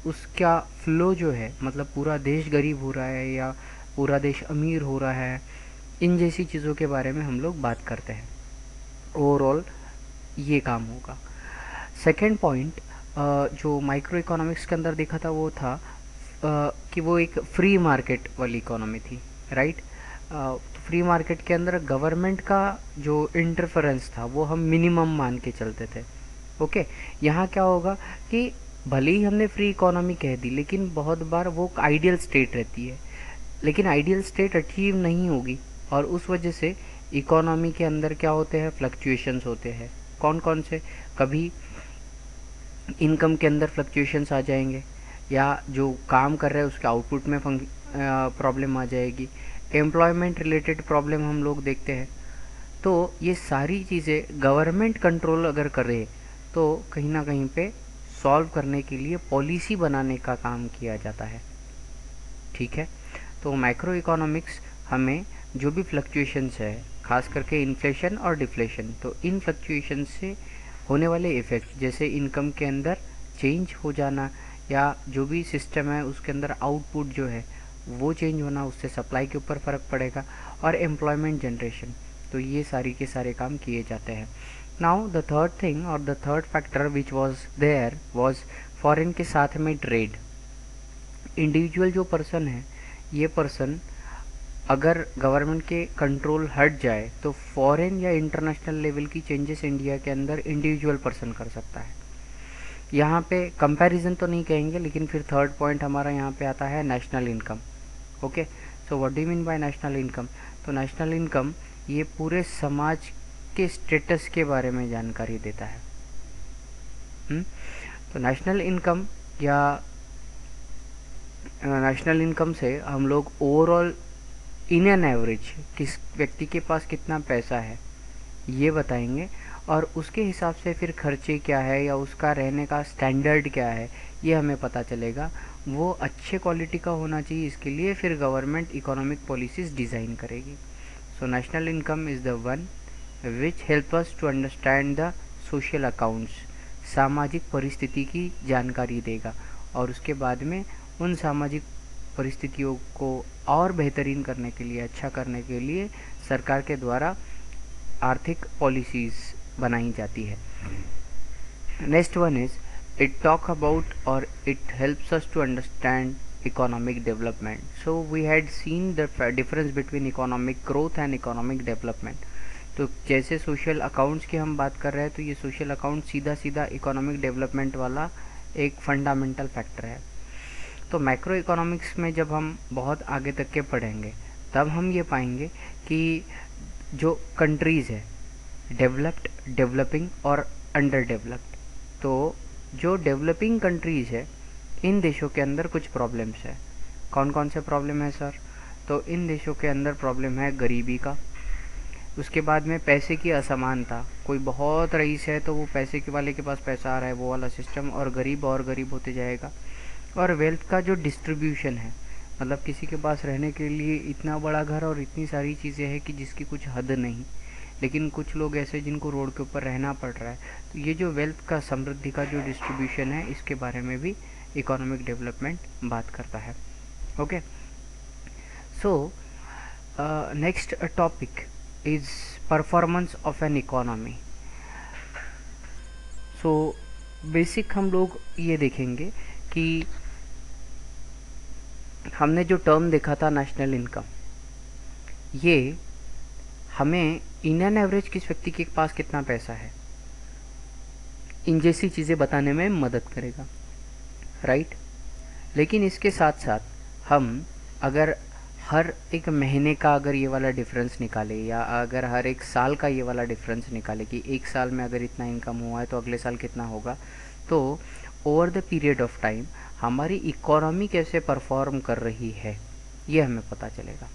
उसका फ्लो जो है, मतलब पूरा देश गरीब हो रहा है या पूरा देश अमीर हो रहा है, इन जैसी चीज़ों के बारे में हम लोग बात करते हैं। ओवरऑल ये काम होगा। सेकेंड पॉइंट जो माइक्रो इकोनॉमिक्स के अंदर देखा था वो था कि वो एक फ्री मार्केट वाली इकोनॉमी थी, राइट। फ्री मार्केट के अंदर गवर्नमेंट का जो इंटरफेरेंस था वो हम मिनिमम मान के चलते थे, ओके। यहाँ क्या होगा कि भले ही हमने फ्री इकोनॉमी कह दी, लेकिन बहुत बार वो आइडियल स्टेट रहती है, लेकिन आइडियल स्टेट अचीव नहीं होगी, और उस वजह से इकोनॉमी के अंदर क्या होते हैं, फ्लक्चुएशंस होते हैं। कौन कौन से, कभी इनकम के अंदर फ्लक्चुएशंस आ जाएंगे, या जो काम कर रहे हैं उसके आउटपुट में प्रॉब्लम आ जाएगी, एम्प्लॉयमेंट रिलेटेड प्रॉब्लम हम लोग देखते हैं। तो ये सारी चीज़ें गवर्नमेंट कंट्रोल अगर करे तो कहीं ना कहीं पे सॉल्व करने के लिए पॉलिसी बनाने का काम किया जाता है, ठीक है। तो मैक्रो इकोनॉमिक्स हमें जो भी फ्लक्चुएशंस है, खास करके इन्फ्लेशन और डिफ्लेशन, तो इन फ्लक्चुएशन से होने वाले इफ़ेक्ट, जैसे इनकम के अंदर चेंज हो जाना या जो भी सिस्टम है उसके अंदर आउटपुट जो है वो चेंज होना, उससे सप्लाई के ऊपर फ़र्क पड़ेगा, और एम्प्लॉयमेंट जनरेशन, तो ये सारी के सारे काम किए जाते हैं। नाउ द थर्ड थिंग और the third factor which was there was foreign के साथ में ट्रेड। इंडिविजुअल जो पर्सन है, ये पर्सन अगर गवर्नमेंट के कंट्रोल हट जाए तो फॉरेन या इंटरनेशनल लेवल की चेंजेस इंडिया के अंदर इंडिविजुअल पर्सन कर सकता है। यहाँ पे कंपैरिजन तो नहीं कहेंगे, लेकिन फिर थर्ड पॉइंट हमारा यहाँ पे आता है national income, okay. So what do mean by national income? तो नेशनल इनकम ये पूरे समाज के स्टेटस के बारे में जानकारी देता है। तो नेशनल इनकम या नेशनल इनकम से हम लोग ओवरऑल इन एन एवरेज किस व्यक्ति के पास कितना पैसा है ये बताएंगे, और उसके हिसाब से फिर खर्चे क्या है या उसका रहने का स्टैंडर्ड क्या है ये हमें पता चलेगा। वो अच्छे क्वालिटी का होना चाहिए, इसके लिए फिर गवर्नमेंट इकोनॉमिक पॉलिसीज़ डिज़ाइन करेगी। So national income is the one which help us to understand the social accounts, सामाजिक परिस्थिति की जानकारी देगा, और उसके बाद में उन सामाजिक परिस्थितियों को और बेहतरीन करने के लिए, अच्छा करने के लिए सरकार के द्वारा आर्थिक पॉलिसीज़ बनाई जाती है। Next one is it talk about और it helps us to understand economic development. So we had seen the difference between economic growth and economic development. तो जैसे सोशल अकाउंट्स की हम बात कर रहे हैं, तो ये सोशल अकाउंट सीधा सीधा इकोनॉमिक डेवलपमेंट वाला एक फंडामेंटल फैक्टर है। तो मैक्रो इकोनॉमिक्स में जब हम बहुत आगे तक के पढ़ेंगे तब हम ये पाएंगे कि जो कंट्रीज़ है, डेवलप्ड, डेवलपिंग और अंडर डेवलप्ड। तो जो डेवलपिंग कंट्रीज़ है, इन देशों के अंदर कुछ प्रॉब्लम्स है। कौन कौन से प्रॉब्लम है सर? तो इन देशों के अंदर प्रॉब्लम है गरीबी का, उसके बाद में पैसे की असमानता। कोई बहुत रईस है तो वो पैसे के वाले के पास पैसा आ रहा है, वो वाला सिस्टम, और गरीब होते जाएगा। और वेल्थ का जो डिस्ट्रीब्यूशन है, मतलब किसी के पास रहने के लिए इतना बड़ा घर और इतनी सारी चीज़ें हैं कि जिसकी कुछ हद नहीं, लेकिन कुछ लोग ऐसे जिनको रोड के ऊपर रहना पड़ रहा है। तो ये जो वेल्थ का, समृद्धि का जो डिस्ट्रीब्यूशन है, इसके बारे में भी इकोनॉमिक डेवलपमेंट बात करता है। Okay, so next topic is performance of an economy. So basic हम लोग ये देखेंगे कि हमने जो टर्म देखा था नेशनल इनकम, ये हमें इन एन एवरेज किस व्यक्ति के पास कितना पैसा है, इन जैसी चीज़ें बताने में मदद करेगा, राइट। लेकिन इसके साथ साथ हम अगर हर एक महीने का अगर ये वाला डिफरेंस निकाले, या अगर हर एक साल का ये वाला डिफरेंस निकाले कि एक साल में अगर इतना इनकम हुआ है तो अगले साल कितना होगा, तो over the period of time हमारी इकोनॉमी कैसे परफॉर्म कर रही है ये हमें पता चलेगा।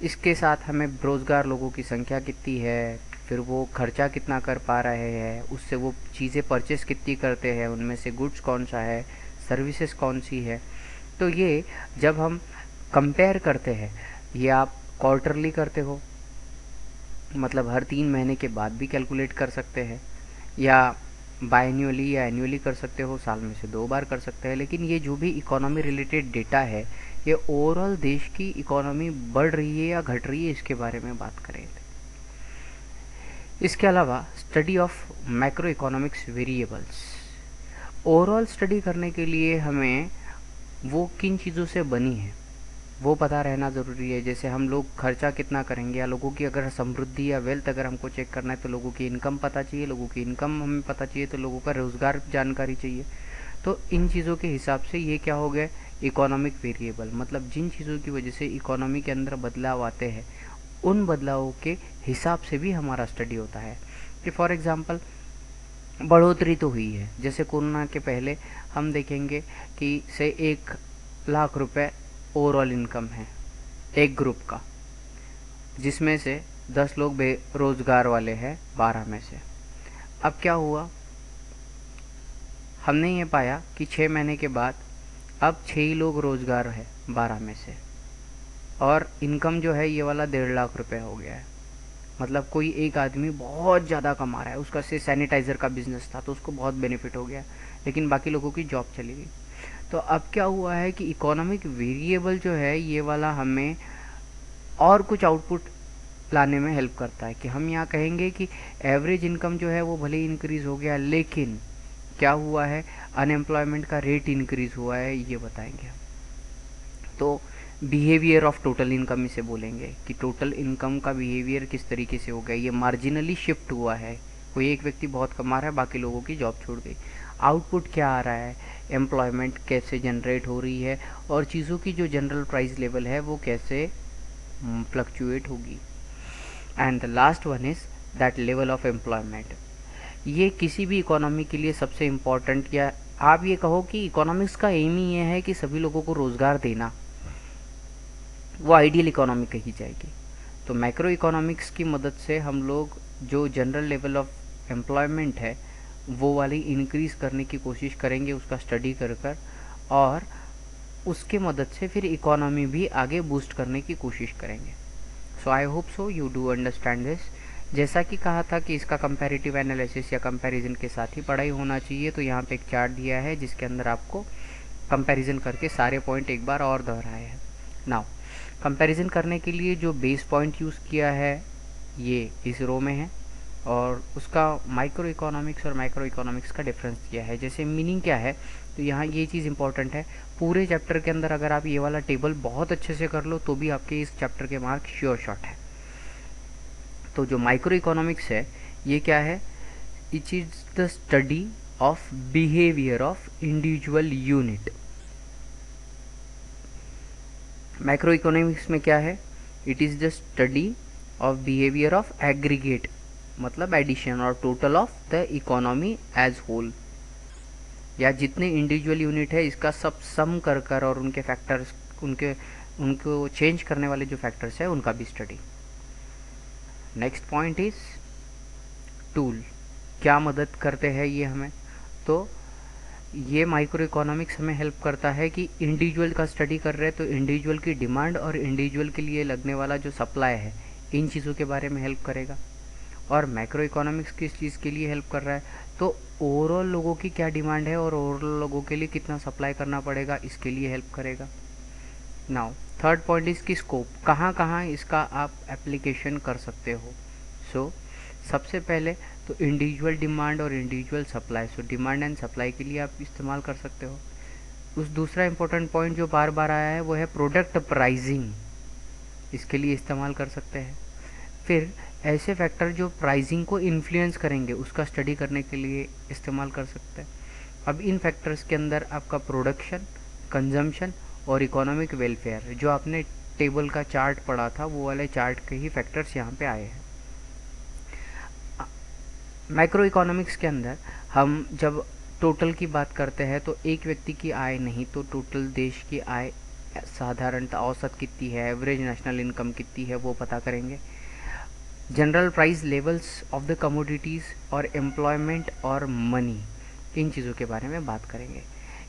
इसके साथ हमें बेरोज़गार लोगों की संख्या कितनी है, फिर वो खर्चा कितना कर पा रहे हैं, उससे वो चीज़ें परचेस कितनी करते हैं, उनमें से गुड्स कौन सा है, सर्विसेज कौन सी है। तो ये जब हम कंपेयर करते हैं, ये आप क्वार्टरली करते हो, मतलब हर 3 महीने के बाद भी कैलकुलेट कर सकते हैं, या बायन्युअली या एनुअली कर सकते हो, साल में से 2 बार कर सकते हैं। लेकिन ये जो भी इकोनॉमी रिलेटेड डेटा है, ये ओवरऑल देश की इकोनॉमी बढ़ रही है या घट रही है, इसके बारे में बात करेंगे। इसके अलावा study of macro economics variables, overall study करने के लिए हमें वो किन चीज़ों से बनी है वो पता रहना ज़रूरी है। जैसे हम लोग खर्चा कितना करेंगे, या लोगों की अगर समृद्धि या वेल्थ अगर हमको चेक करना है तो लोगों की इनकम पता चाहिए, लोगों की इनकम हमें पता चाहिए, तो लोगों का रोज़गार जानकारी चाहिए। तो इन चीज़ों के हिसाब से ये क्या हो गया, इकोनॉमिक वेरिएबल, मतलब जिन चीज़ों की वजह से इकोनॉमी के अंदर बदलाव आते हैं, उन बदलावों के हिसाब से भी हमारा स्टडी होता है। कि फॉर एग्ज़ाम्पल बढ़ोतरी तो हुई है, जैसे कोरोना के पहले हम देखेंगे कि से 1 लाख रुपए ओवरऑल इनकम है एक ग्रुप का, जिसमें से 10 लोग बेरोज़गार वाले हैं 12 में से। अब क्या हुआ, हमने ये पाया कि 6 महीने के बाद अब 6 ही लोग रोज़गार है 12 में से, और इनकम जो है ये वाला 1.5 लाख रुपए हो गया है। मतलब कोई एक आदमी बहुत ज़्यादा कमा रहा है, उसका से सैनिटाइज़र का बिजनेस था तो उसको बहुत बेनिफिट हो गया, लेकिन बाकी लोगों की जॉब चली गई। तो अब क्या हुआ है कि इकोनॉमिक वेरिएबल जो है ये वाला हमें और कुछ आउटपुट लाने में हेल्प करता है। कि हम यहाँ कहेंगे कि एवरेज इनकम जो है वो भले ही इंक्रीज़ हो गया, लेकिन क्या हुआ है, अनएम्प्लॉयमेंट का रेट इंक्रीज़ हुआ है, ये बताएंगे हम। तो बिहेवियर ऑफ टोटल इनकम इसे बोलेंगे कि टोटल इनकम का बिहेवियर किस तरीके से हो गया, ये मार्जिनली शिफ्ट हुआ है, कोई एक व्यक्ति बहुत कमा रहा है, बाकी लोगों की जॉब छोड़ गई। आउटपुट क्या आ रहा है, एम्प्लॉयमेंट कैसे जनरेट हो रही है, और चीज़ों की जो जनरल प्राइस लेवल है वो कैसे फ्लक्चुएट होगी। And the last one is that level of employment. ये किसी भी इकोनॉमी के लिए सबसे इम्पॉर्टेंट, या आप ये कहो कि इकोनॉमिक्स का एम ही ये है कि सभी लोगों को रोज़गार देना, वो आइडियल इकोनॉमी कही जाएगी। तो मैक्रो इकोनॉमिक्स की मदद से हम लोग जो जनरल लेवल ऑफ एम्प्लॉयमेंट है वो वाली इंक्रीज़ करने की कोशिश करेंगे, उसका स्टडी कर कर, और उसके मदद से फिर इकोनॉमी भी आगे बूस्ट करने की कोशिश करेंगे। So I hope so you do understand this. जैसा कि कहा था कि इसका कंपैरेटिव एनालिसिस या कंपैरिजन के साथ ही पढ़ाई होना चाहिए, तो यहाँ पे एक चार्ट दिया है जिसके अंदर आपको कंपैरिजन करके सारे पॉइंट एक बार और दोहराए हैं। नाउ कंपैरिजन करने के लिए जो बेस पॉइंट यूज़ किया है ये इस रो में है, और उसका माइक्रो इकोनॉमिक्स और मैक्रो इकोनॉमिक्स का डिफरेंस दिया है। जैसे मीनिंग क्या है, तो यहाँ ये चीज़ इंपॉर्टेंट है, पूरे चैप्टर के अंदर अगर आप ये वाला टेबल बहुत अच्छे से कर लो तो भी आपके इस चैप्टर के मार्क श्योर शॉट है। तो जो माइक्रो इकोनॉमिक्स है ये क्या है, it is the study of behaviour of individual unit. Macro economics में क्या है, it is the study of behaviour of aggregate मतलब एडिशन और total of the economy as whole, या जितने इंडिविजुअल यूनिट है इसका सब सम कर कर और उनके फैक्टर्स उनको चेंज करने वाले जो फैक्टर्स है उनका भी study. Next point is tool, क्या मदद करते हैं ये हमें, तो ये माइक्रो इकोनॉमिक्स हमें हेल्प करता है कि इंडिविजुअल का स्टडी कर रहे हैं तो इंडिविजुअल की डिमांड और इंडिविजुअल के लिए लगने वाला जो सप्लाई है इन चीज़ों के बारे में हेल्प करेगा। और मैक्रो इकोनॉमिक्स किस चीज़ के लिए हेल्प कर रहा है, तो ओवरऑल लोगों की क्या डिमांड है और ओवरऑल लोगों के लिए कितना सप्लाई करना पड़ेगा इसके लिए हेल्प करेगा। नाउ थर्ड पॉइंट इज की स्कोप, कहाँ कहाँ इसका आप एप्लीकेशन कर सकते हो। सो सबसे पहले तो इंडिविजुअल डिमांड और individual supply, so demand and supply के लिए आप इस्तेमाल कर सकते हो। उस दूसरा इंपॉर्टेंट पॉइंट जो बार बार आया है वो है प्रोडक्ट प्राइसिंग, इसके लिए इस्तेमाल कर सकते हैं। फिर ऐसे फैक्टर जो प्राइसिंग को इन्फ्लुएंस करेंगे उसका स्टडी करने के लिए इस्तेमाल कर सकते हैं। अब इन फैक्टर्स के अंदर आपका प्रोडक्शन, कंजम्पशन और इकोनॉमिक वेलफेयर, जो आपने टेबल का चार्ट पढ़ा था वो वाले चार्ट के ही फैक्टर्स यहाँ पे आए हैं। मैक्रो इकोनॉमिक्स के अंदर हम जब टोटल की बात करते हैं तो एक व्यक्ति की आय नहीं, तो टोटल देश की आय साधारणतः औसत कितनी है, एवरेज नेशनल इनकम कितनी है वो पता करेंगे। General price levels of the commodities और एम्प्लॉयमेंट और मनी, इन चीज़ों के बारे में बात करेंगे।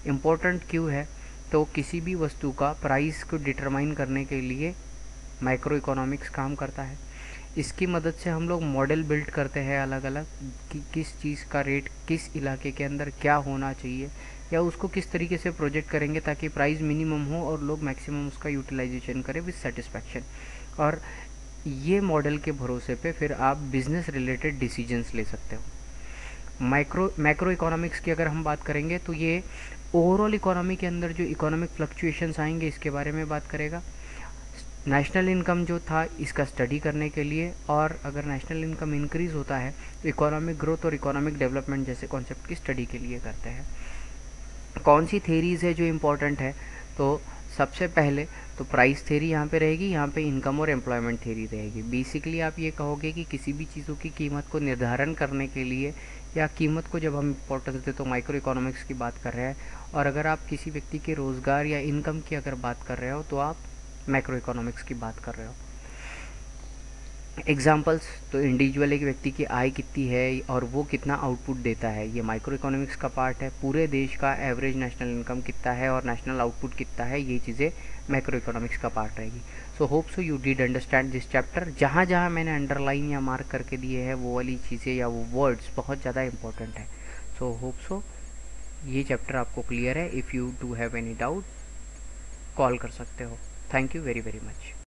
इम्पोर्टेंट क्यों है, तो किसी भी वस्तु का प्राइस को डिटरमाइन करने के लिए माइक्रो इकोनॉमिक्स काम करता है। इसकी मदद से हम लोग मॉडल बिल्ड करते हैं अलग अलग कि किस चीज़ का रेट किस इलाके के अंदर क्या होना चाहिए, या उसको किस तरीके से प्रोजेक्ट करेंगे ताकि प्राइस मिनिमम हो और लोग मैक्सिमम उसका यूटिलाइजेशन करें विद सेटिस्फैक्शन। और ये मॉडल के भरोसे पे फिर आप बिजनेस रिलेटेड डिसीजंस ले सकते हो। मैक्रो इकोनॉमिक्स की अगर हम बात करेंगे तो ये ओवरऑल इकोनॉमी के अंदर जो इकोनॉमिक फ्लक्चुएशंस आएंगे इसके बारे में बात करेगा। नेशनल इनकम जो था इसका स्टडी करने के लिए, और अगर नेशनल इनकम इंक्रीज़ होता है तो इकोनॉमिक ग्रोथ और इकोनॉमिक डेवलपमेंट जैसे कॉन्सेप्ट की स्टडी के लिए करते हैं। कौन सी थेरीज़ है जो इम्पोर्टेंट है, तो सबसे पहले तो प्राइस थेरी यहाँ पे रहेगी, यहाँ पे इनकम और एम्प्लॉयमेंट थेरी रहेगी। बेसिकली आप ये कहोगे कि किसी भी चीज़ों की कीमत को निर्धारण करने के लिए या कीमत को जब हम इम्पोर्टेंस देते तो माइक्रो इकोनॉमिक्स की बात कर रहे हैं, और अगर आप किसी व्यक्ति के रोज़गार या इनकम की अगर बात कर रहे हो तो आप मैक्रो इकोनॉमिक्स की बात कर रहे हो। एग्जाम्पल्स, तो इंडिविजुअल एक व्यक्ति की आय कितनी है और वो कितना आउटपुट देता है, ये माइक्रो इकोनॉमिक्स का पार्ट है। पूरे देश का एवरेज नेशनल इनकम कितना है और नेशनल आउटपुट कितना है, ये चीज़ें मैक्रो इकोनॉमिक्स का पार्ट रहेगी। सो hope so you did understand this chapter. जहाँ जहाँ मैंने अंडरलाइन या मार्क करके दिए हैं वो वाली चीज़ें या वो वर्ड्स बहुत ज़्यादा इंपॉर्टेंट है। सो होप सो ये चैप्टर आपको क्लियर है। If you do have any doubt call कर सकते हो। Thank you very very much.